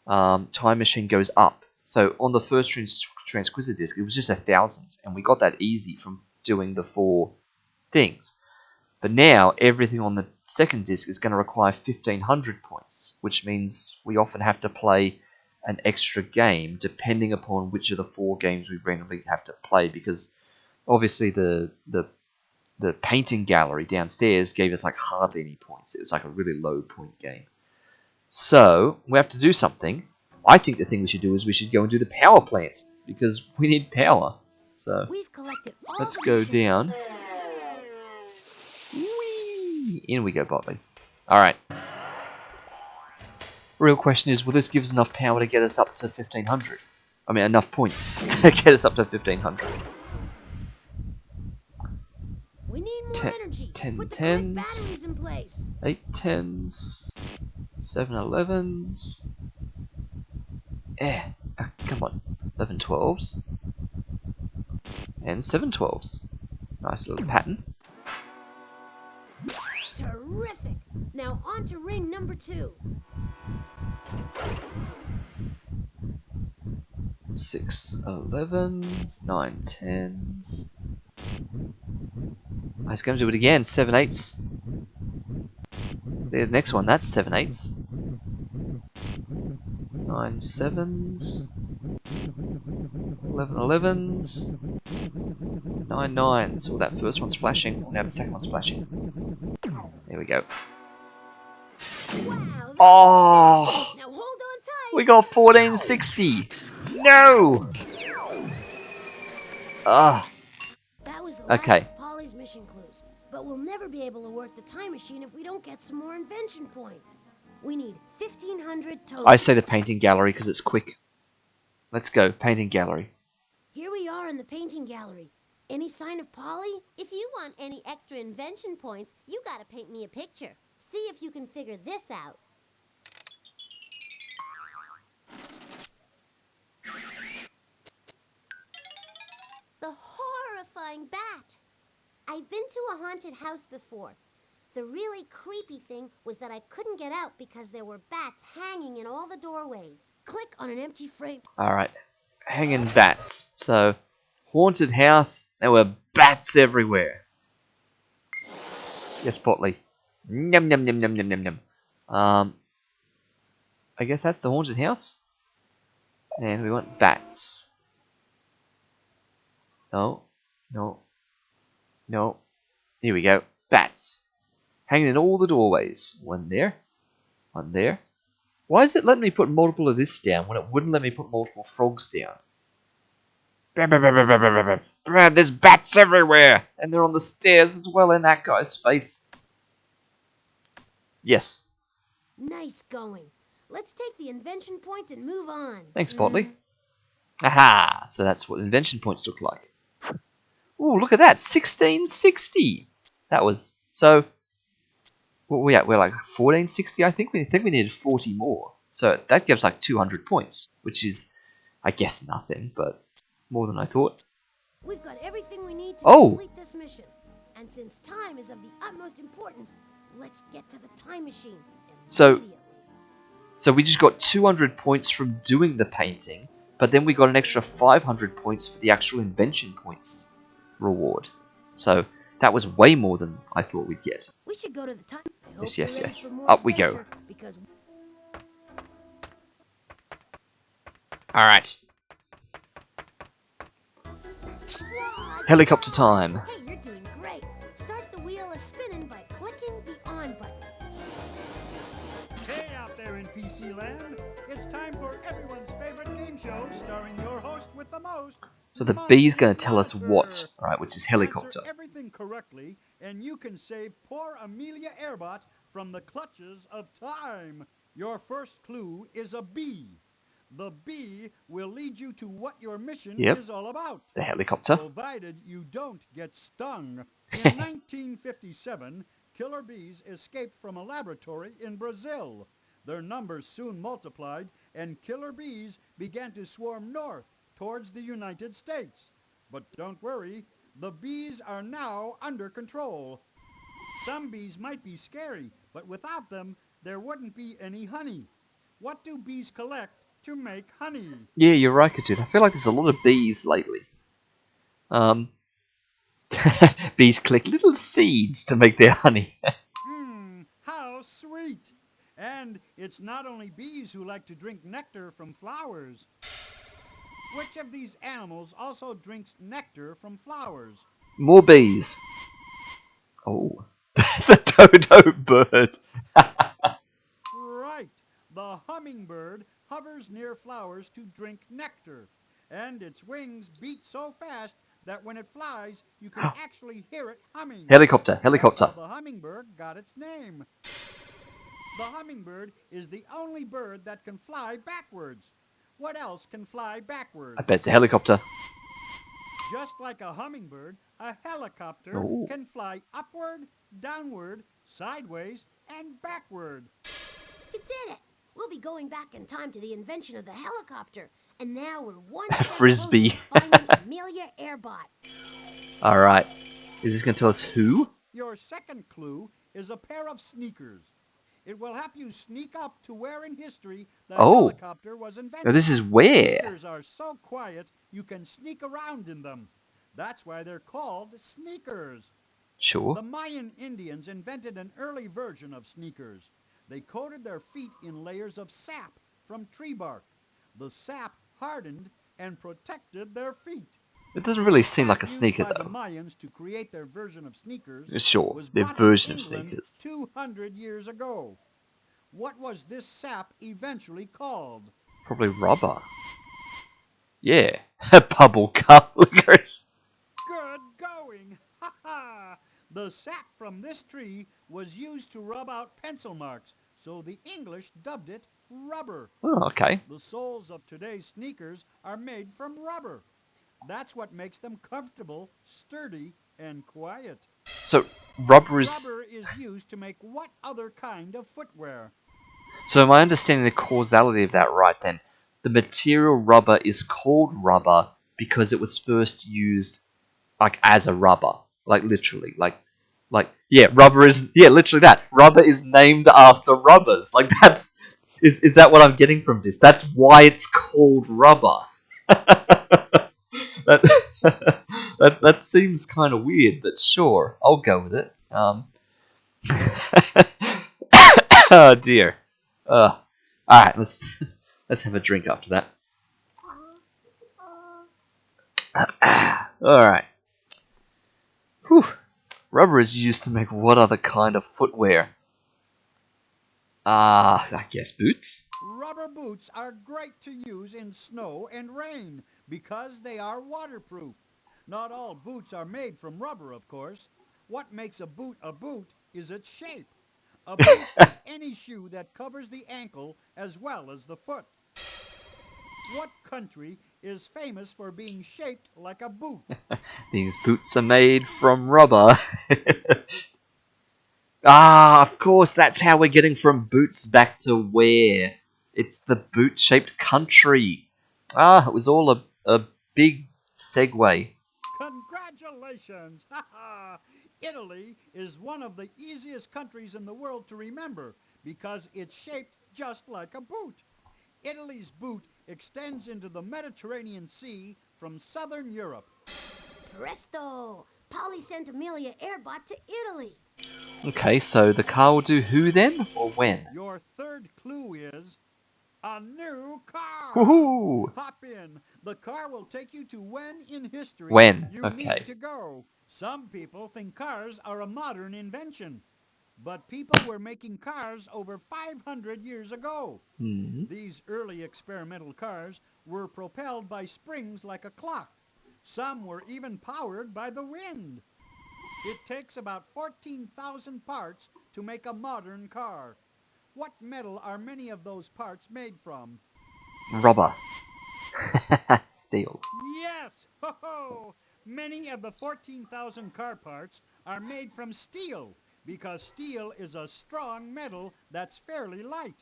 time machine goes up. So, on the first Transquisitor disc, it was just 1,000, and we got that easy from doing the 4 things. But now, everything on the second disc is going to require 1,500 points, which means we often have to play an extra game depending upon which of the 4 games we randomly have to play, because obviously the painting gallery downstairs gave us like hardly any points. It was like a really low point game. So we have to do something. I think the thing we should do is we should go and do the power plant, because we need power. So We've collected all let's the go mission- down. Whee! In we go, Bobby. Alright. Real question is, will this give us enough power to get us up to 1,500? I mean, enough points to get us up to 1,500. We need more energy. 10 Put the correct 10s, batteries in place. 8 10s, 7 11s. Come on. 11 12s. And 7 12s. Nice little pattern. Terrific. Now on to ring number 2. 6 11s, 9 10s. I was going to do it again. 7 8s. The next one, that's 7 8s. 9 7s. 11 11s. 9 9s. Well, that first one's flashing. Now the second one's flashing. There we go. Wow, Oh! now hold on tight. We got 1460. No! Ah. That was the last Okay. of Polly's mission clues. But we'll never be able to work the time machine if we don't get some more invention points. We need 1,500 total. I say the painting gallery because it's quick. Let's go, painting gallery. Here we are in the painting gallery. Any sign of Polly? If you want any extra invention points, you gotta paint me a picture. See if you can figure this out. The horrifying bat. I've been to a haunted house before. The really creepy thing was that I couldn't get out because there were bats hanging in all the doorways. Click on an empty frame. Alright, hanging bats. So, haunted house, there were bats everywhere. Yes, Potley. Num num num num num num num. I guess that's the haunted house. And we want bats. No, no, no. Here we go. Bats. Hanging in all the doorways. One there. One there. Why is it letting me put multiple of this down when it wouldn't let me put multiple frogs down? There's bats everywhere! And they're on the stairs as well in that guy's face. Yes. Nice going. Let's take the invention points and move on. Thanks, Potley. Aha! So that's what invention points look like. Ooh, look at that! 1660! That was... So... What are we at? We're like 1460, I think. We needed 40 more. So that gives like 200 points, which is, I guess, nothing, but more than I thought. We've got everything we need to Oh! complete this mission. And since time is of the utmost importance, let's get to the time machine immediately. So we just got 200 points from doing the painting, but then we got an extra 500 points for the actual invention points reward. So that was way more than I thought we'd get. We should go to the time. I hope Yes, you're yes, ready yes. for more Up we go. adventure, because Alright. Helicopter time. Hey, you're doing great. Start the wheel a spinning by clicking the on button. Hey out there in PC land, it's time for everyone's favorite game show starring your host with the most. So the B's going to tell us what, right, which is helicopter. Answer everything correctly, and you can save poor Amelia Airbot from the clutches of time. Your first clue is a bee. The bee will lead you to what your mission is all about. The helicopter. Provided you don't get stung. In 1957, killer bees escaped from a laboratory in Brazil. Their numbers soon multiplied, and killer bees began to swarm north towards the United States. But don't worry, the bees are now under control. Some bees might be scary, but without them, there wouldn't be any honey. What do bees collect to make honey? Yeah, you're right, Katoon. I feel like there's a lot of bees lately. Um, bees collect little seeds to make their honey. How sweet! And it's not only bees who like to drink nectar from flowers. Which of these animals also drinks nectar from flowers? More bees. Oh, the dodo bird. Right! The hummingbird hovers near flowers to drink nectar, and its wings beat so fast that when it flies, you can actually hear it humming. Helicopter, That's how helicopter. the hummingbird got its name. The hummingbird is the only bird that can fly backwards. What else can fly I backwards? bet it's a helicopter. Just like a hummingbird, a helicopter Oh, can fly upward, downward, sideways, and backward. You did it! We'll be going back in time to the invention of the helicopter. And now we're one a step closer frisbee. to finding Amelia Airbot. All right. Is this going to tell us who? Your second clue is a pair of sneakers. It will help you sneak up to where in history the Oh, helicopter was now invented. this is where. Sneakers are so quiet you can sneak around in them. That's why they're called sneakers. Sure. The Mayan Indians invented an early version of sneakers. They coated their feet in layers of sap from tree bark. The sap hardened and protected their feet. It doesn't really The seem like sap a used sneaker, by the though. Mayans to create their version of sneakers Sure, was their brought to version of England sneakers. 200 years ago. What was this sap eventually called? Probably rubber. Yeah. Bubble gum. Licorice. Good going! Ha ha! The sap from this tree was used to rub out pencil marks, so the English dubbed it rubber. Oh, okay. The soles of today's sneakers are made from rubber. That's what makes them comfortable, sturdy, and quiet. So, rubber is... Rubber is used to make what other kind of footwear? So am I understanding the causality of that right then? The material rubber is called rubber because it was first used like as a rubber. Like literally. Like yeah, rubber is literally that. Rubber is named after rubbers. Like that's is that what I'm getting from this? That's why it's called rubber. that, that seems kind of weird, but sure, I'll go with it. Oh dear. All right, let's have a drink after that. All right. Whew. Rubber is used to make what other kind of footwear? I guess boots. Rubber boots are great to use in snow and rain because they are waterproof. Not all boots are made from rubber, of course. What makes a boot is its shape. A boot is any shoe that covers the ankle as well as the foot. What country is famous for being shaped like a boot? These boots are made from rubber. Of course, that's how we're getting from boots back to where. It's the boot-shaped country. It was all a big segue. Congratulations! Italy is one of the easiest countries in the world to remember because it's shaped just like a boot. Italy's boot extends into the Mediterranean Sea from southern Europe. Presto! Polly sent Amelia Airbot to Italy. Okay, so the car will do who then, or when? Your third clue is a new car. Woohoo! Hop in. The car will take you to when in history When? you Okay. need to go. Some people think cars are a modern invention, but people were making cars over 500 years ago. These early experimental cars were propelled by springs like a clock. Some were even powered by the wind. It takes about 14,000 parts to make a modern car. What metal are many of those parts made from? Rubber. Steel. Yes! Ho ho! Many of the 14,000 car parts are made from steel because steel is a strong metal that's fairly light.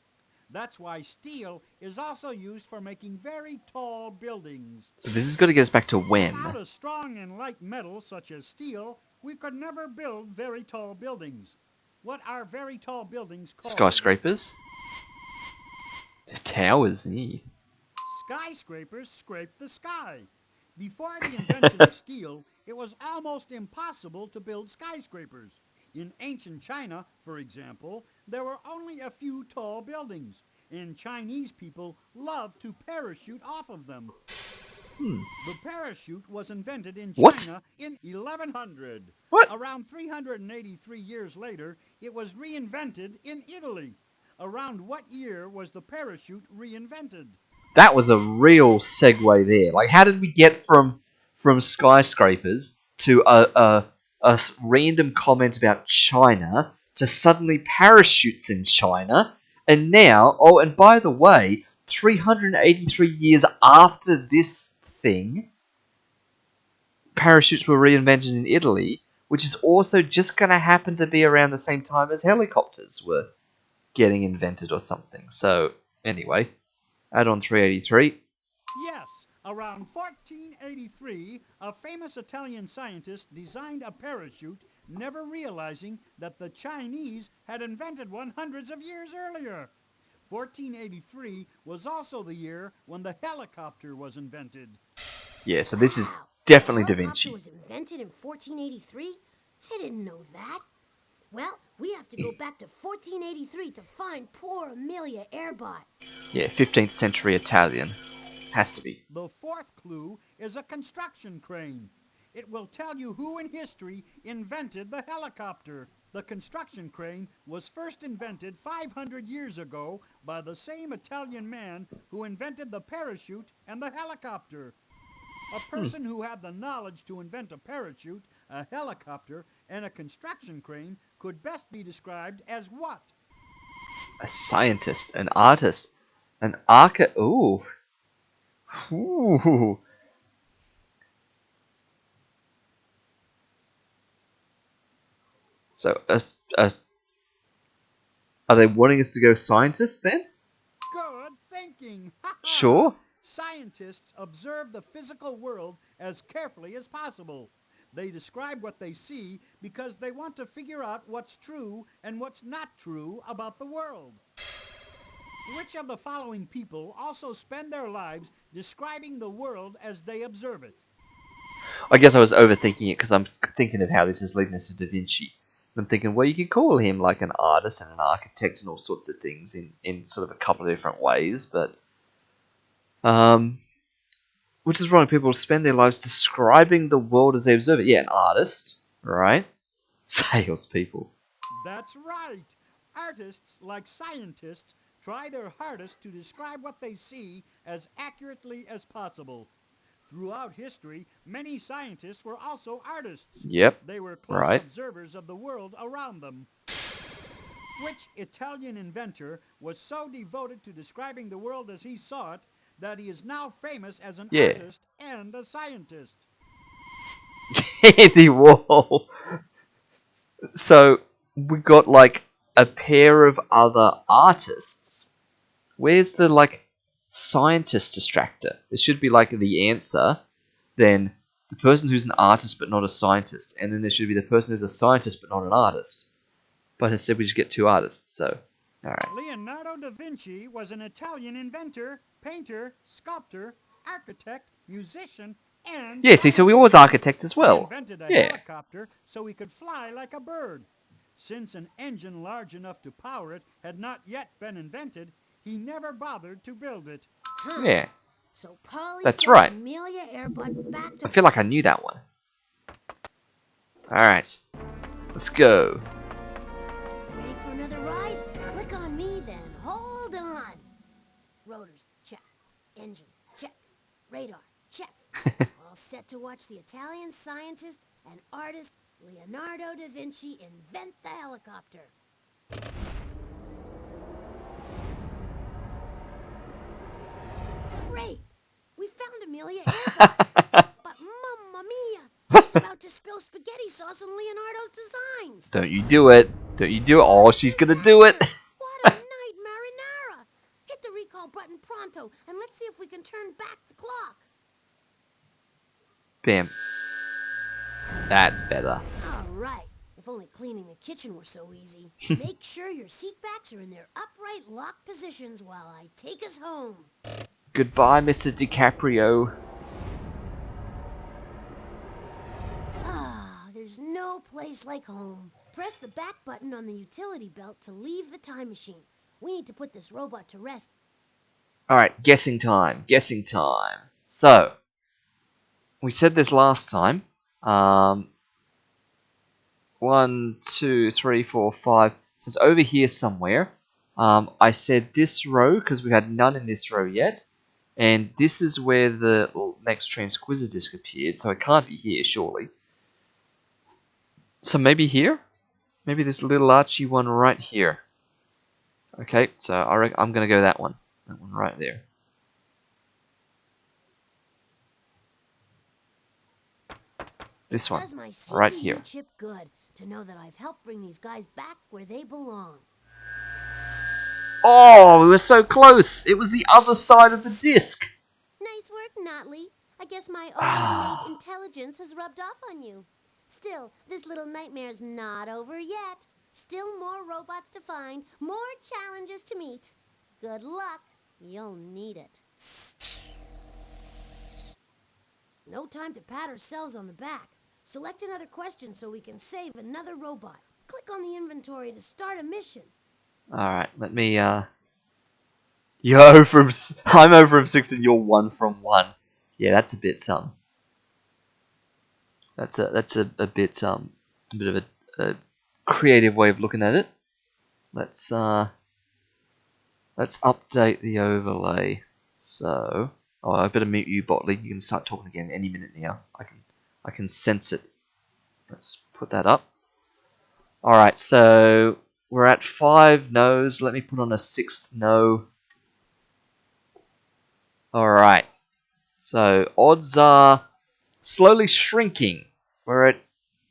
That's why steel is also used for making very tall buildings. So this is going to get us back to when? Without a strong and light metal such as steel, we could never build very tall buildings. What are very tall buildings called? Skyscrapers? Towers, Skyscrapers scrape the sky. Before the invention of steel, it was almost impossible to build skyscrapers. In ancient China, for example, there were only a few tall buildings, and Chinese people loved to parachute off of them. The parachute was invented in What? China in 1100. What? Around 383 years later, it was reinvented in Italy. Around what year was the parachute reinvented? That was a real segue there. Like, how did we get from skyscrapers to a random comment about China to suddenly parachutes in China, and now, oh, and by the way, 383 years after this thing, parachutes were reinvented in Italy, which is also just going to happen to be around the same time as helicopters were getting invented or something. So, anyway, add on 383. Yes, around 1483, a famous Italian scientist designed a parachute, never realizing that the Chinese had invented one hundreds of years earlier. 1483 was also the year when the helicopter was invented. Yeah, so this is Wow, definitely the Da helicopter Vinci. was invented in 1483? I didn't know that. Well, we have to go back to 1483 to find poor Amelia Earhart. Yeah, 15th century Italian. Has to be. The fourth clue is a construction crane. It will tell you who in history invented the helicopter. The construction crane was first invented 500 years ago by the same Italian man who invented the parachute and the helicopter. A person who had the knowledge to invent a parachute, a helicopter, and a construction crane could best be described as what? A scientist, an artist, an Ooh. Ooh. So, are they wanting us to go scientist then? Good thinking! Sure. Scientists observe the physical world as carefully as possible. They describe what they see because they want to figure out what's true and what's not true about the world. Which of the following people also spend their lives describing the world as they observe it? I guess I was overthinking it because I'm thinking of how this is leading us to Da Vinci. I'm thinking, well, you could call him like an artist and an architect and all sorts of things in sort of a couple of different ways, but which is wrong. People spend their lives describing the world as they observe it. Yeah, an artist, right? Salespeople. That's right. Artists, like scientists, try their hardest to describe what they see as accurately as possible. Throughout history, many scientists were also artists. Yep. They were close Right. observers of the world around them. Which Italian inventor was so devoted to describing the world as he saw it that he is now famous as an Yeah. artist and a scientist? Andy Warhol. So we got like a pair of other artists. Where's the like scientist distractor? There should be like the answer, then the person who's an artist but not a scientist, and then there should be the person who's a scientist but not an artist. But instead we just get two artists, so alright. Leonardo da Vinci was an Italian inventor, painter, sculptor, architect, musician, and Yeah, see, so we always architect as He well. invented a Yeah. helicopter so he could fly like a bird. Since an engine large enough to power it had not yet been invented, he never bothered to build it. Yeah. So Polly That's sent right. Amelia Earhart back to... I feel like I knew that one. Alright. Let's go. Ready for another ride? Click on me then. Hold on. Rotors, check. Engine, check. Radar, check. All set to watch the Italian scientist and artist Leonardo da Vinci invent the helicopter. Great! We found Amelia Earhart. But mamma mia! She's about to spill spaghetti sauce on Leonardo's designs. Don't you do it. Don't you do it. Oh, she's gonna do it. What a night, marinara! pronto, and let's see if we can turn back the clock. Bam. That's better. All right. If only cleaning the kitchen were so easy. Make sure your seat backs are in their upright lock positions while I take us home. Goodbye, Mr. DiCaprio. Ah, there's no place like home. Press the back button on the utility belt to leave the time machine. We need to put this robot to rest. Alright, guessing time. Guessing time. So, we said this last time. 1, 2, 3, 4, 5. So it's over here somewhere. I said this row because we had none in this row yet. And this is where the next transquisitor disc appeared. So it can't be here, surely. So maybe here? Maybe this little archy one right here. Okay, so I'm going to go that one. That one right there. This one, Does my CPU right here. chip good to know that I've helped bring these guys back where they belong. Oh, we were so close! It was the other side of the disc! Nice work, Notley. I guess my own Ah. innate intelligence has rubbed off on you. Still, this little nightmare's not over yet. Still more robots to find, more challenges to meet. Good luck. You'll need it. No time to pat ourselves on the back. Select another question so we can save another robot. Click on the inventory to start a mission. Alright, let me, I'm 0 from 6 and you're 1 from 1. Yeah, that's a bit, that's a bit, a bit of a creative way of looking at it. Let's update the overlay. So, oh, I better mute you, Botley. You can start talking again any minute now. I can sense it. Let's put that up. Alright, so we're at 5 no's. Let me put on a 6th no. Alright, so odds are slowly shrinking. We're at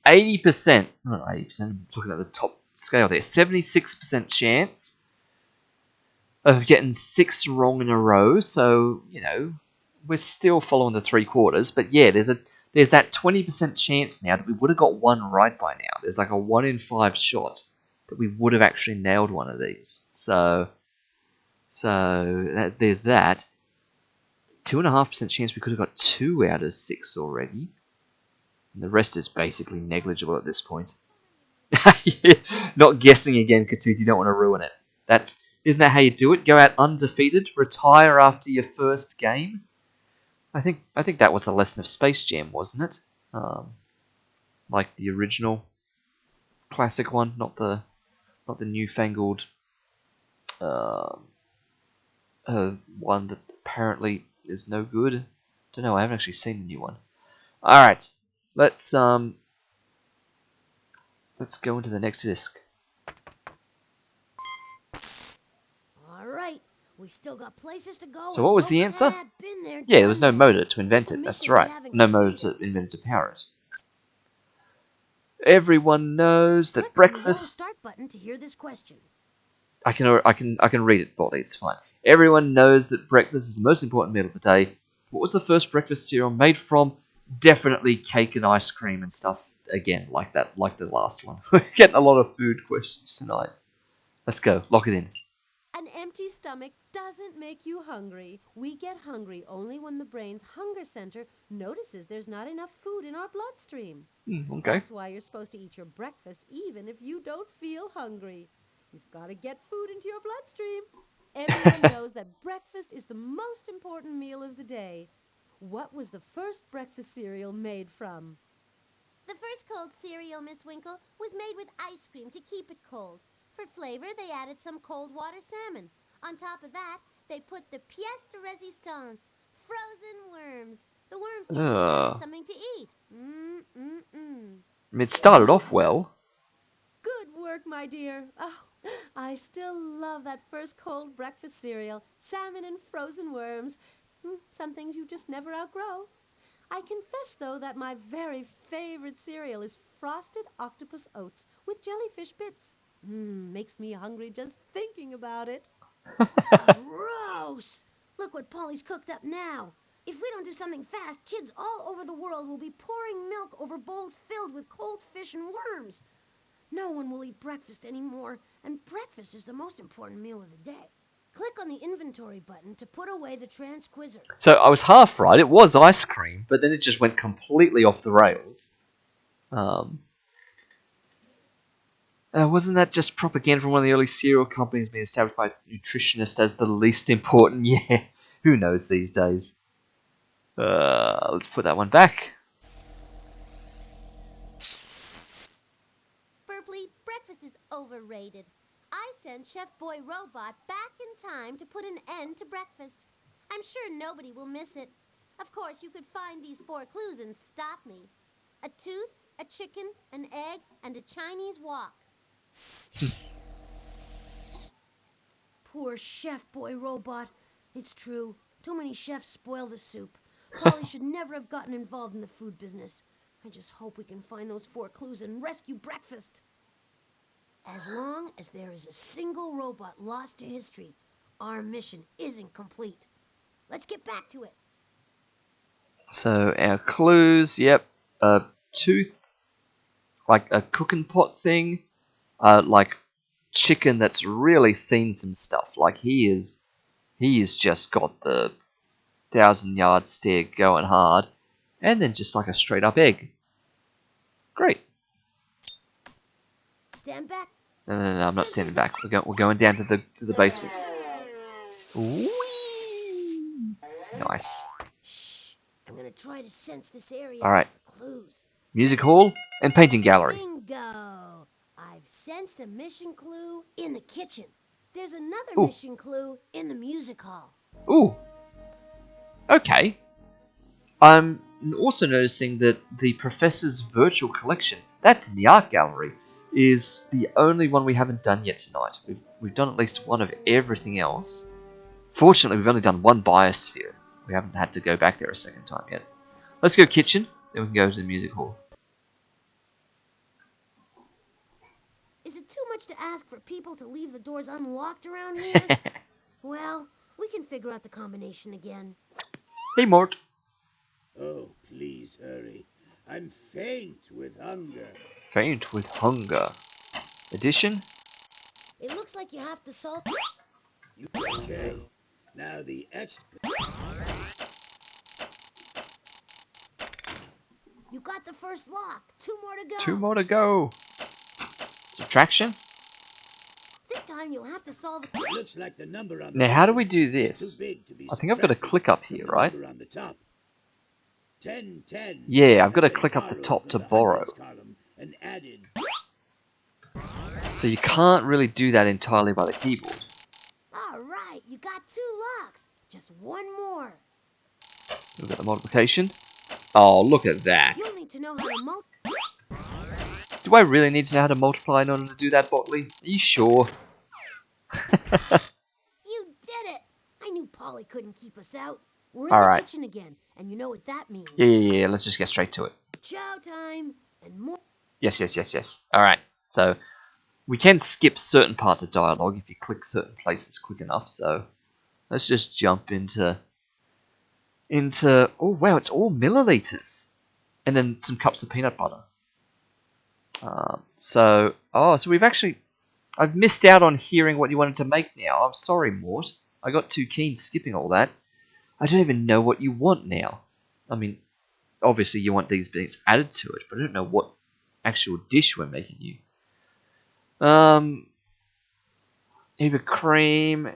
80%. Not 80%, I'm looking at the top scale there. 76% chance of getting 6 wrong in a row. So, you know, we're still following the 3/4. But yeah, there's that 20% chance now that we would have got 1 right by now. There's like a 1 in 5 shot that we would have actually nailed one of these. So there's that. 2.5% chance we could have got 2 out of 6 already. And the rest is basically negligible at this point. Not guessing again, Katooth. You don't want to ruin it. Isn't that how you do it? Go out undefeated, retire after your first game. I think that was the lesson of Space Jam, wasn't it? Like the original classic one, not the newfangled one that apparently is no good. Don't know. I haven't actually seen the new one. All right, let's go into the next disc. All right, we still got places to go. So what was the answer? Been there, Yeah, there was no done that. motor to invent Like a it. That's mission we right. haven't No motor completed. to invent it to power it. Everyone knows that Click on the yellow breakfast. start button to hear this question. I can read it, Baldy. It's fine. Everyone knows that breakfast is the most important meal of the day. What was the first breakfast cereal made from? Definitely cake and ice cream and stuff. Again, like that, like the last one. We're getting a lot of food questions tonight. Let's go. Lock it in. An empty stomach doesn't make you hungry. We get hungry only when the brain's hunger center notices there's not enough food in our bloodstream. Okay. That's why you're supposed to eat your breakfast even if you don't feel hungry. You've got to get food into your bloodstream. Everyone knows that breakfast is the most important meal of the day. What was the first breakfast cereal made from? The first cold cereal, Miss Winkle, was made with ice cream to keep it cold. For flavor, they added some cold water salmon. On top of that, they put the pièce de résistance, frozen worms. The worms gave the salmon something to eat. I mean, it started off well. Good work, my dear. Oh, I still love that first cold breakfast cereal. Salmon and frozen worms. Some things you just never outgrow. I confess, though, that my very favorite cereal is Frosted Octopus Oats with jellyfish bits. Makes me hungry just thinking about it. Gross! Look what Polly's cooked up now. If we don't do something fast, kids all over the world will be pouring milk over bowls filled with cold fish and worms. No one will eat breakfast anymore, and breakfast is the most important meal of the day. Click on the inventory button to put away the transquizzer. So I was half right. It was ice cream, but then it just went completely off the rails. Wasn't that just propaganda from one of the early cereal companies being established by nutritionists as the least important? Yeah, who knows these days? Let's put that one back. Burpley, breakfast is overrated. I sent Chef Boy Robot back in time to put an end to breakfast. I'm sure nobody will miss it. Of course, you could find these 4 clues and stop me. A tooth, a chicken, an egg, and a Chinese wok. Poor Chef Boy Robot. It's true. Too many chefs spoil the soup. Polly should never have gotten involved in the food business. I just hope we can find those 4 clues and rescue breakfast. As long as there is a single robot lost to history, our mission isn't complete. Let's get back to it. So our clues, yep, a tooth, like a cooking pot thing, like chicken that's really seen some stuff. Like he is just got the 1,000-yard stare going hard, and then just like a straight up egg. Great. Stand back. No, I'm not standing back. We're going down to the basement. Whee! Nice. Shh. I'm gonna try to sense this area All right. for clues. Music hall and painting gallery. Bingo! I've sensed a mission clue in the kitchen. There's another Ooh. mission clue in the music hall. Ooh. Okay. I'm also noticing that the professor's virtual collection, that's in the art gallery, is the only one we haven't done yet tonight. We've done at least one of everything else. Fortunately, we've only done one biosphere. We haven't had to go back there a second time yet. Let's go kitchen, then we can go to the music hall. Is it too much to ask for people to leave the doors unlocked around here? Well, we can figure out the combination again. Hey, Mort. Oh, please hurry. I'm faint with hunger. Faint with hunger. Addition? It looks like you have to solve... Okay. Now the extra... You got the first lock. 2 more to go. 2 more to go. Subtraction? This time you'll have to solve... Looks like the number on the Now, how do bottom we do is this? too big to be I think I've got to subtracted click up from here, the right? number on the top. 10, 10. Yeah, I've got to and then click up the borrow top from to the borrow. hundreds column and added. So you can't really do that entirely by the keyboard. All right, you got 2 locks. Just 1 more. We've got the multiplication. Oh, look at that. You'll need to know how to multiply. Do I really need to know how to multiply in order to do that, Botley? Are you sure? You did it! I knew Polly couldn't keep us out. We're in All the right. kitchen again, and you know what that means. Yeah, let's just get straight to it. Chow time and more. Yes. Alright, so we can skip certain parts of dialogue if you click certain places quick enough, so let's just jump into oh wow, it's all milliliters. And then some cups of peanut butter. So we've actually, I've missed out on hearing what you wanted to make now. I'm sorry, Mort. I got too keen skipping all that. I don't even know what you want now. I mean, obviously you want these bits added to it, but I don't know what actual dish we're making you. Either cream,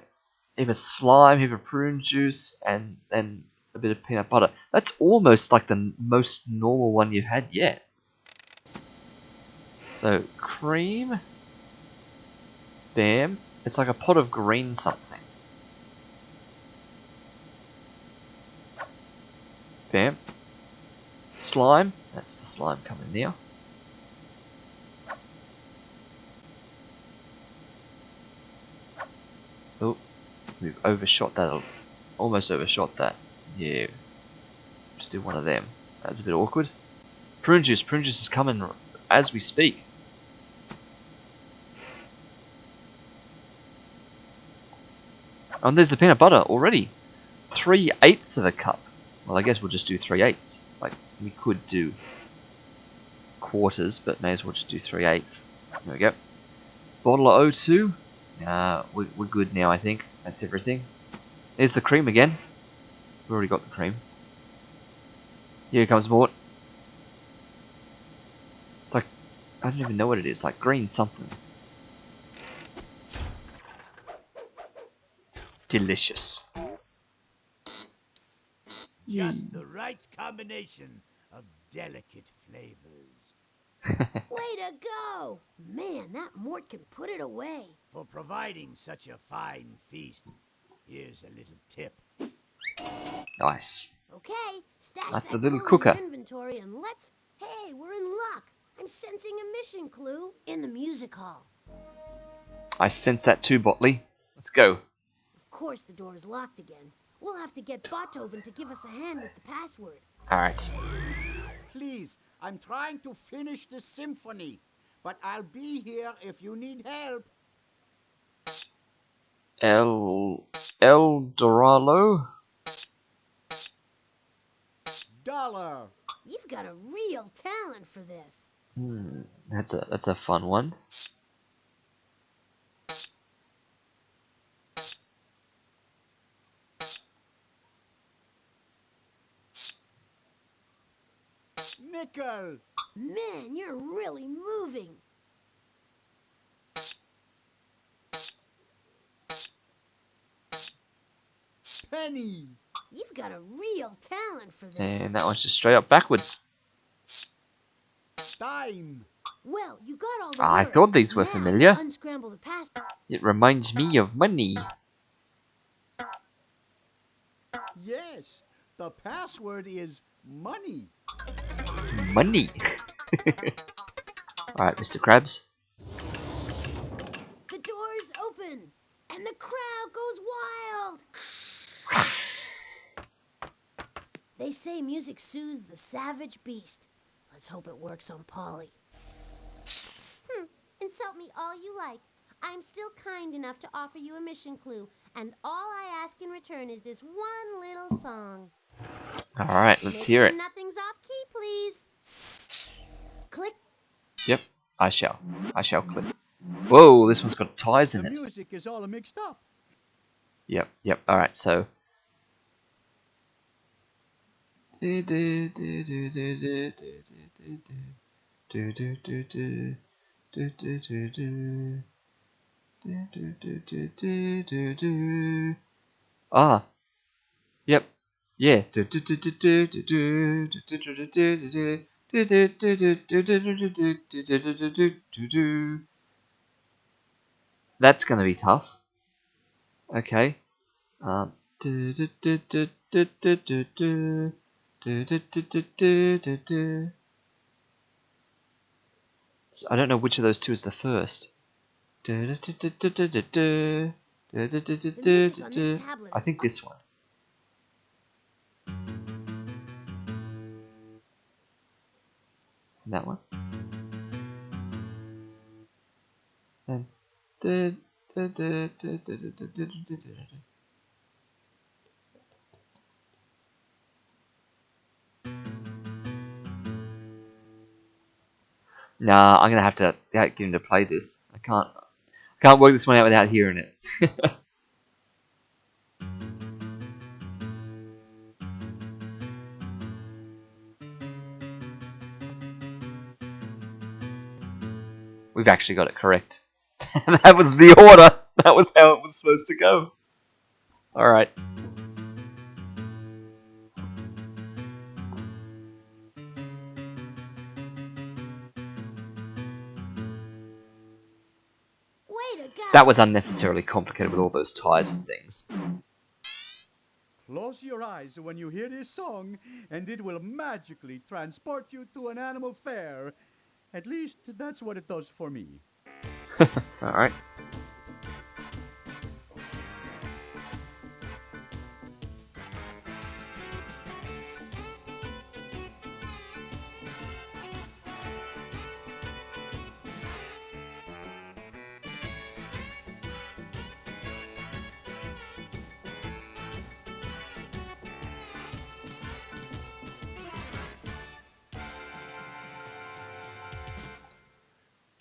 either slime, either prune juice, and then a bit of peanut butter. That's almost like the most normal one you've had yet. So, cream. Bam. It's like a pot of green something. Bam. Slime. That's the slime coming now. Oh, we've overshot that. Almost overshot that. Yeah. Just do one of them. That's a bit awkward. Prune juice. Prune juice is coming as we speak. And there's the peanut butter already. 3/8 of a cup. Well, I guess we'll just do 3/8. Like, we could do quarters, but may as well just do 3/8. There we go. Bottle of O2. We're good now, I think. That's everything. There's the cream again. We've already got the cream. Here comes Mort. It's like, I don't even know what it is. Like green something. Delicious. Just the right combination of delicate flavors. Way to go! Man, that Mort can put it away. For providing such a fine feast, here's a little tip. Nice. Okay, stash That's that the little clue in your cooker. inventory and let's... Hey, we're in luck. I'm sensing a mission clue in the music hall. I sense that too, Botley. Let's go. Of course the door is locked again. We'll have to get Beethoven to give us a hand with the password. Alright. Please, I'm trying to finish the symphony, but I'll be here if you need help. El Dorado? Dollar. You've got a real talent for this. That's a fun one. Nickel. Man, you're really moving. Penny. You've got a real talent for this. And that one's just straight up backwards. Dime. Well, you got all the I words. thought these were Now familiar. to unscramble the password. It reminds me of money. Yes, the password is money. Money. Alright, Mr. Krabs. The door's open, and the crowd goes wild. They say music soothes the savage beast. Let's hope it works on Polly. Insult me all you like. I'm still kind enough to offer you a mission clue, and all I ask in return is this one little song. Alright, let's Make hear sure it. nothing's off key, please. Click. Yep, I shall. I shall click. Whoa, this one's got ties in The it. music is all mixed up. Yep. Alright, so. Ah. Yep. Yeah. That's gonna be tough. Okay. Um. So I don't know which of those two is the first. The music on this tablet I is... think this one. That one. Then. Nah, I'm gonna have to get him to play this. I can't work this one out without hearing it. We've actually got it correct. That was the order. That was how it was supposed to go. Alright. Way to go! That was unnecessarily complicated with all those ties and things. Close your eyes when you hear this song, and it will magically transport you to an animal fair. At least, that's what it does for me. Alright.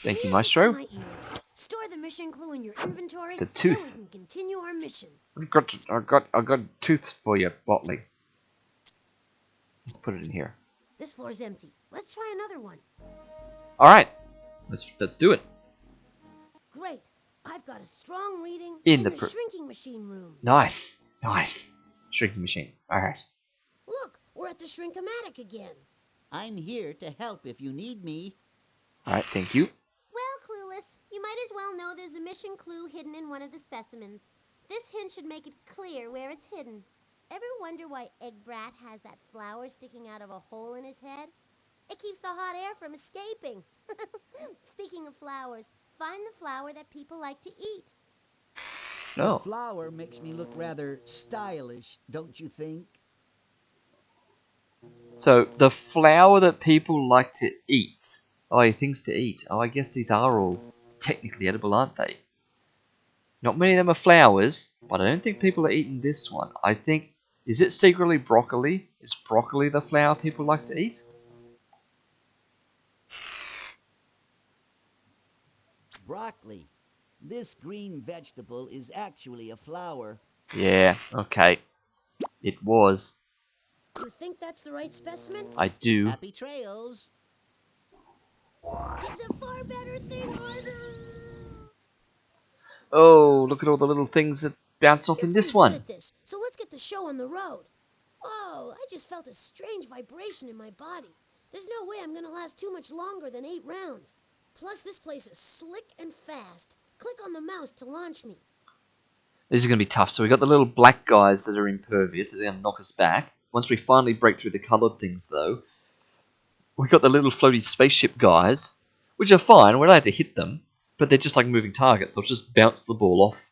Thank you, Music to Maestro. my ears. Store the mission clue in your inventory, It's a then tooth. we can continue our mission. I got a tooth for you, Botley. Let's put it in here. This floor's empty. Let's try another one. All right, let's do it. Great. I've got a strong reading In in the the shrinking machine room. Nice. Shrinking machine. All right. Look, we're at the Shrinkomatic again. I'm here to help if you need me. All right. Thank you. Well, Clueless, you might as well know there's a mission clue hidden in one of the specimens. This hint should make it clear where it's hidden. Ever wonder why Egg Brat has that flower sticking out of a hole in his head? It keeps the hot air from escaping. Speaking of flowers, find the flower that people like to eat. The No. flower makes me look rather stylish, don't you think? So the flower that people like to eat. Oh, things to eat. Oh, I guess these are all technically edible, aren't they? Not many of them are flowers, but I don't think people are eating this one. I think, is it secretly broccoli? Is broccoli the flower people like to eat? Broccoli. This green vegetable is actually a flower. Yeah, okay. It was. Do you think that's the right specimen? I do. Happy trails. Tis a far better thing, Arthur. Oh, look at all the little things that bounce off You're in this pretty good one. at this, so let's get the show on the road. Whoa, I just felt a strange vibration in my body. There's no way I'm gonna last too much longer than 8 rounds. Plus, this place is slick and fast. Click on the mouse to launch me. This is going to be tough. So we got the little black guys that are impervious, that are going to knock us back. Once we finally break through the coloured things, though, we got the little floaty spaceship guys, which are fine. We're allowed to hit them, but they're just like moving targets. So it'll just bounce the ball off.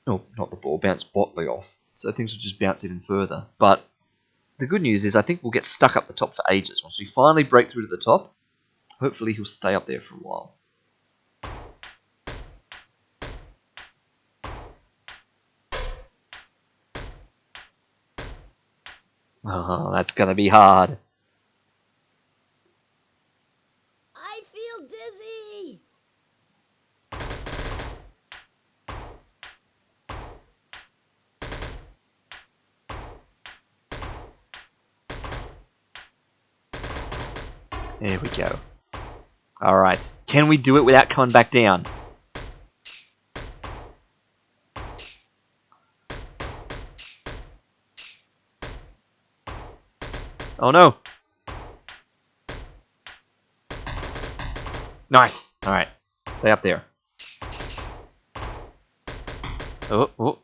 No, not the ball. Bounce Botley off. So things will just bounce even further. But the good news is I think we'll get stuck up the top for ages. Once we finally break through to the top, hopefully he'll stay up there for a while. Oh, that's going to be hard. I feel dizzy. There we go. Alright. Can we do it without coming back down? Oh no! Nice! Alright. Stay up there. Oh.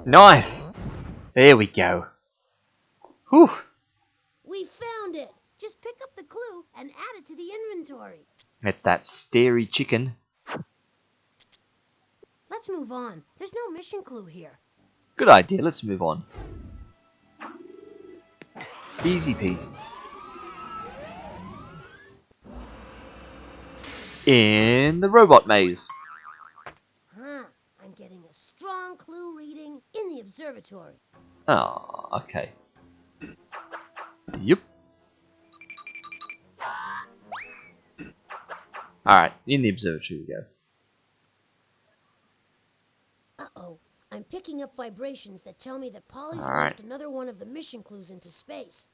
Nice! There we go. Whew! We found it. Just pick up the clue and add it to the inventory. It's that starey chicken. Let's move on. There's no mission clue here. Good idea, let's move on. Easy peasy. In the robot maze. I'm getting a strong clue reading in the observatory. Oh, okay. Yep. Alright, in the observatory we go. Uh-oh. I'm picking up vibrations that tell me that Polly's All right. launched another one of the mission clues into space.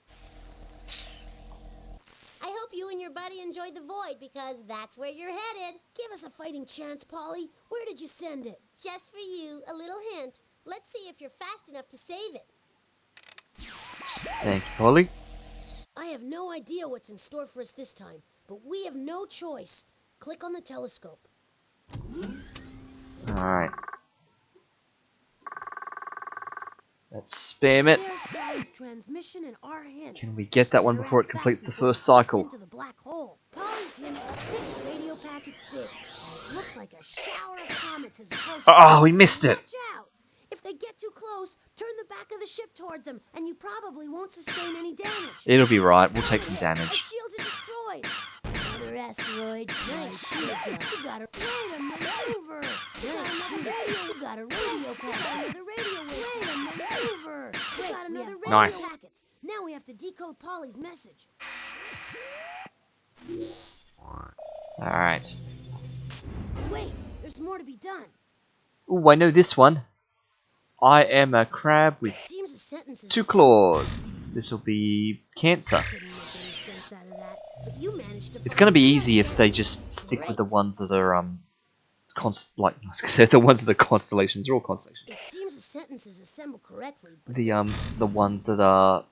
I hope you and your buddy enjoyed the void because that's where you're headed. Give us a fighting chance, Polly. Where did you send it? Just for you, a little hint. Let's see if you're fast enough to save it. Thank you, Polly. I have no idea what's in store for us this time, but we have no choice. Click on the telescope. Alright. Let's spam it. There's Polly's transmission and our hint. Can we get that one Better before it act completes fast the before first it's sucked cycle? Into the black hole. Polly's hints are 6 radio packets big. It looks like a shower of comets is approaching. Oh, we so missed it. Watch out. If If they get too close, turn the back of the ship toward them, and you probably won't sustain any damage. It'll be right. We'll take some Our damage. shields are destroyed. Another asteroid. Nice. You got a way to maneuver. You got another radio. You got a radio packet. Another radio wave. Way to maneuver. You got another radio Nice. packets. Now we have to decode Polly's message. Alright. Wait, there's more to be done. Ooh, I know this one. I am a crab with It seems a sentence is 2 a claws. This will be cancer. Couldn't make any sense out of that, but you managed to It's find gonna be a real easy if they sentence. just stick with the Great. ones that are like I was gonna say the ones that are constellations. They're all constellations. It seems a sentence is assembled correctly, but The ones that are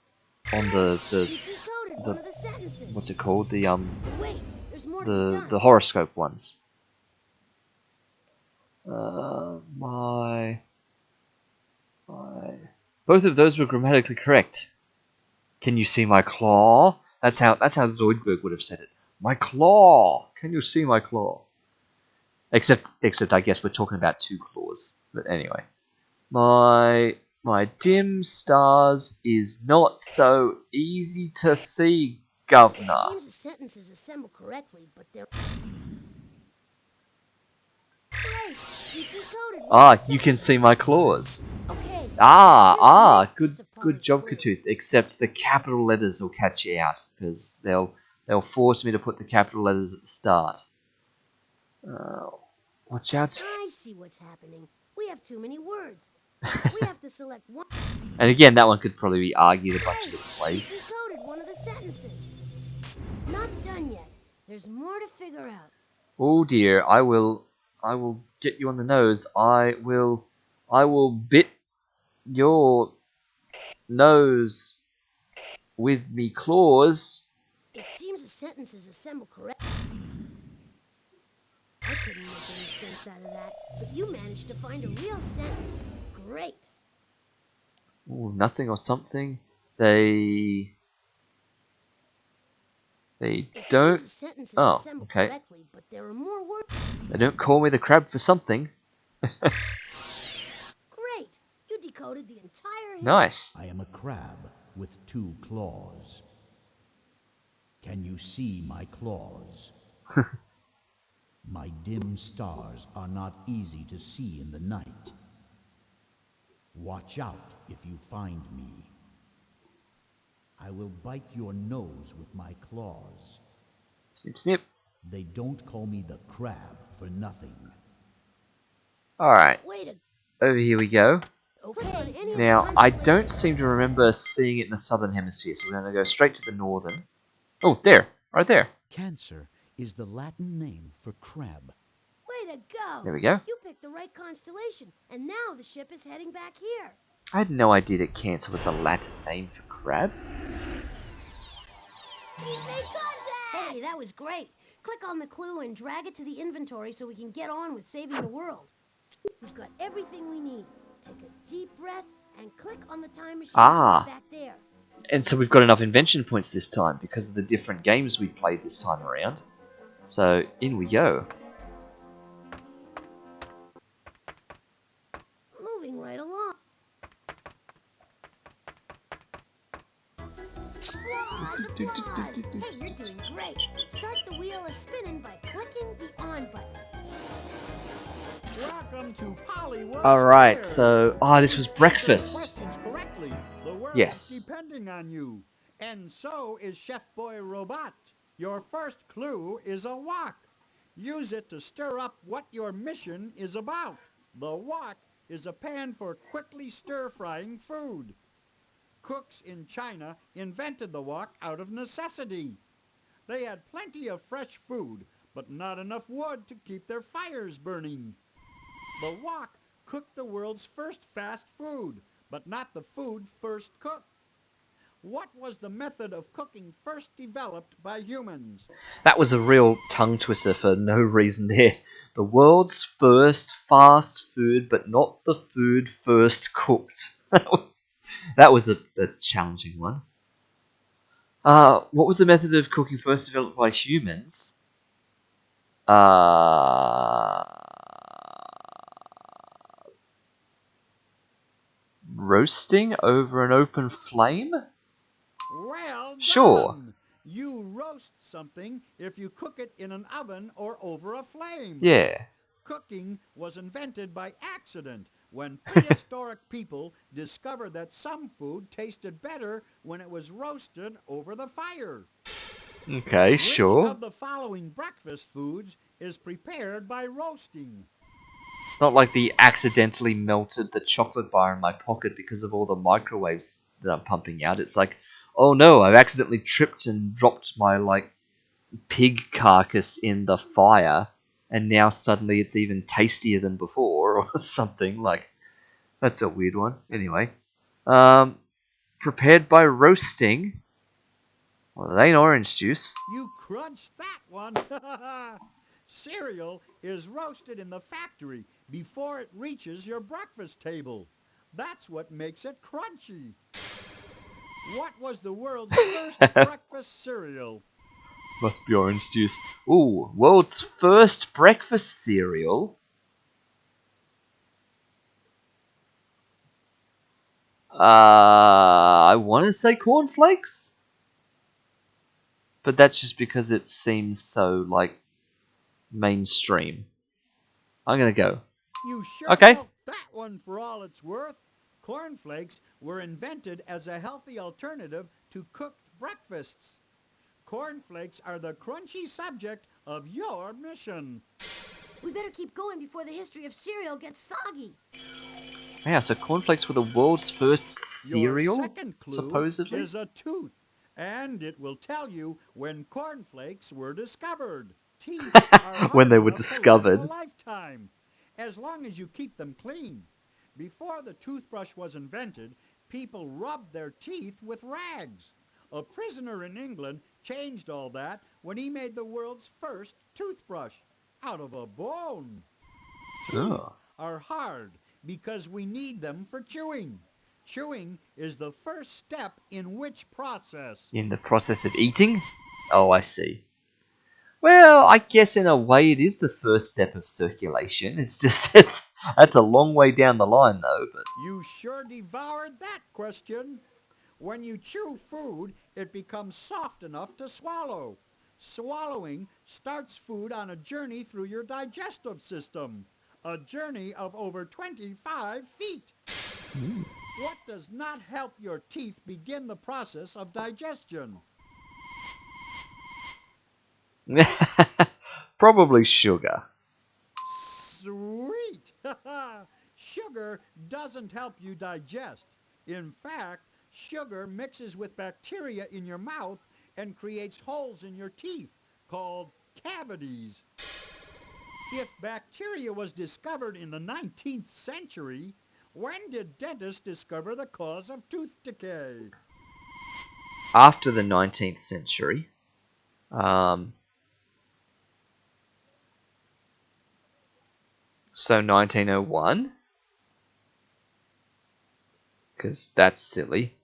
on you decoded one of the sentences. what's it called? The Wait, there's more to be done. the horoscope ones. Both of those were grammatically correct. Can you see my claw? That's how Zoidberg would have said it. My claw. Can you see my claw? Except I guess we're talking about 2 claws. But anyway, my dim stars is not so easy to see, governor. It seems a sentence is assembled correctly, but they're great. You decoded one of the You can see my claws. Okay. Here's the next Good piece of Polly's job, clue. Katooth. Except the capital letters will catch you out because they'll force me to put the capital letters at the start. Watch out! I see what's happening. We have too many words. We have to select one. And again, that one could probably be argued a bunch of Great. different You ways. decoded one of the sentences. Not done yet. There's more to figure out. Oh dear, I will get you on the nose. I will bit your nose with me claws. It seems a sentence is assembled correctly. I couldn't make any sense out of that, but you managed to find a real sentence. Great. Ooh, nothing or something. They It don't. seems a sentence is Oh, assembled okay. correctly, but there are more words. They don't call me the crab for something. Great. You decoded the entire hint. Nice. I am a crab with 2 claws. Can you see my claws? My dim stars are not easy to see in the night. Watch out if you find me. I will bite your nose with my claws. Snip, snip. They don't call me the crab for nothing. Alright, Wait a. over here we go. Okay. Now, I don't seem to remember seeing it in the southern hemisphere, so we're going to go straight to the northern. Oh, there. Right there. Cancer is the Latin name for crab. Way to go. There we go. You picked the right constellation, and now the ship is heading back here. I had no idea that Cancer was the Latin name for crab. Hey, that was great. Click on the clue and drag it to the inventory so we can get on with saving the world. We've got everything we need. Take a deep breath and click on the time machine to Ah. get back there. And so we've got enough invention points this time because of the different games we played this time around. So, in we go. Moving right along. Applause! Hey, you're doing great. Start the wheel a spinning by clicking the on button. Welcome to Pollywood Alright, Squares. so... this was Answer the breakfast. questions correctly. The world's Yes. depending on you. And so is Chef Boy Robot. Your first clue is a wok. Use it to stir up what your mission is about. The wok is a pan for quickly stir-frying food. Cooks in China invented the wok out of necessity. They had plenty of fresh food, but not enough wood to keep their fires burning. The wok cooked the world's first fast food, but not the food first cooked. What was the method of cooking first developed by humans? That was a real tongue twister for no reason there. The world's first fast food, but not the food first cooked. That was a challenging one. What was the method of cooking first developed by humans? Roasting over an open flame? Well Sure. done! You roast something if you cook it in an oven or over a flame. Yeah. Cooking was invented by accident when prehistoric people discovered that some food tasted better when it was roasted over the fire. Okay, Which sure. of the following breakfast foods is prepared by roasting? Not like the accidentally melted the chocolate bar in my pocket because of all the microwaves that I'm pumping out. It's like, oh no, I've accidentally tripped and dropped my like pig carcass in the fire, and now suddenly it's even tastier than before, or something. Like, that's a weird one. Anyway, prepared by roasting. Well, it ain't orange juice. You crunched that one! Cereal is roasted in the factory before it reaches your breakfast table. That's what makes it crunchy. What was the world's first breakfast cereal? Must be orange juice. Ooh, world's first breakfast cereal. I want to say cornflakes, but that's just because it seems so like mainstream. I'm gonna go. You sure Okay. milked that one for all it's worth. Cornflakes were invented as a healthy alternative to cooked breakfasts. Cornflakes are the crunchy subject of your mission. We better keep going before the history of cereal gets soggy. Yeah, so cornflakes were the world's first Your cereal, second clue supposedly. is a tooth, and it will tell you when cornflakes were discovered. Teeth are When hard they were enough to last a discovered. lifetime, as long as you keep them clean. Before the toothbrush was invented, people rubbed their teeth with rags. A prisoner in England changed all that when he made the world's first toothbrush out of a bone. Teeth Oh. are hard because we need them for chewing. Chewing is the first step in which process? In the process of eating? Oh, I see. Well, I guess in a way it is the first step of circulation. It's just that's a long way down the line though, but You sure devoured that question. When you chew food, it becomes soft enough to swallow. Swallowing starts food on a journey through your digestive system, a journey of over 25 feet. What does not help your teeth begin the process of digestion? probably sugar. Sweet! Sugar doesn't help you digest. In fact, sugar mixes with bacteria in your mouth and creates holes in your teeth called cavities. If bacteria was discovered in the 19th century, when did dentists discover the cause of tooth decay? After the 19th century, so 1901, because that's silly.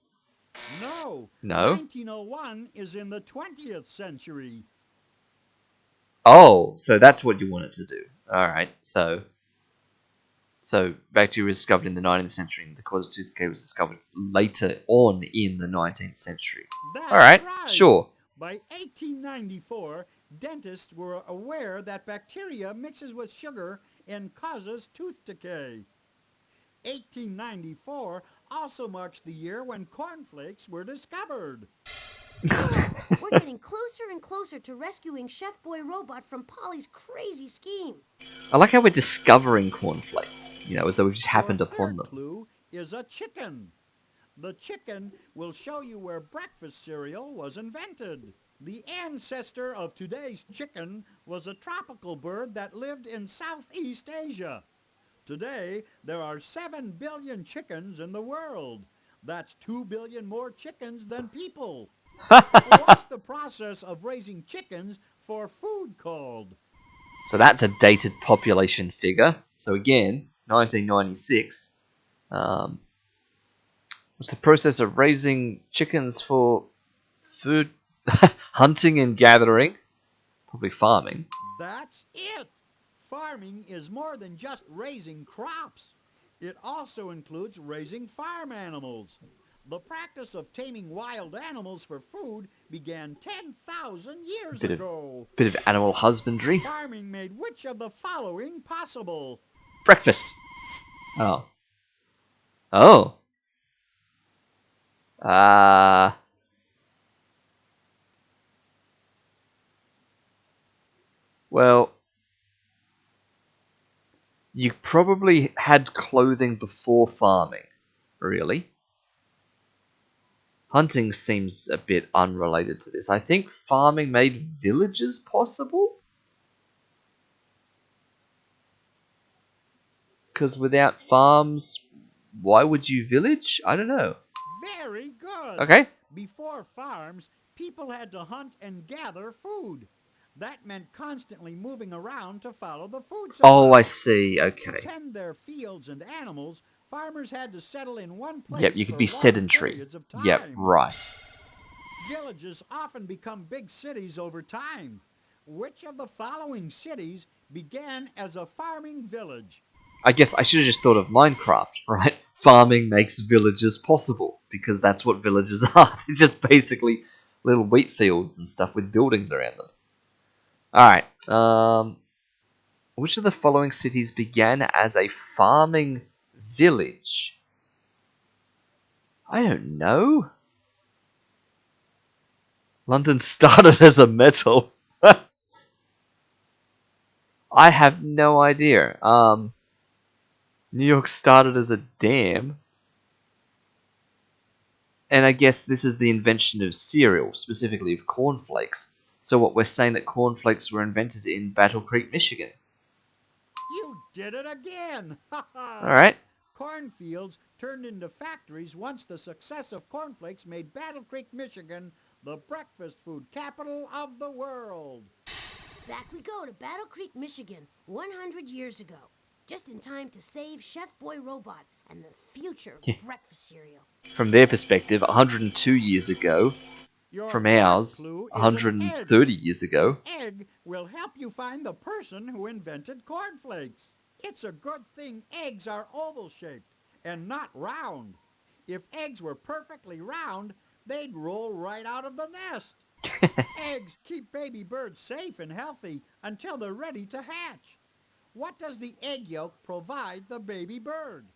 No, No? 1901 is in the 20th century. Oh, so that's what you wanted to do. Alright, so bacteria was discovered in the 19th century and the cause of tooth decay was discovered later on in the 19th century. That's Alright, right. sure. By 1894, dentists were aware that bacteria mixes with sugar and causes tooth decay. 1894 also marks the year when cornflakes were discovered. Cool! We're getting closer and closer to rescuing Chef Boy Robot from Polly's crazy scheme. I like how we're discovering cornflakes, as though we just Your happened upon third them. clue is a chicken. The chicken will show you where breakfast cereal was invented. The ancestor of today's chicken was a tropical bird that lived in Southeast Asia. Today, there are 7 billion chickens in the world. That's 2 billion more chickens than people. What's the process of raising chickens for food called? So that's a dated population figure. So again, 1996. What's the process of raising chickens for food? Hunting and gathering. Probably farming. That's it. Farming is more than just raising crops. It also includes raising farm animals. The practice of taming wild animals for food began 10,000 years Bit of ago. bit of animal husbandry. Farming made which of the following possible? Breakfast. Oh. Oh. Ah. Well, you probably had clothing before farming, really. Hunting seems a bit unrelated to this. I think farming made villages possible? Because without farms, why would you village? I don't know. Very good. Okay. Before farms, people had to hunt and gather food. That meant constantly moving around to follow the food Oh, I supply. see. To Okay. tend their fields and animals, farmers had to settle in one Yep, place you could for be long sedentary. periods of Yep, time. right. Villages often become big cities over time. Which of the following cities began as a farming village? I guess I should have just thought of Minecraft, right? Farming makes villages possible, because that's what villages are. It's just basically little wheat fields and stuff with buildings around them. Alright, which of the following cities began as a farming village? I don't know. London started as a metal. I have no idea. New York started as a dam. And I guess this is the invention of cereal, specifically of cornflakes. So what we're saying that cornflakes were invented in Battle Creek, Michigan. You did it again! Ha ha! Alright. Cornfields turned into factories once the success of cornflakes made Battle Creek, Michigan the breakfast food capital of the world. Back we go to Battle Creek, Michigan, 100 years ago. Just in time to save Chef Boy Robot and the future of breakfast cereal. From their perspective, 102 years ago. Your From fourth ours, clue is an egg. 130 years ago. The egg will help you find the person who invented cornflakes. It's a good thing eggs are oval-shaped and not round. If eggs were perfectly round, they'd roll right out of the nest. Eggs keep baby birds safe and healthy until they're ready to hatch. What does the egg yolk provide the baby bird?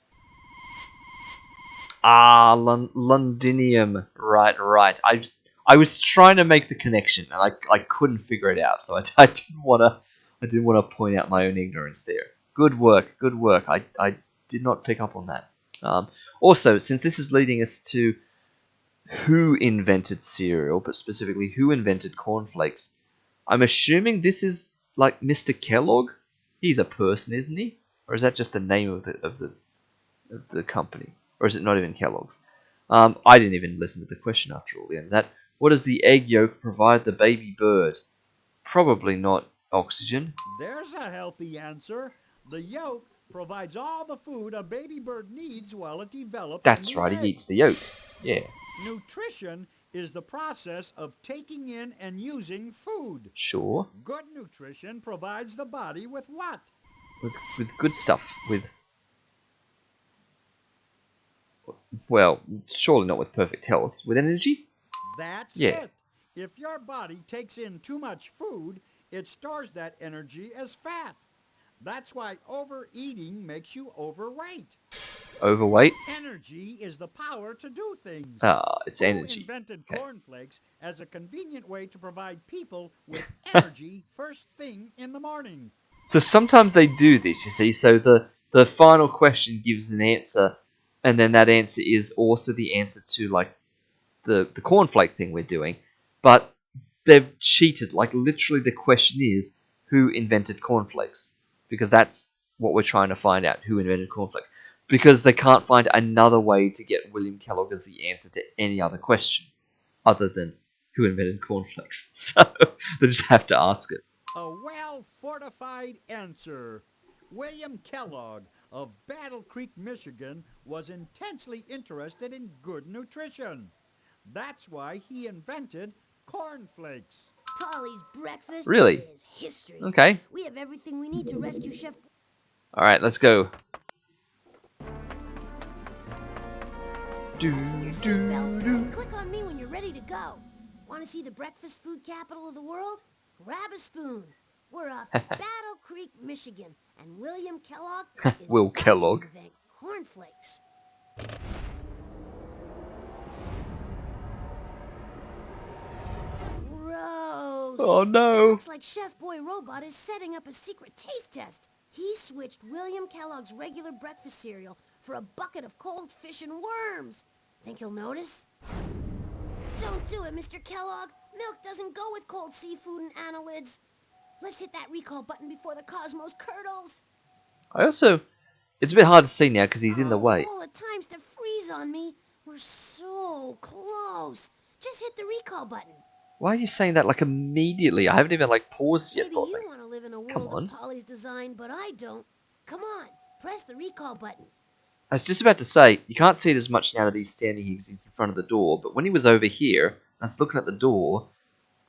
Ah, Londinium. Right. I was trying to make the connection, and I couldn't figure it out. So I didn't wanna point out my own ignorance there. Good work. I did not pick up on that. Also, since this is leading us to who invented cereal, but specifically who invented cornflakes, I'm assuming this is like Mr. Kellogg. He's a person, isn't he? Or is that just the name of the company? Or is it not even Kellogg's? I didn't even listen to the question after all. The end of that. What does the egg yolk provide the baby bird? Probably not oxygen. There's a healthy answer. The yolk provides all the food a baby bird needs while it develops in That's the right, he egg. eats the yolk. Yeah, Nutrition is the process of taking in and using food. sure. Good nutrition provides the body with what? With good stuff. Well, surely not with perfect health. With energy? That's Yeah. it. If your body takes in too much food, it stores that energy as fat. That's why overeating makes you overweight. Overweight? Energy is the power to do things. It's Who energy. invented Okay. cornflakes as a convenient way to provide people with energy first thing in the morning? So sometimes they do this, you see. So the final question gives an answer, and then that answer is also the answer to like the cornflake thing we're doing, but they've cheated. Like literally, the question is who invented cornflakes, because that's what we're trying to find out: who invented cornflakes. Because they can't find another way to get William Kellogg as the answer to any other question other than who invented cornflakes. So they just have to ask it. A well-fortified answer. William Kellogg of Battle Creek, Michigan, was intensely interested in good nutrition. That's why he invented cornflakes. Polly's breakfast Really? is history. Okay. We have everything we need to rescue Chef. All right, let's go. Fasten your seatbelt and click on me when you're ready to go. Want to see the breakfast food capital of the world? Grab a spoon. We're off to Battle Creek, Michigan, and William Kellogg is Will about to Kellogg. invent cornflakes. Gross. Oh It no. looks like Chef Boy Robot is setting up a secret taste test. He switched William Kellogg's regular breakfast cereal for a bucket of cold fish and worms. Think he'll notice? Don't do it, Mr. Kellogg. Milk doesn't go with cold seafood and annelids. Let's hit that recall button before the cosmos curdles. It's a bit hard to see now because he's in the way. All the times to freeze on me. We're so close. Just hit the recall button. Why are you saying that like immediately? I haven't even like paused yet, Maybe Botley. you want to live in a Come world on. of Polly's design, but I don't. Come on, press the recall button. I was just about to say, you can't see it as much now that he's standing here because he's in front of the door, but when he was over here, I was looking at the door,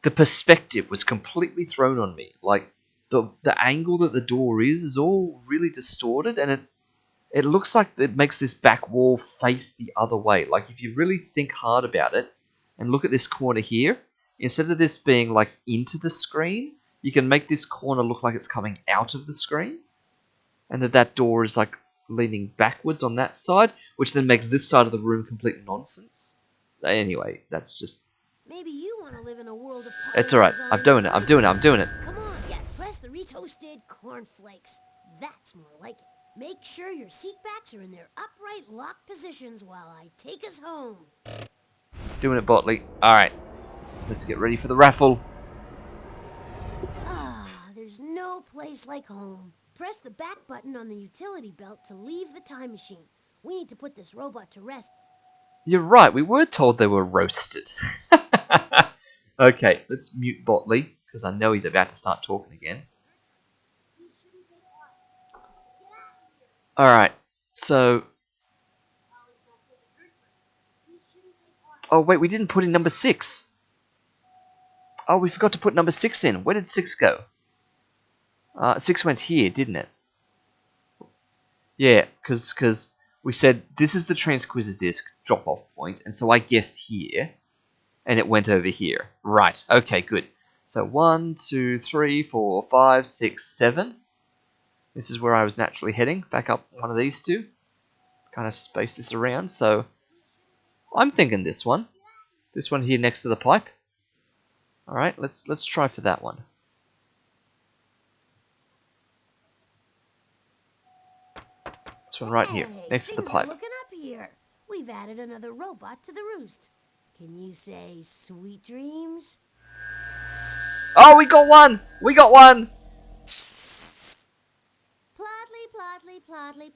the perspective was completely thrown on me. Like, the angle that the door is all really distorted, and it looks like it makes this back wall face the other way. Like, if you really think hard about it, and look at this corner here, instead of this being, like, into the screen, you can make this corner look like it's coming out of the screen, and that door is, like, leaning backwards on that side, which then makes this side of the room complete nonsense. Anyway, that's just... Maybe you want to live in a world of Polly's It's alright. design, I'm doing it. but I'm I doing it. don't. I'm doing it. Come on, yes. Press the retoasted cornflakes. That's more like it. Make sure your seat backs are in their upright locked positions while I take us home. Doing it, Botley. Alright. Let's get ready for the raffle. Ah, there's no place like home. Press the back button on the utility belt to leave the time machine. We need to put this robot to rest. You're right. We were told they were roasted. Okay, let's mute Botley, because I know he's about to start talking again. Alright, so... Oh, wait, we didn't put in number 6. Oh, we forgot to put number 6 in. Where did 6 go? 6 went here, didn't it? Yeah, because we said this is the Transquizer disc drop-off point, and so I guessed here, and it went over here. Right, okay, good. So 1, 2, 3, 4, 5, 6, 7. This is where I was naturally heading, back up one of these two. Kind of space this around, so I'm thinking this one. This one here next to the pipe. Alright, let's try for that one. This one right here, Hey, next to the things pipe. are looking up here. We've added another robot to the roost. Can you say sweet dreams? Oh, we got one! We got one!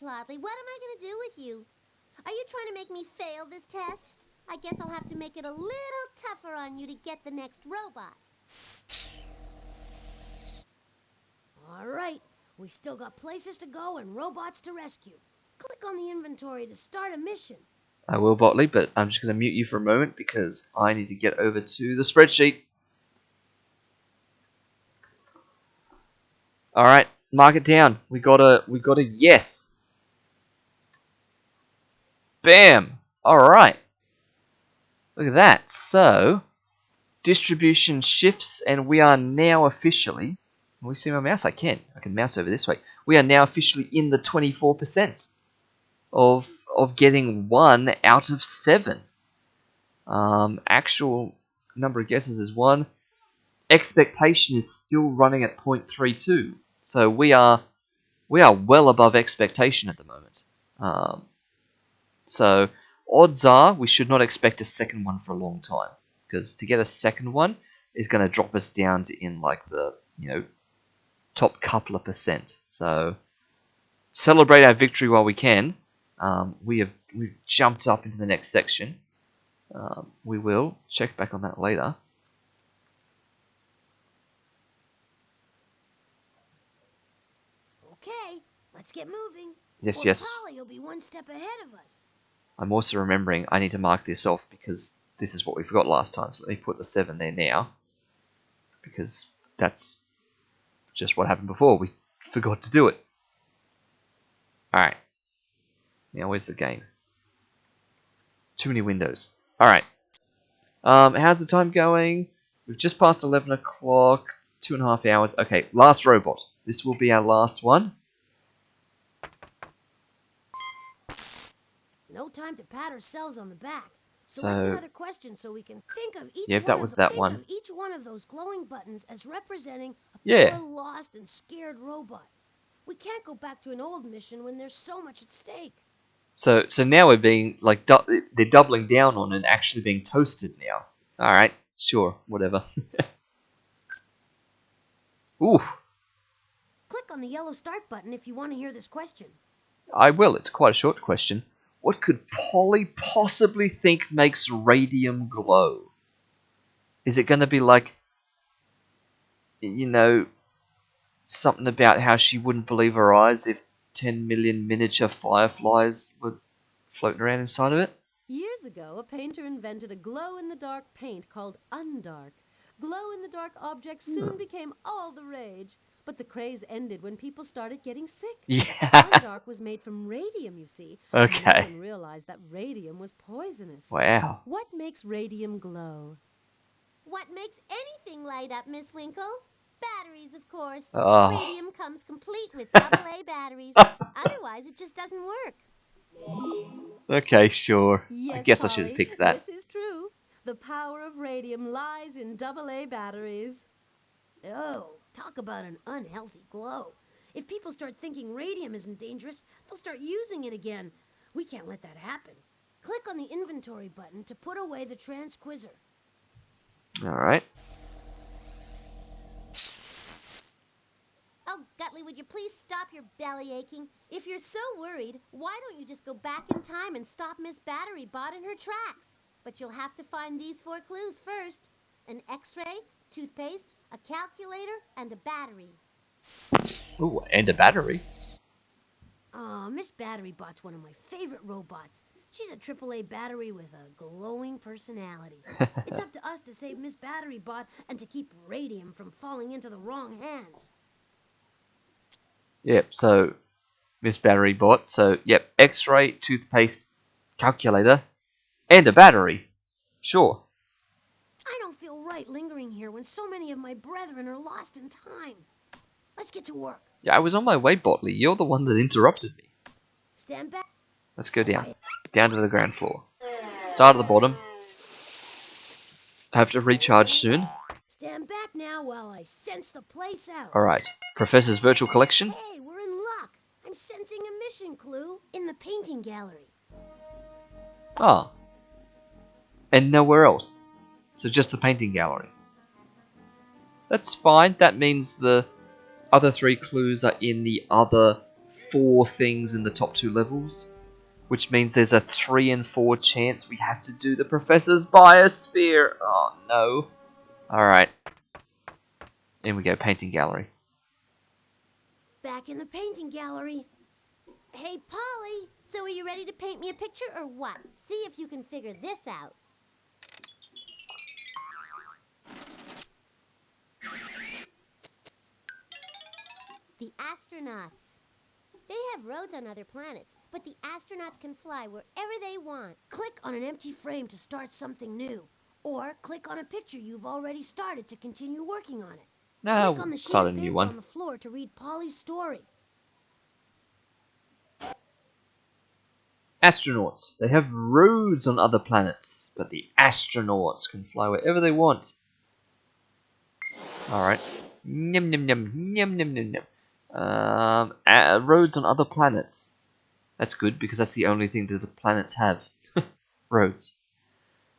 Plotley, what am I going to do with you? Are you trying to make me fail this test? I guess I'll have to make it a little tougher on you to get the next robot. All right, we still got places to go and robots to rescue. Click on the inventory to start a mission. I will, Botley, but I'm just going to mute you for a moment because I need to get over to the spreadsheet. Alright, mark it down. We got a yes. Bam! Alright. Look at that. So, distribution shifts, and we are now officially... Can we see my mouse? I can mouse over this way. We are now officially in the 24% of getting 1 out of 7. Actual number of guesses is 1. Expectation is still running at 0.32. So we are well above expectation at the moment. So odds are we should not expect a second one for a long time, because to get a second one is going to drop us down to in like the top couple of percent. So celebrate our victory while we can. We've jumped up into the next section. We will check back on that later. Okay, let's get moving. Yes, Or yes. Polly will be one step ahead of us. I'm also remembering I need to mark this off because this is what we forgot last time. So let me put the 7 there now, because that's just what happened before. We forgot to do it. Alright. Now where's the game? Too many windows. Alright. How's the time going? We've just passed 11 o'clock. 2.5 hours. Okay, last robot. This will be our last one. No time to pat ourselves on the back. So, Select another question so we can think of each yeah, that was that one. each one of those glowing buttons as representing a Yeah. poor, lost, and scared robot. We can't go back to an old mission when there's so much at stake. So now we're being, like, they're doubling down on and actually being toasted now. Alright, sure, whatever. Ooh, Click on the yellow start button if you want to hear this question. I will. It's quite a short question. What could Polly possibly think makes radium glow? Is it going to be like, you know, something about how she wouldn't believe her eyes if 10 million miniature fireflies were floating around inside of it? Years ago, a painter invented a glow-in-the-dark paint called Undark. Glow-in-the-dark objects soon became all the rage. But the craze ended when people started getting sick. Yeah. Undark was made from radium, you see. And no Okay. one realized that radium was poisonous. Wow. What makes radium glow? What makes anything light up, Miss Winkle? Batteries, of course. Oh. Radium comes complete with AA batteries. Otherwise, it just doesn't work. Okay, sure. Yes, I guess I should Polly, have picked that. This is true. The power of radium lies in AA batteries. Oh, talk about an unhealthy glow. If people start thinking radium isn't dangerous, they'll start using it again. We can't let that happen. Click on the inventory button to put away the transquizzer. Alright. Oh, Gutley, would you please stop your belly aching? If you're so worried, why don't you just go back in time and stop Miss Battery Bot in her tracks? But you'll have to find these 4 clues first. An X-ray, toothpaste, a calculator, and a battery. Ooh, and a battery. Aw, Miss Battery Bot's one of my favorite robots. She's a AAA battery with a glowing personality. It's up to us to save Miss Battery Bot and to keep radium from falling into the wrong hands. Yep, so Miss Battery Bot. So, yep, X-ray, toothpaste, calculator, and a battery. Sure. I don't feel right lingering here when so many of my brethren are lost in time. Let's get to work. Yeah, I was on my way, Botley. You're the one that interrupted me. Stand back. Let's go down. Quiet. Down to the ground floor. Start at the bottom. I have to recharge soon. Stand back now while I sense the place out. Alright. Professor's Virtual Collection. Hey, we're in luck. I'm sensing a mission clue in the painting gallery. Ah. And nowhere else. So just the painting gallery. That's fine. That means the other 3 clues are in the other 4 things in the top 2 levels. Which means there's a 3 in 4 chance we have to do the Professor's Biosphere. Oh no. Alright. In we go, painting gallery. Back in the painting gallery. Hey, Polly, so are you ready to paint me a picture or what? See if you can figure this out. The astronauts. They have roads on other planets, but the astronauts can fly wherever they want. Click on an empty frame to start something new. Or click on a picture you've already started to continue working on it. No, Click on the sheet start a of new paper one. on the floor to read Polly's story. Astronauts. They have roads on other planets, but the astronauts can fly wherever they want. Alright. Nyam nyam nyam nyam nyam nyam nyam. Roads on other planets. That's good because that's the only thing that the planets have. Roads.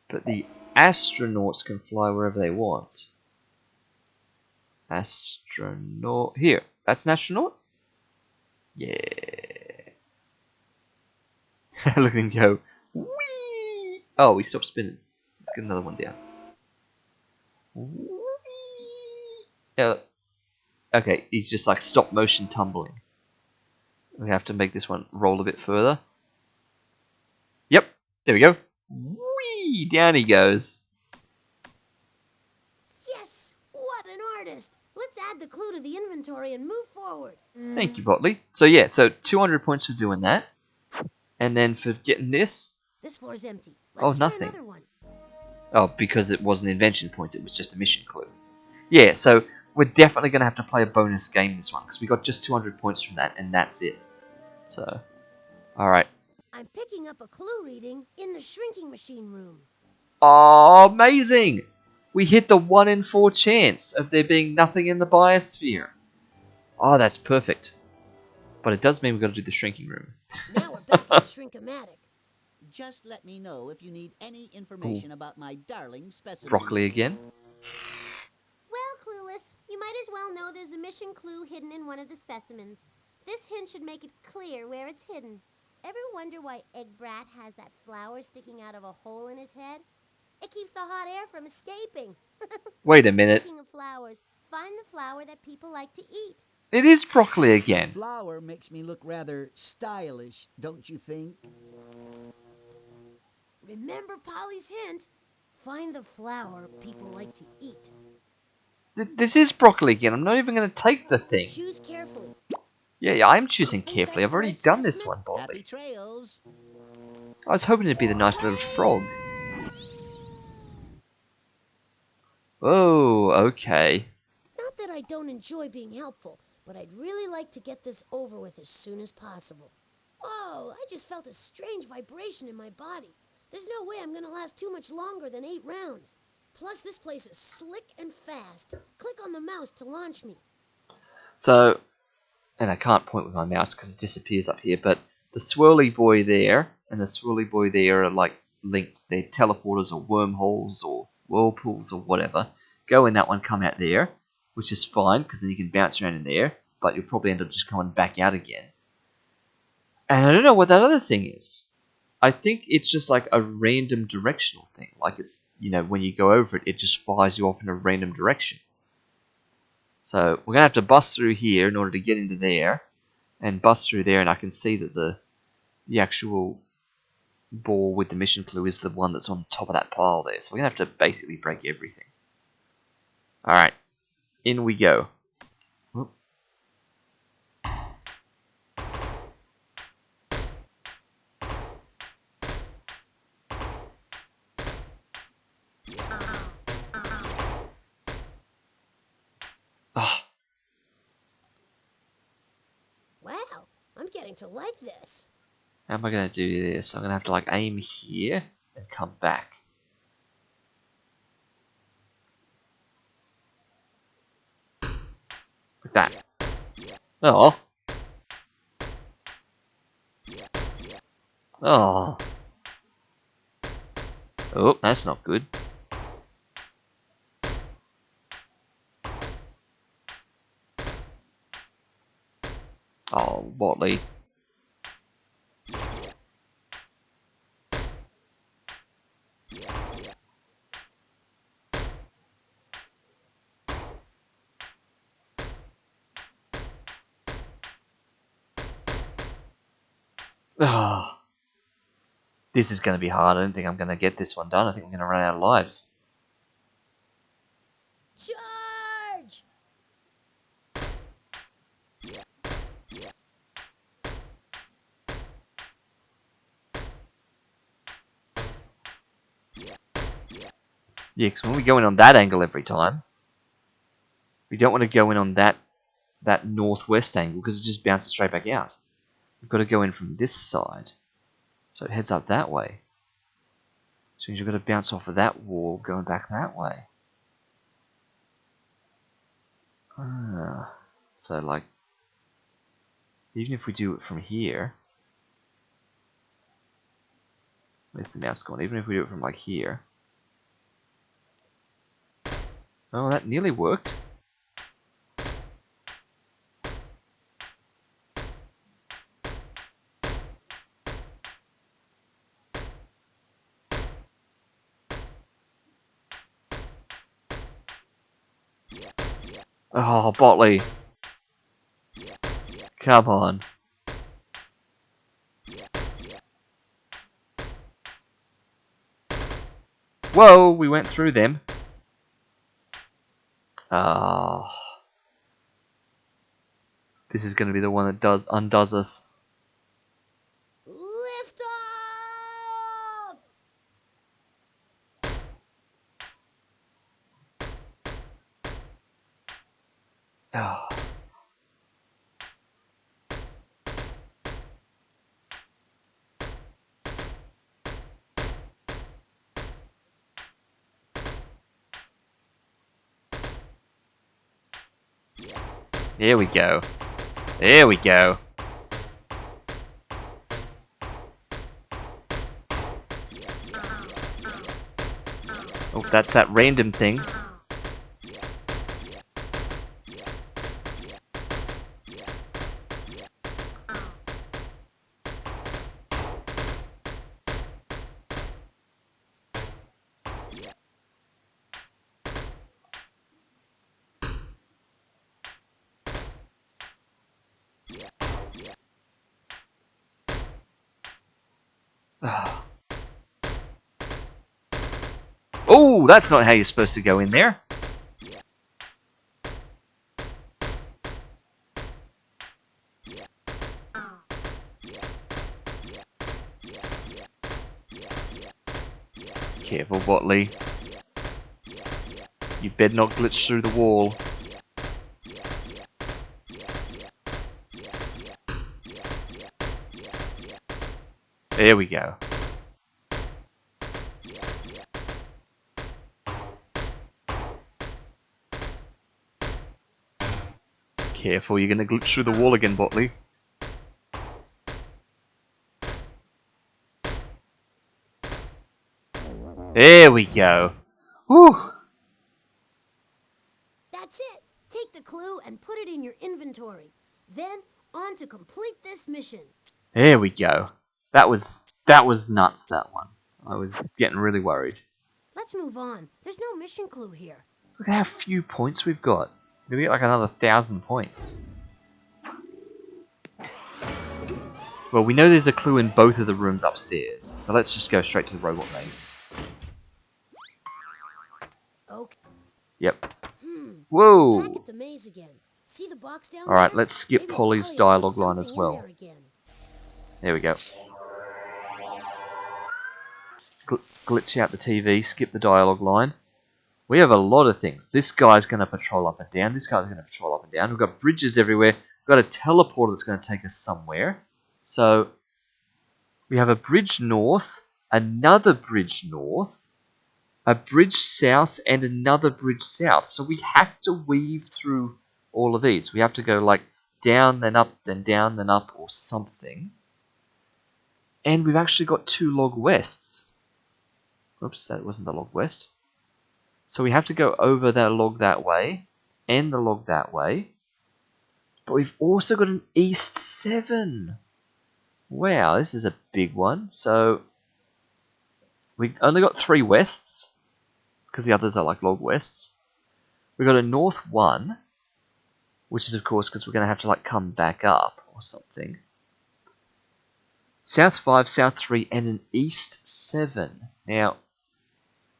But the astronauts can fly wherever they want. Astronaut. Here. That's an astronaut? Yeah. Look at him go. Whee! Oh, he stopped spinning. Let's get another one down. Whee! Okay, he's just like stop motion tumbling. We have to make this one roll a bit further. Yep, there we go. Whee! Down he goes. Yes! What an artist! Let's add the clue to the inventory and move forward. Thank you, Botley. So yeah, so 200 points for doing that. And then for getting this, This floor's empty. Oh, Let's try nothing. another one. Oh, because it wasn't invention points, it was just a mission clue. Yeah, so we're definitely going to have to play a bonus game this one, because we got just 200 points from that, and that's it. So, alright. I'm picking up a clue reading in the shrinking machine room. Oh, amazing! We hit the 1 in 4 chance of there being nothing in the biosphere. Oh, that's perfect. But it does mean we've got to do the shrinking room. Now we're back in the shrinkomatic. Just let me know if you need any Ooh, information about my darling broccoli specimens. again. Well, Clueless, you might as well know there's a mission clue hidden in one of the specimens. This hint should make it clear where it's hidden. Ever wonder why Egg Brat has that flower sticking out of a hole in his head? It keeps the hot air from escaping. Wait a minute. Speaking of flowers, find the flower that people like to eat. It is broccoli The again. flower makes me look rather stylish, don't you think? Remember Polly's hint? Find the flower people like to eat. This is broccoli again. I'm not even going to take the thing. Choose carefully. Yeah, I'm Do choosing you think carefully. that's I've the already right done this specimen? one, Happy Botley. trails. I was hoping it'd be the nice little frog. Oh, okay. Not that I don't enjoy being helpful, but I'd really like to get this over with as soon as possible. Whoa, I just felt a strange vibration in my body. There's no way I'm gonna last too much longer than 8 rounds. Plus, this place is slick and fast. Click on the mouse to launch me. So, and I can't point with my mouse because it disappears up here, but the swirly boy there and the swirly boy there are like linked. They're teleporters or wormholes or whirlpools or whatever. Go in that one, come out there, which is fine because then you can bounce around in there, but you'll probably end up just coming back out again. And I don't know what that other thing is. I think it's just like a random directional thing. Like it's, when you go over it, it just fires you off in a random direction. So we're going to have to bust through here in order to get into there. And bust through there, and I can see that the actual ball with the mission clue is the one that's on top of that pile there. So we're going to have to basically break everything. Alright, in we go. Whoop. Ah, Wow, I'm getting to like this. how am I going to do this? I'm going to have to like aim here and come back. Like that. Oh. Oh. Oh, that's not good. Oh, Botley. Oh. This is going to be hard. I don't think I'm going to get this one done. I think I'm going to run out of lives. Charge! Yeah, because when we go in on that angle every time, we don't want to go in on that northwest angle because it just bounces straight back out. We've got to go in from this side, so it heads up that way. So you've got to bounce off of that wall going back that way. So like, even if we do it from here, where's the mouse gone? Even if we do it from like here. Oh, that nearly worked. Oh, Botley. Come on. Whoa, we went through them. Ah. This is going to be the one that undoes us. Lift Oh. There we go. There we go. Oh, that's that random thing. Oh, that's not how you're supposed to go in there. Careful, Botley. You better not glitch through the wall. There we go. Careful, you're going to glitch through the wall again, Botley. There we go. Whew. That's it. Take the clue and put it in your inventory. Then, on to complete this mission. There we go. That was nuts, that one. I was getting really worried. Let's move on. There's no mission clue here. Look at how few points we've got. We're going to get like another 1,000 points. Well, we know there's a clue in both of the rooms upstairs, so let's just go straight to the robot maze. Okay. Yep. Whoa! Back at the maze again. See the box down Alright, there? let's skip Maybe Polly's Polly's put dialogue line as something in well. there again. There we go. Glitch out the TV, skip the dialogue line. We have a lot of things. This guy's going to patrol up and down. This guy's going to patrol up and down. We've got bridges everywhere. We've got a teleporter that's going to take us somewhere. So, we have a bridge north, another bridge north, a bridge south, and another bridge south. So we have to weave through all of these. We have to go like down, then up, then down, then up, or something. And we've actually got 2 log wests. Oops, that wasn't the log west. So we have to go over that log that way, and the log that way. But we've also got an east 7. Wow, this is a big one. So we've only got 3 wests, because the others are like log wests. We've got a north 1, which is of course because we're going to have to like come back up or something. South 5, south 3, and an east 7. Now,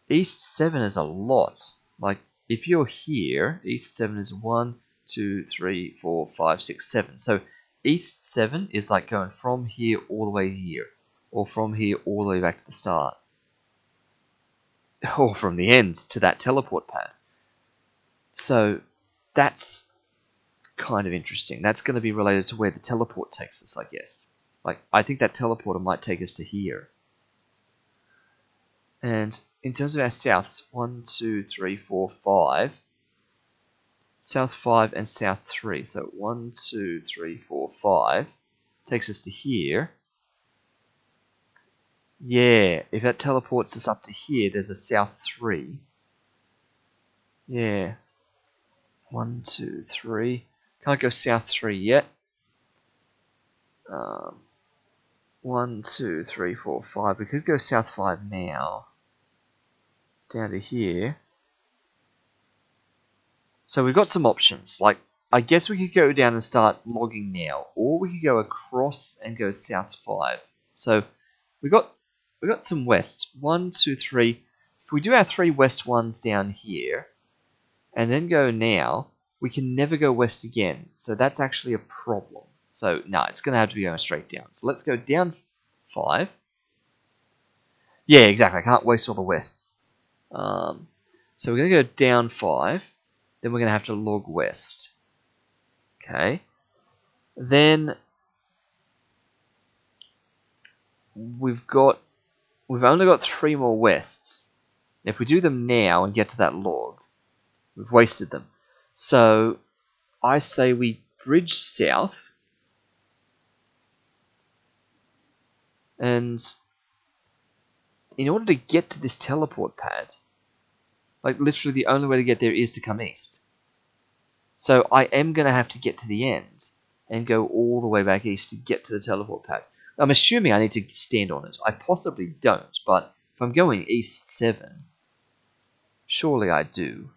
east 7 is a lot. Like, if you're here, east 7 is 1, 2, 3, 4, 5, 6, 7. So, east 7 is like going from here all the way here. Or from here all the way back to the start. Or from the end to that teleport pad. So, that's kind of interesting. That's going to be related to where the teleport takes us, I guess. Like, I think that teleporter might take us to here. And in terms of our souths, 1, 2, 3, 4, 5. South 5 and south 3. So 1, 2, 3, 4, 5 takes us to here. Yeah, if that teleports us up to here, there's a south 3. Yeah. 1, 2, 3. Can't go south 3 yet. 1, 2, 3, 4, 5. We could go south 5 now. Down to here. So we've got some options. Like, I guess we could go down and start logging now. Or we could go across and go south 5. So we got some wests. 1, 2, 3. If we do our 3 west ones down here, and then go now, we can never go west again. So that's actually a problem. So, no, it's going to have to be going straight down. So let's go down 5. Yeah, exactly. I can't waste all the wests. So we're going to go down 5. Then we're going to have to log west. Okay. Then we've only got 3 more wests. If we do them now and get to that log, we've wasted them. So I say we bridge south, and in order to get to this teleport pad, like literally the only way to get there is to come east. So I am going to have to get to the end and go all the way back east to get to the teleport pad. I'm assuming I need to stand on it. I possibly don't, but if I'm going east 7, surely I do.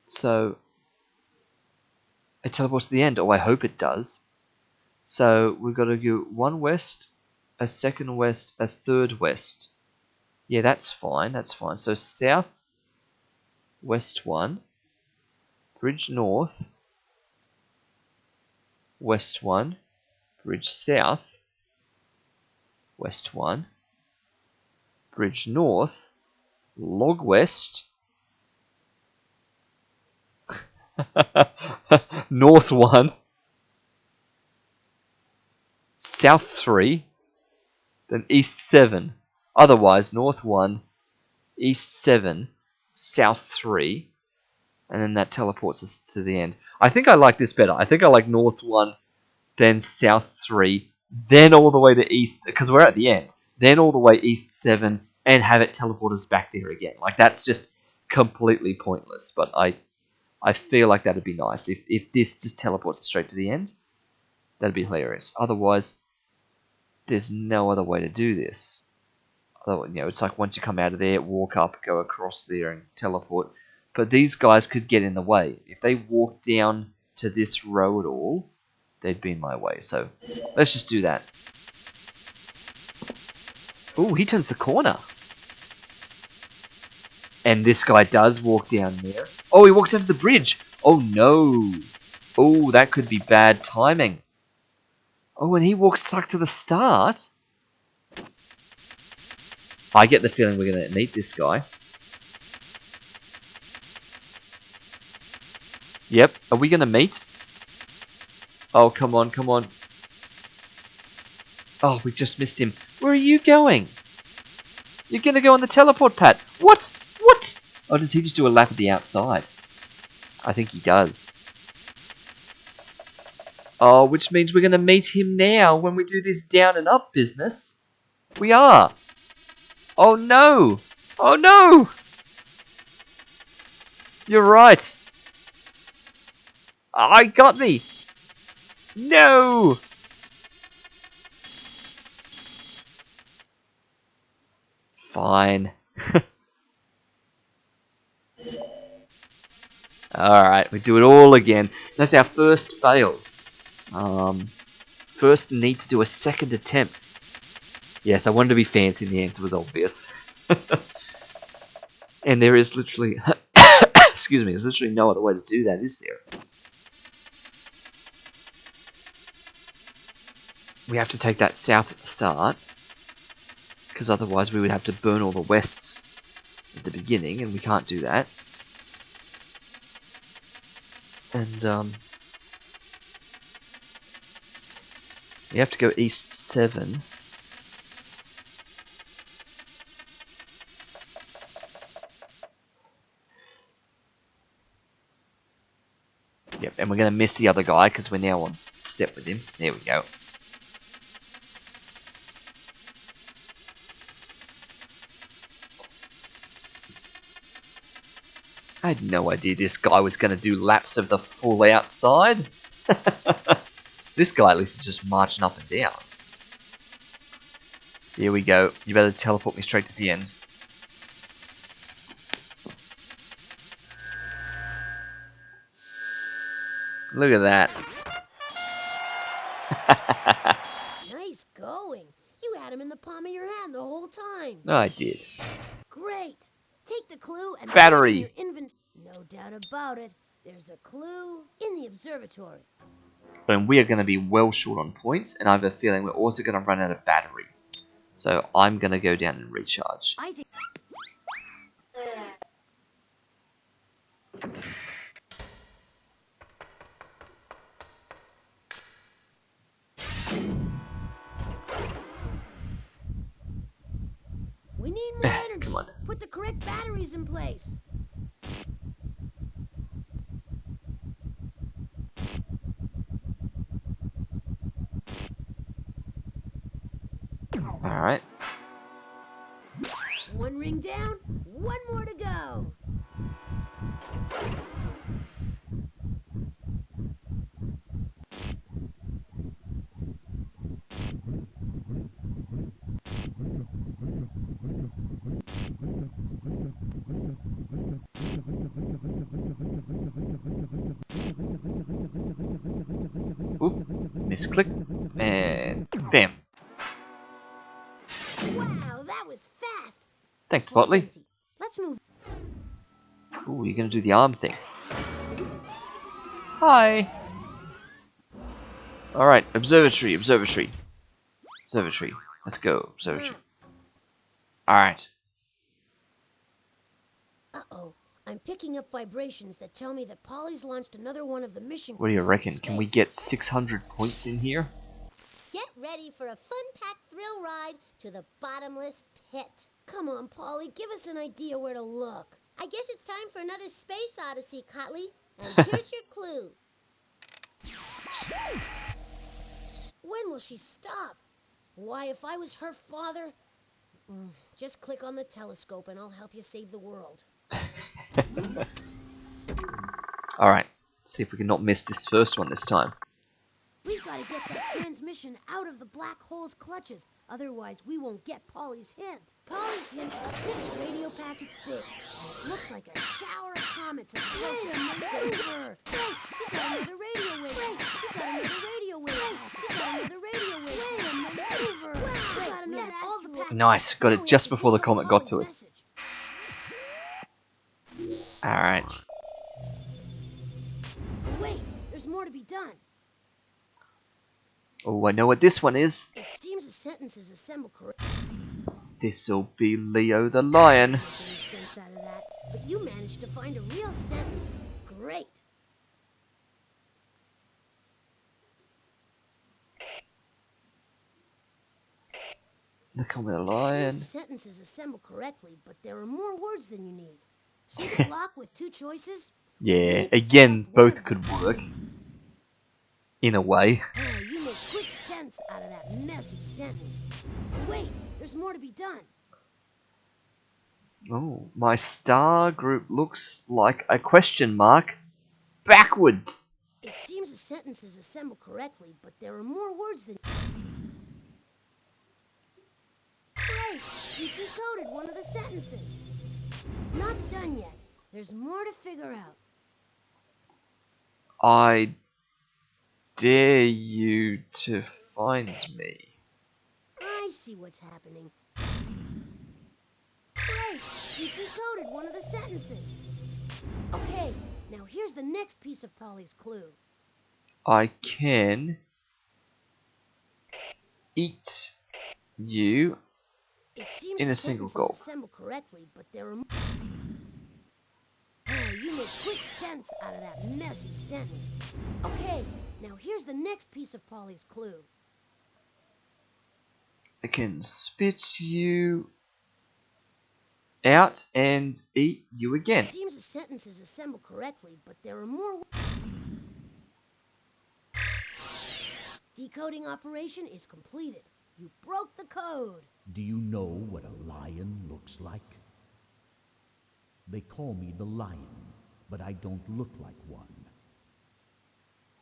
So it teleports to the end. Oh, I hope it does. So we've got to go 1 west, a 2nd west, a 3rd west. Yeah, that's fine. That's fine. So south, west 1, bridge north, west 1, bridge south, west 1, bridge north, log west, north 1, south 3, then east 7. Otherwise, north 1, east 7, south 3, and then that teleports us to the end. I think I like this better. I think I like north 1, then south 3, then all the way to east, because we're at the end, then all the way east 7, and have it teleport us back there again. Like, that's just completely pointless, but I feel like that'd be nice. If this just teleports us straight to the end, that'd be hilarious. Otherwise, there's no other way to do this. It's like once you come out of there, walk up, go across there, and teleport. But these guys could get in the way. If they walk down to this row at all, they'd be in my way. So let's just do that. Ooh, he turns the corner. And this guy does walk down there. Oh, he walks onto the bridge. Oh, no. Oh, that could be bad timing. Oh, and he walks stuck to the start. I get the feeling we're going to meet this guy. Yep. Are we going to meet? Oh, come on, come on. Oh, we just missed him. Where are you going? You're going to go on the teleport pad. What? What? Oh, does he just do a lap at the outside? I think he does. Oh, which means we're going to meet him now when we do this down and up business. We are. Oh, no. Oh, no. You're right. I got me. No. Fine. Alright, we do it all again. That's our first fail. First need to do a second attempt. Yes, I wanted to be fancy and the answer was obvious. And there is literally... excuse me, there's literally no other way to do that, is there? We have to take that south at the start. Because otherwise we would have to burn all the wests at the beginning, and we can't do that. And, we have to go east 7. Yep, and we're going to miss the other guy because we're now on step with him. There we go. I had no idea this guy was going to do laps of the full outside. This guy at least is just marching up and down. Here we go. You better teleport me straight to the end. Look at that. Nice going. You had him in the palm of your hand the whole time. I did. Great. Take the clue and Battery. put it in your No doubt about it. There's a clue in the observatory. And we are going to be well short on points, and I have a feeling we're also going to run out of battery. So I'm going to go down and recharge. I think... need more energy. Come on. Put the correct batteries in place. Alright. One ring down, one more to go. Oop. Misclick. And bam. Wow, that was fast. Thanks, This floor's Botley. empty. Let's move. Ooh, you're gonna do the arm thing. Hi. Alright, observatory, observatory. Observatory. Let's go, observatory. Alright. Uh-oh. I'm picking up vibrations that tell me that Polly's launched another one of the mission What do you crews into reckon? Can we space. get 600 points in here? Get ready for a fun-packed thrill ride to the bottomless pit. Come on, Polly, give us an idea where to look. I guess it's time for another space odyssey, Cotley. And here's your clue. When will she stop? Why, if I was her father... just click on the telescope and I'll help you save the world. Alright, see if we can not miss this first one this time. We've got to get that transmission out of the black hole's clutches. Otherwise, we won't get Polly's hint. Polly's hints are 6 radio packets big. It looks like a shower of comets is approaching. You got another radio wave. You got another radio wave. You got another radio wave. Maneuver. You got another asteroid. Nice, got it just before the comet got to us. Alright. Wait, there's more to be done. Oh, I know what this one is. It seems the sentences assemble correct. This'll be Leo the Lion. Make any sense out of that, but you managed to find a real sentence. Great. The Comet the It Lion. seems the sentences assemble correctly, but there are more words than you need. See the block with 2 choices? You Yeah, need to again, select one both of could them. work. In a way. You make quick sense out of that messy sentence. Wait, there's more to be done. Oh, my star group looks like a question mark backwards. It seems the sentences assemble correctly, but there are more words than... Great! You decoded one of the sentences. Not done yet. There's more to figure out. I dare you to find me. I see what's happening. Great! You decoded one of the sentences. Okay, now here's the next piece of Polly's clue. I can eat you It seems in the a single sentences gulp. assemble correctly, but there are... You make quick sense out of that messy sentence. Okay, now here's the next piece of Polly's clue. I can spit you out and eat you again. It seems the sentences assemble correctly, but there are more... Decoding operation is completed. You broke the code. Do you know what a lion looks like? They call me the lion, but I don't look like one.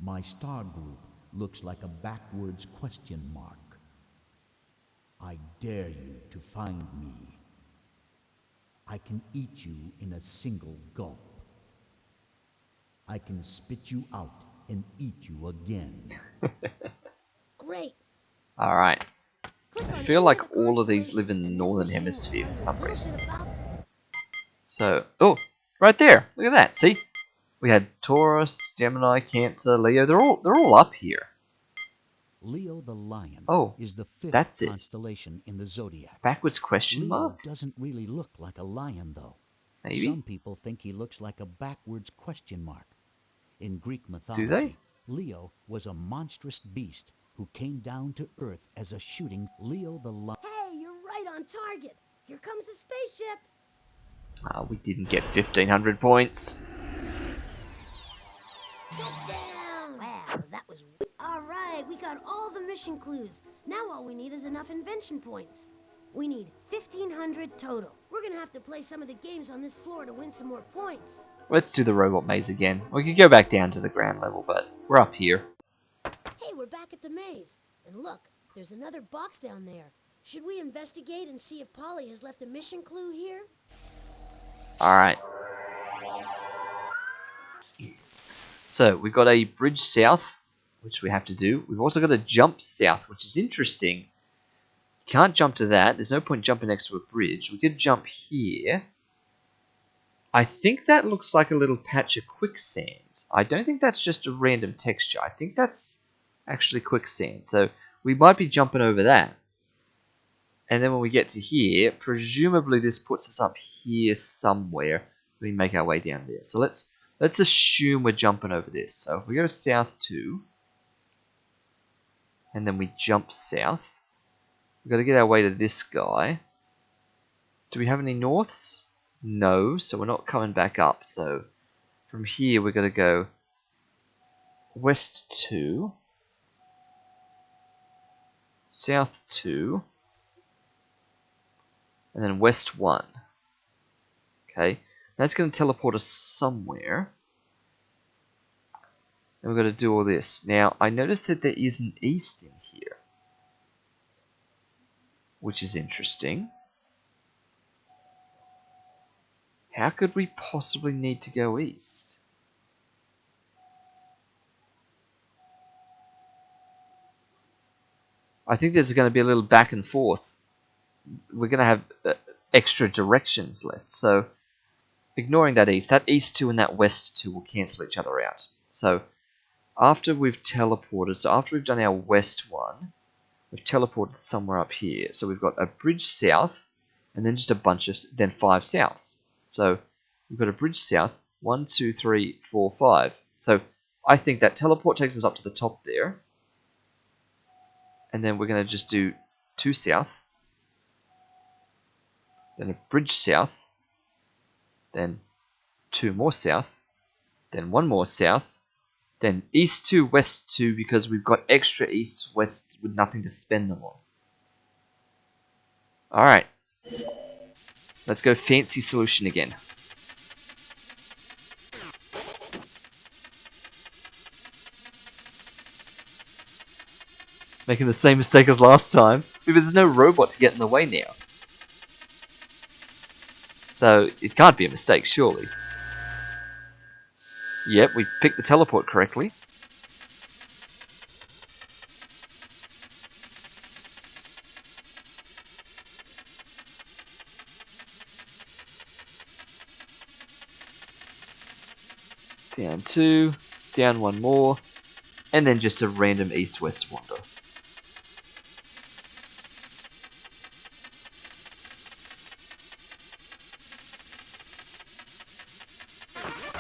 My star group looks like a backwards question mark. I dare you to find me. I can eat you in a single gulp. I can spit you out and eat you again. Great. Alright. Click I on feel any like of the all of these live in constellations, the and this northern machine will hemisphere tell for you some a little reason. bit about them. So, oh, right there. Look at that. See? We had Taurus, Gemini, Cancer, Leo. They're all up here. Leo the Lion Oh, is the 5th that's it. constellation in the zodiac. Backwards question Leo mark? doesn't really look like a lion, though. Maybe? Some people think he looks like a backwards question mark. In Greek Do mythology, they? Leo was a monstrous beast who came down to Earth as a shooting Leo the Lion. Hey, you're right on target. Here comes the spaceship. We didn't get 1,500 points. Touchdown! Wow, that was... All right, we got all the mission clues. Now all we need is enough invention points. We need 1,500 total. We're gonna have to play some of the games on this floor to win some more points. Let's do the robot maze again. We could go back down to the ground level, but we're up here. Hey, we're back at the maze. And look, there's another box down there. Should we investigate and see if Polly has left a mission clue here? Alright. So, we've got a bridge south, which we have to do. We've also got a jump south, which is interesting. You can't jump to that. There's no point jumping next to a bridge. We could jump here. I think that looks like a little patch of quicksand. I don't think that's just a random texture. I think that's actually quicksand. So, we might be jumping over that. And then when we get to here, presumably this puts us up here somewhere. We make our way down there. So let's assume we're jumping over this. So if we go south 2, and then we jump south, we've got to get our way to this guy. Do we have any norths? No, so we're not coming back up. So from here we're going to go west 2, south 2, and then west 1. Okay, that's going to teleport us somewhere. And we've got to do all this. Now, I noticed that there is an east in here, which is interesting. How could we possibly need to go east? I think there's going to be a little back and forth. We're going to have extra directions left. So, ignoring that east 2 and that west 2 will cancel each other out. So, after we've teleported, so after we've done our west 1, we've teleported somewhere up here. So we've got a bridge south, and then just a bunch of, then 5 souths. So we've got a bridge south, 1, 2, 3, 4, 5. So I think that teleport takes us up to the top there. And then we're going to just do 2 south, then a bridge south, then 2 more south, then 1 more south, then east 2, west 2, because we've got extra east, west with nothing to spend them on. Alright. Let's go fancy solution again. Making the same mistake as last time. But there's no robot to get in the way now. So, it can't be a mistake, surely. Yep, we picked the teleport correctly. Down 2, down 1 more, and then just a random east-west wander.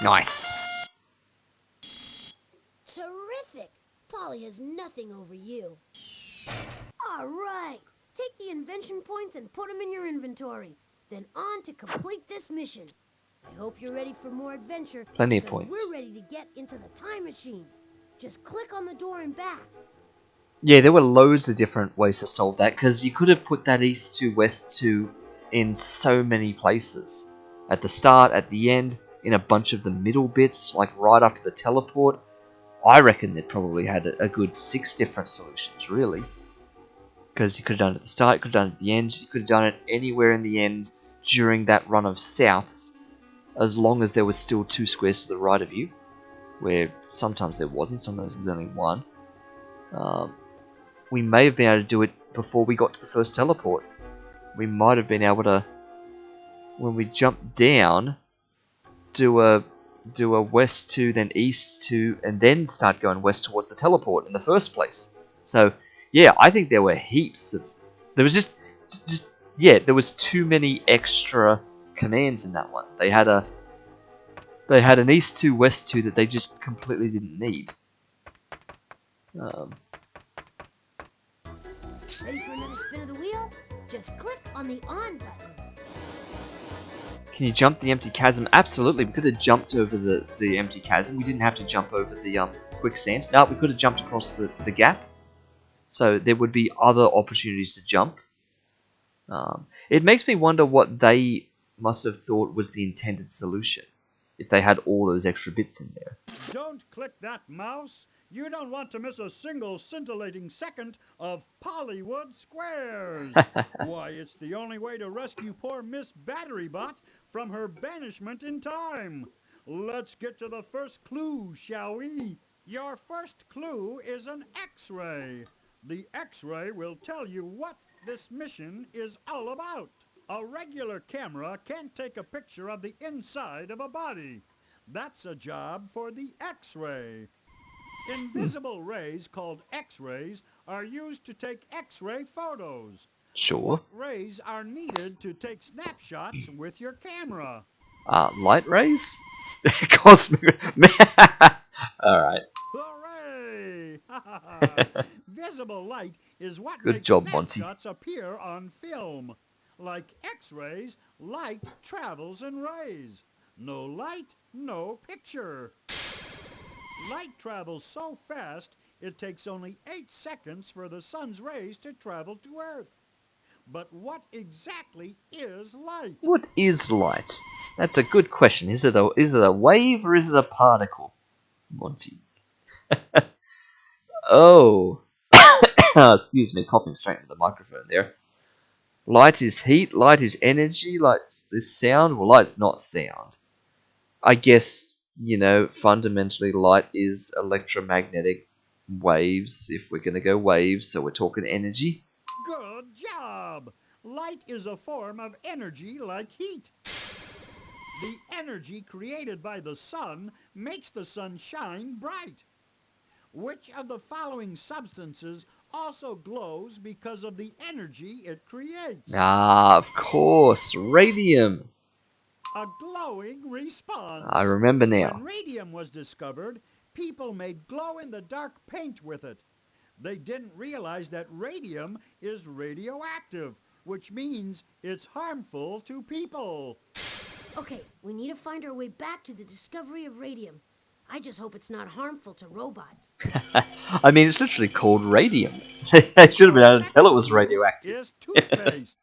Nice. Terrific! Polly has nothing over you. All right. Take the invention points and put them in your inventory. Then on to complete this mission. I hope you're ready for more adventure. Plenty of because points. We're ready to get into the time machine. Just click on the door and back. Yeah, there were loads of different ways to solve that, because you could have put that east 2, west 2 in so many places. At the start, at the end, in a bunch of the middle bits, like right after the teleport. I reckon they probably had a good 6 different solutions, really. Because you could have done it at the start, you could have done it at the end, you could have done it anywhere in the end during that run of souths, as long as there was still 2 squares to the right of you, where sometimes there wasn't, sometimes there's only 1. We may have been able to do it before we got to the first teleport. We might have been able to, when we jump down, do a west 2, then east 2, and then start going west towards the teleport in the first place. So, yeah, I think there were heaps of... There was just there was too many extra commands in that one. They had an east 2, west 2 that they just completely didn't need. Ready for another spin of the wheel? Just click on the on button. Can you jump the empty chasm? Absolutely. We could have jumped over the empty chasm. We didn't have to jump over the quicksand. No, we could have jumped across the gap. So there would be other opportunities to jump. It makes me wonder what they must have thought was the intended solution, if they had all those extra bits in there. Don't click that mouse. You don't want to miss a single scintillating second of Pollywood Squares. Why, it's the only way to rescue poor Miss Batterybot from her banishment in time. Let's get to the first clue, shall we? Your first clue is an X-ray. The X-ray will tell you what this mission is all about. A regular camera can't take a picture of the inside of a body. That's a job for the X-ray. Invisible rays called X-rays are used to take X-ray photos. Sure. What rays are needed to take snapshots with your camera? Light rays? Cosmic. Alright. Hooray! Visible light is what Good makes job, Monty. snapshots appear on film. Like X-rays, light travels in rays. No light, no picture. Light travels so fast, it takes only 8 seconds for the sun's rays to travel to Earth. But what exactly is light? What is light? That's a good question. Is it a wave or is it a particle? Monty. Oh. Excuse me, coughing straight into the microphone there. Light is heat, light is energy, light is sound. Well, light's not sound. I guess, fundamentally light is electromagnetic waves, if we're going to go waves, so we're talking energy. Good job! Light is a form of energy like heat. The energy created by the sun makes the sun shine bright. Which of the following substances also glows because of the energy it creates? Ah, of course, radium. A glowing response. I remember now. When radium was discovered, people made glow-in-the-dark paint with it. They didn't realize that radium is radioactive, which means it's harmful to people. Okay, we need to find our way back to the discovery of radium. I just hope it's not harmful to robots. I mean, it's literally called radium. I should have been able to tell it was radioactive. Is toothpaste.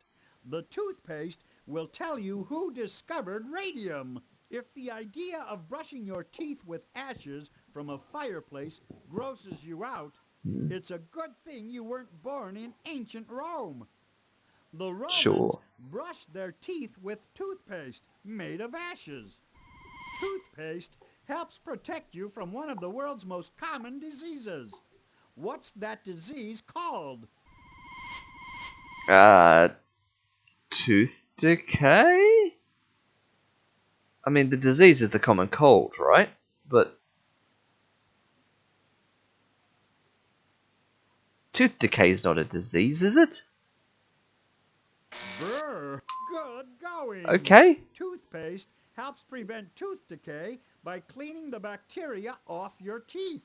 The toothpaste will tell you who discovered radium. If the idea of brushing your teeth with ashes from a fireplace grosses you out, it's a good thing you weren't born in ancient Rome. The Romans Sure. brushed their teeth with toothpaste made of ashes. Toothpaste helps protect you from one of the world's most common diseases. What's that disease called? Tooth decay? I mean, the disease is the common cold, right? But tooth decay is not a disease, is it? Brr, good going. Okay. Toothpaste helps prevent tooth decay by cleaning the bacteria off your teeth.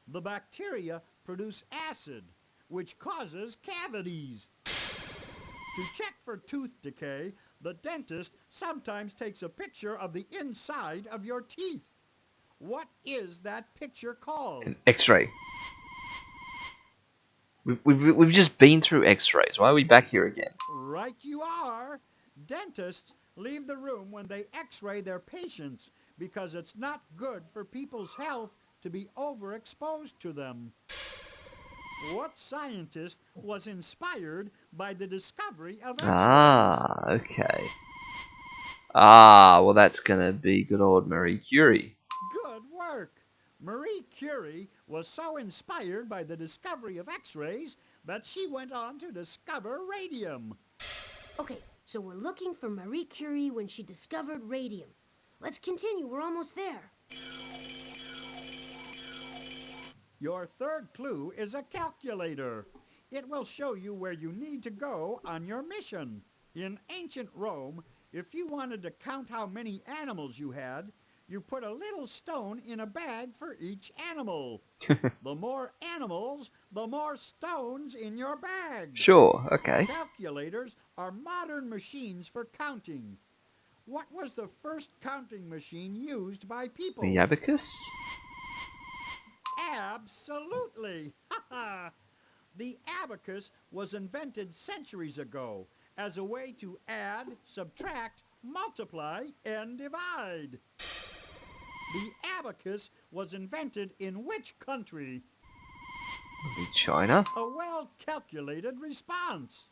The bacteria produce acid, which causes cavities. To check for tooth decay, the dentist sometimes takes a picture of the inside of your teeth. What is that picture called? An X-ray. We've just been through X-rays. Why are we back here again? Right you are. Dentists leave the room when they X-ray their patients because it's not good for people's health to be overexposed to them. What scientist was inspired by the discovery of X-rays? Ah, okay. Ah, well, that's gonna be good old Marie Curie. Good work. Marie Curie was so inspired by the discovery of X-rays that she went on to discover radium. Okay, so we're looking for Marie Curie when she discovered radium. Let's continue, we're almost there. Your third clue is a calculator. It will show you where you need to go on your mission. In ancient Rome, if you wanted to count how many animals you had, you put a little stone in a bag for each animal. The more animals, the more stones in your bag. Sure, okay. Calculators are modern machines for counting. What was the first counting machine used by people? The abacus? Absolutely! The abacus was invented centuries ago as a way to add, subtract, multiply, and divide. The abacus was invented in which country? China? A well-calculated response.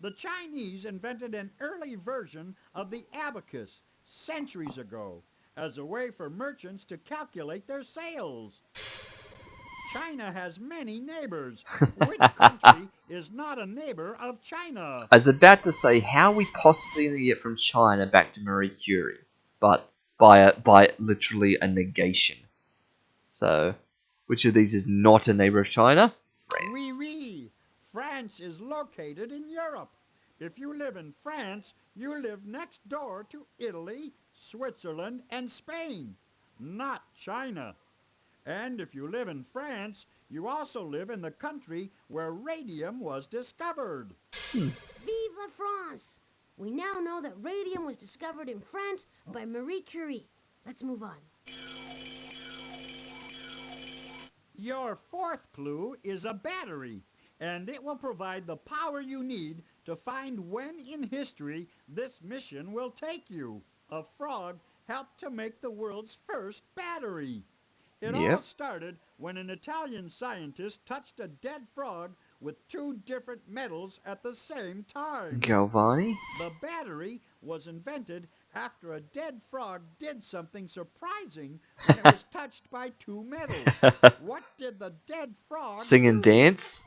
The Chinese invented an early version of the abacus centuries ago as a way for merchants to calculate their sales. China has many neighbors. Which country is not a neighbor of China? I was about to say, how are we possibly going to get from China back to Marie Curie? But by literally a negation. So, which of these is not a neighbor of China? Oui, France. oui. France is located in Europe. If you live in France, you live next door to Italy, Switzerland, and Spain, not China. And if you live in France, you also live in the country where radium was discovered. Vive la France! We now know that radium was discovered in France by Marie Curie. Let's move on. Your fourth clue is a battery, and it will provide the power you need to find when in history this mission will take you. A frog helped to make the world's first battery. It all Yep. started when an Italian scientist touched a dead frog with two different metals at the same time. Galvani? The battery was invented after a dead frog did something surprising when it was touched by two metals. What did the dead frog Sing and do? dance?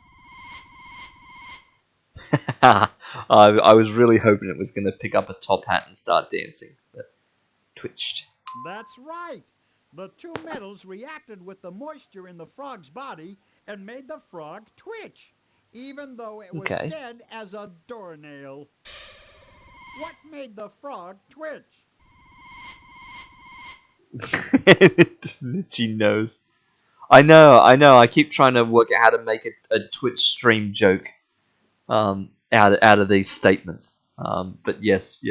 I was really hoping it was going to pick up a top hat and start dancing, but twitched. That's right. The two metals reacted with the moisture in the frog's body and made the frog twitch, even though it was Okay. dead as a doornail. What made the frog twitch? She knows. I know. I keep trying to work out how to make a Twitch stream joke out of these statements. But yes.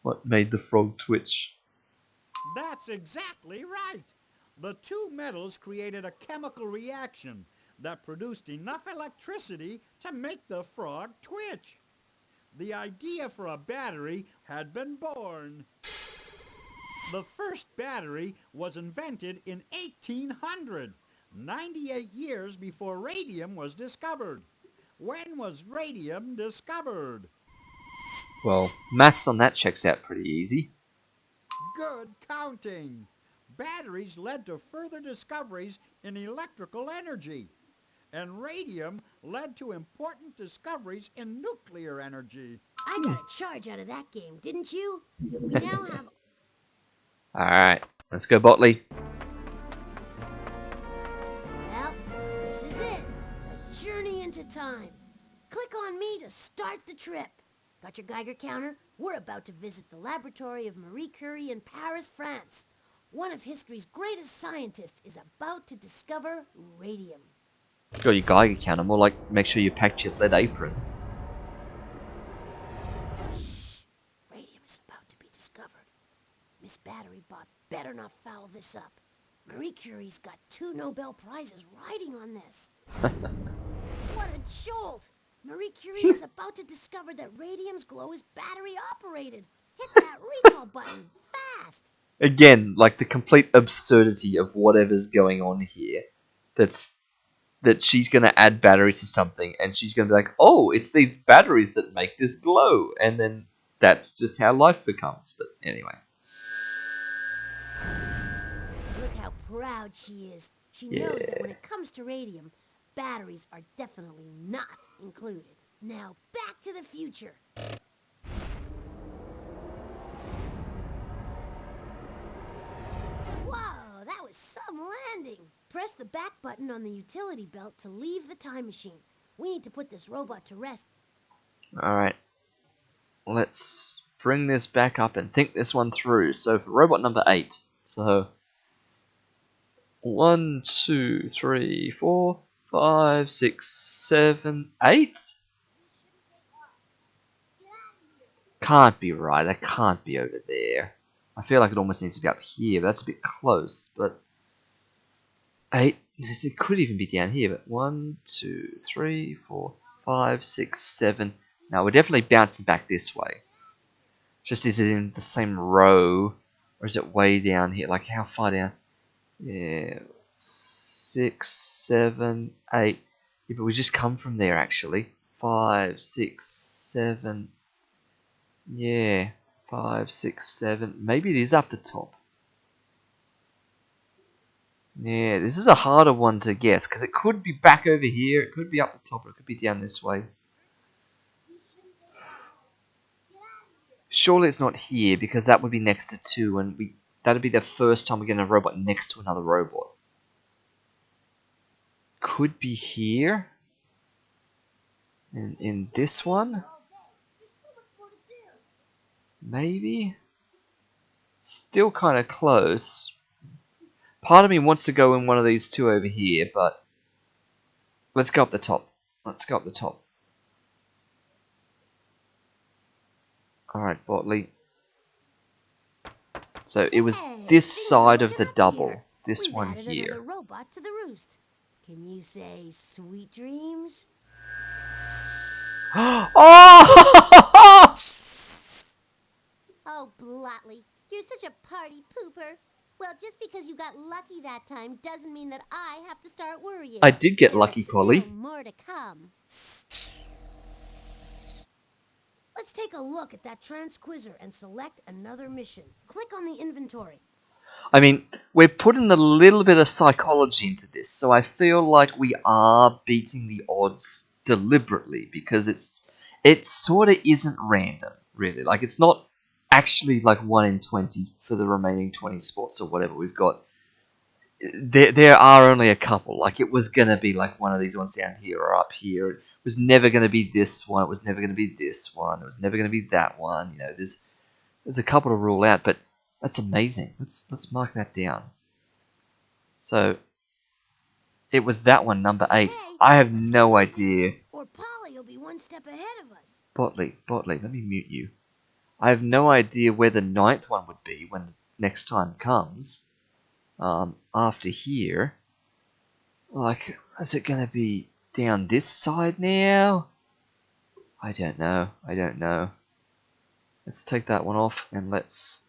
What made the frog twitch? That's exactly right. The two metals created a chemical reaction that produced enough electricity to make the frog twitch. The idea for a battery had been born. The first battery was invented in 1800, 98 years before radium was discovered. When was radium discovered? Well, maths on that checks out pretty easy. Good counting. Batteries led to further discoveries in electrical energy, and radium led to important discoveries in nuclear energy. I got a charge out of that game, didn't you? We now have... Alright, let's go, Botley. Well, this is it. The journey into time. Click on me to start the trip. Got your Geiger counter? We're about to visit the laboratory of Marie Curie in Paris, France. One of history's greatest scientists is about to discover radium. Got your Geiger counter, more like make sure you packed your lead apron. Shh! Radium is about to be discovered. Miss Battery Bot better not foul this up. Marie Curie's got 2 Nobel Prizes riding on this. What a jolt! Marie Curie is about to discover that radium's glow is battery operated. Hit that recall button fast! Again, like the complete absurdity of whatever's going on here. That she's going to add batteries to something, and she's going to be like, oh, it's these batteries that make this glow, and then that's just how life becomes. But anyway. Look how proud she is. She knows that when it comes to radium, batteries are definitely not included. Now back to the future. Whoa, that was some landing. Press the back button on the utility belt to leave the time machine. We need to put this robot to rest. Alright. Let's bring this back up and think this one through. So for robot number 8. So 1, 2, 3, 4, 5, 6, 7, 8? Can't be right. That can't be over there. I feel like it almost needs to be up here, but that's a bit close. But 8. It could even be down here. But 1, 2, 3, 4, 5, 6, 7. Now we're definitely bouncing back this way. Just is it in the same row, or is it way down here? Like how far down? Yeah, 6, 7, 8. Yeah, but we just come from there actually. 5, 6, 7. Yeah, 5, 6, 7. Maybe it is up the top. Yeah, this is a harder one to guess because it could be back over here, it could be up the top, or it could be down this way. Surely it's not here because that would be next to 2, and that'd be the first time we're getting a robot next to another robot. Could be here. And in this one. Maybe. Still kind of close. Part of me wants to go in one of these 2 over here, but let's go up the top. Let's go up the top. Alright, Botley. So it was this side of the double. This one added here. Another robot to the roost. Can you say sweet dreams? Oh! Oh, Blotley, you're such a party pooper. Well, just because you got lucky that time doesn't mean that I have to start worrying. I did get There lucky, is Collie. still more to come. Let's take a look at that transquizzer and select another mission. Click on the inventory. I mean, we're putting a little bit of psychology into this, so I feel like we are beating the odds deliberately because it sort of isn't random, really. Like, it's not actually like 1 in 20 for the remaining 20 spots or whatever we've got. There are only a couple. Like, it was going to be like one of these ones down here or up here. It was never going to be this one. It was never going to be this one. It was never going to be that one. You know, there's a couple to rule out, but that's amazing. Let's mark that down. So it was that one, number 8. Hey, I have let's no keep idea. Or Polly will be one step ahead of us. Botley, let me mute you. I have no idea where the 9th one would be when next time comes. After here. Like, is it going to be down this side now? I don't know. Let's take that one off and let's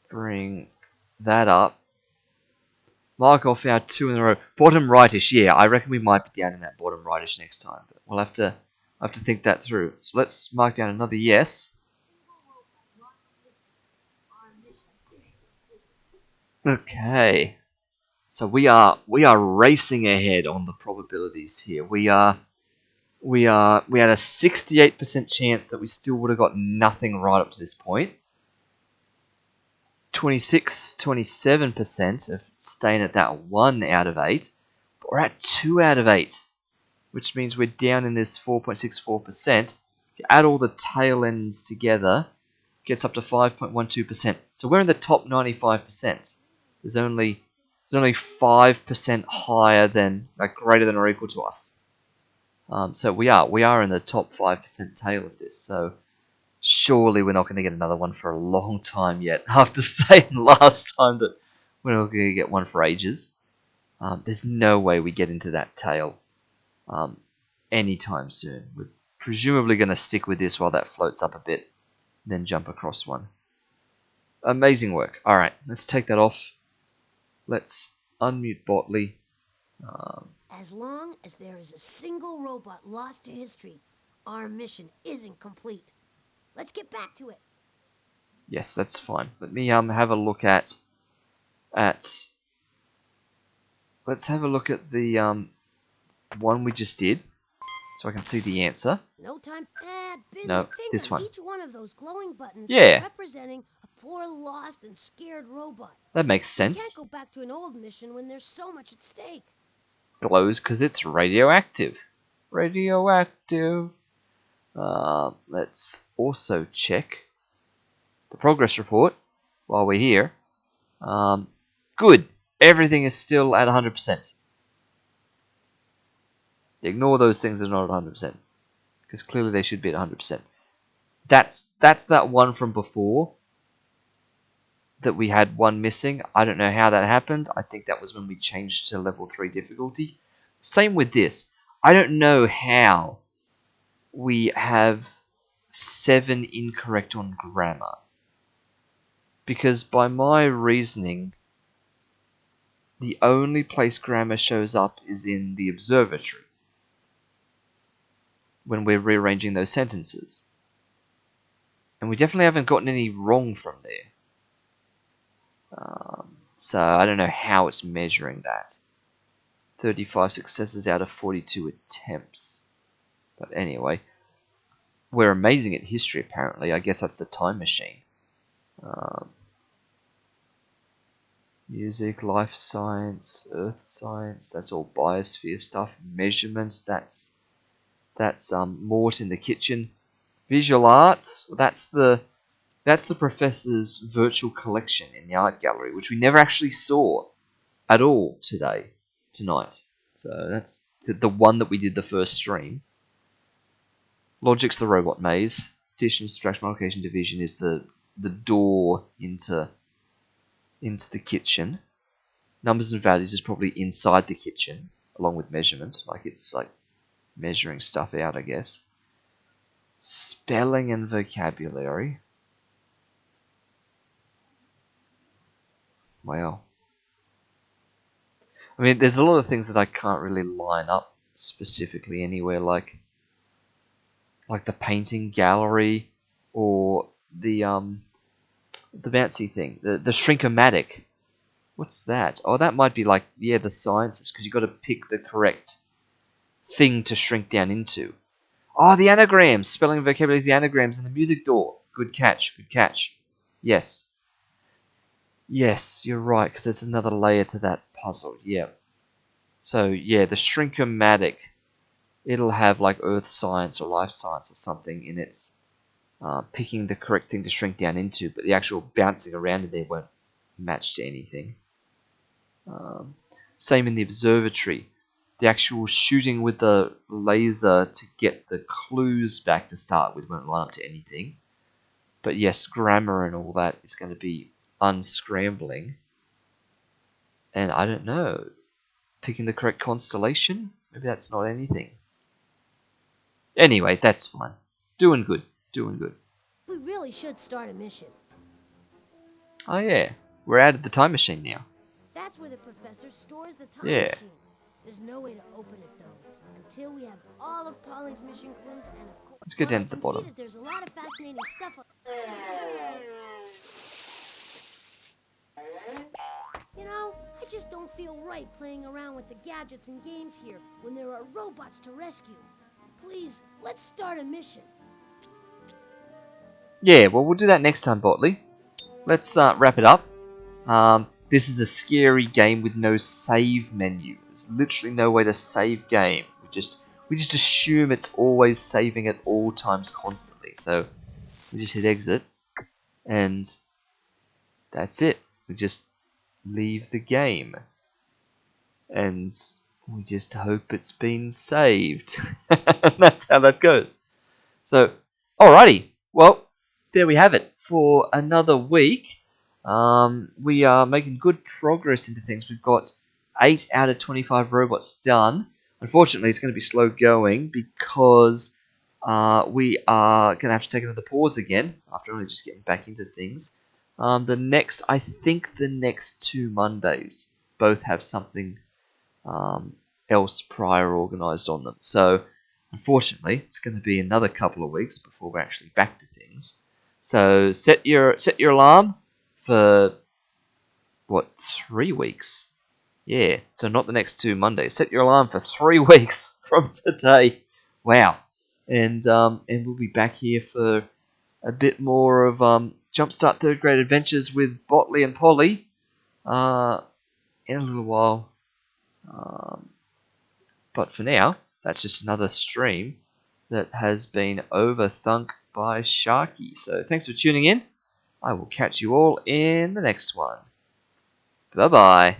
bring that up. Mark off our 2 in a row. Bottom rightish, yeah. I reckon we might be down in that bottom rightish next time. But we'll have to think that through. So let's mark down another yes. Okay. So we are racing ahead on the probabilities here. We had a 68% chance that we still would have got nothing right up to this point. 27% of staying at that 1 out of 8. But we're at 2 out of 8, which means we're down in this 4.64%. If you add all the tail ends together, it gets up to 5.12%. So we're in the top 95%. There's only 5% higher than, like, greater than or equal to us. So we are in the top 5% tail of this. So surely we're not going to get another one for a long time yet. After saying last time that we're not going to get one for ages. There's no way we get into that tail anytime soon. We're presumably going to stick with this while that floats up a bit, then jump across one. Amazing work. Alright, let's take that off. Let's unmute Botley. As long as there is a single robot lost to history, our mission isn't complete. Let's get back to it. Yes, that's fine. Let me have a look at let's have a look at the one we just did, so I can see the answer. No time. Ben, No, think this of one. each one of those glowing buttons Yeah. as representing a poor, lost, and scared robot. That makes You can't sense. go back to an old mission when there's so much at stake. Glows because it's radioactive. Radioactive. Let's also check the progress report while we're here. Good. Everything is still at 100%. Ignore those things that are not at 100%. Because clearly they should be at 100%. that's that one from before that we had one missing. I don't know how that happened. I think that was when we changed to level 3 difficulty. Same with this. I don't know how we have 7 incorrect on grammar. Because by my reasoning, the only place grammar shows up is in the observatory when we're rearranging those sentences. And we definitely haven't gotten any wrong from there. So I don't know how it's measuring that. 35 successes out of 42 attempts. But anyway, we're amazing at history apparently. I guess that's the time machine. Music, life science, earth science, that's all biosphere stuff. Measurements, that's Mort in the kitchen. Visual arts, that's the professor's virtual collection in the art gallery, which we never actually saw at all tonight. So that's the one that we did the first stream. Logic's the robot maze. Addition, subtraction, multiplication, division is the door into the kitchen. Numbers and values is probably inside the kitchen, along with measurements. Like it's like measuring stuff out, I guess. Spelling and vocabulary. Wow. I mean, there's a lot of things that I can't really line up specifically anywhere, like the painting gallery or the bouncy thing, the shrinkomatic. What's that? Oh, that might be like, yeah, the sciences, because you've got to pick the correct thing to shrink down into. Oh, the anagrams. Spelling and vocabulary is the anagrams in the music door. Good catch, good catch. Yes. Yes, you're right, because there's another layer to that puzzle. Yeah. So, yeah, the shrinkomatic, it'll have like earth science or life science or something in its picking the correct thing to shrink down into, but the actual bouncing around in there won't match to anything. Same in the observatory. The actual shooting with the laser to get the clues back to start with won't line up to anything. But yes, grammar and all that is going to be unscrambling. And I don't know, picking the correct constellation? Maybe that's not anything. Anyway, that's fine. Doing good. Doing good. We really should start a mission. Oh yeah, we're out of the time machine now. That's where the professor stores the time Yeah. machine. There's no way to open it though, until we have all of Polly's mission clues and of course. Let's go down I to the can bottom. see that there's a lot of fascinating stuff. You know, I just don't feel right playing around with the gadgets and games here when there are robots to rescue. Please, let's start a mission. Yeah, well, we'll do that next time, Botley. Let's wrap it up. This is a scary game with no save menu. There's literally no way to save game. We just assume it's always saving at all times constantly. So we just hit exit, and that's it. We just leave the game, and we just hope it's been saved. That's how that goes. So, alrighty. Well, there we have it for another week. We are making good progress into things. We've got 8 out of 25 robots done. Unfortunately, it's going to be slow going because we are going to have to take another pause again after only just getting back into things. I think the next 2 Mondays both have something else prior organised on them. So, unfortunately, it's going to be another couple of weeks before we're actually back to things. So set your alarm for 3 weeks? Yeah, so not the next 2 Mondays. Set your alarm for 3 weeks from today. Wow, and we'll be back here for a bit more of JumpStart Third Grade Adventures with Botley and Polly in a little while. But for now, that's just another stream that has been Overthunk by Sharky. So thanks for tuning in. I will catch you all in the next one. Bye-bye.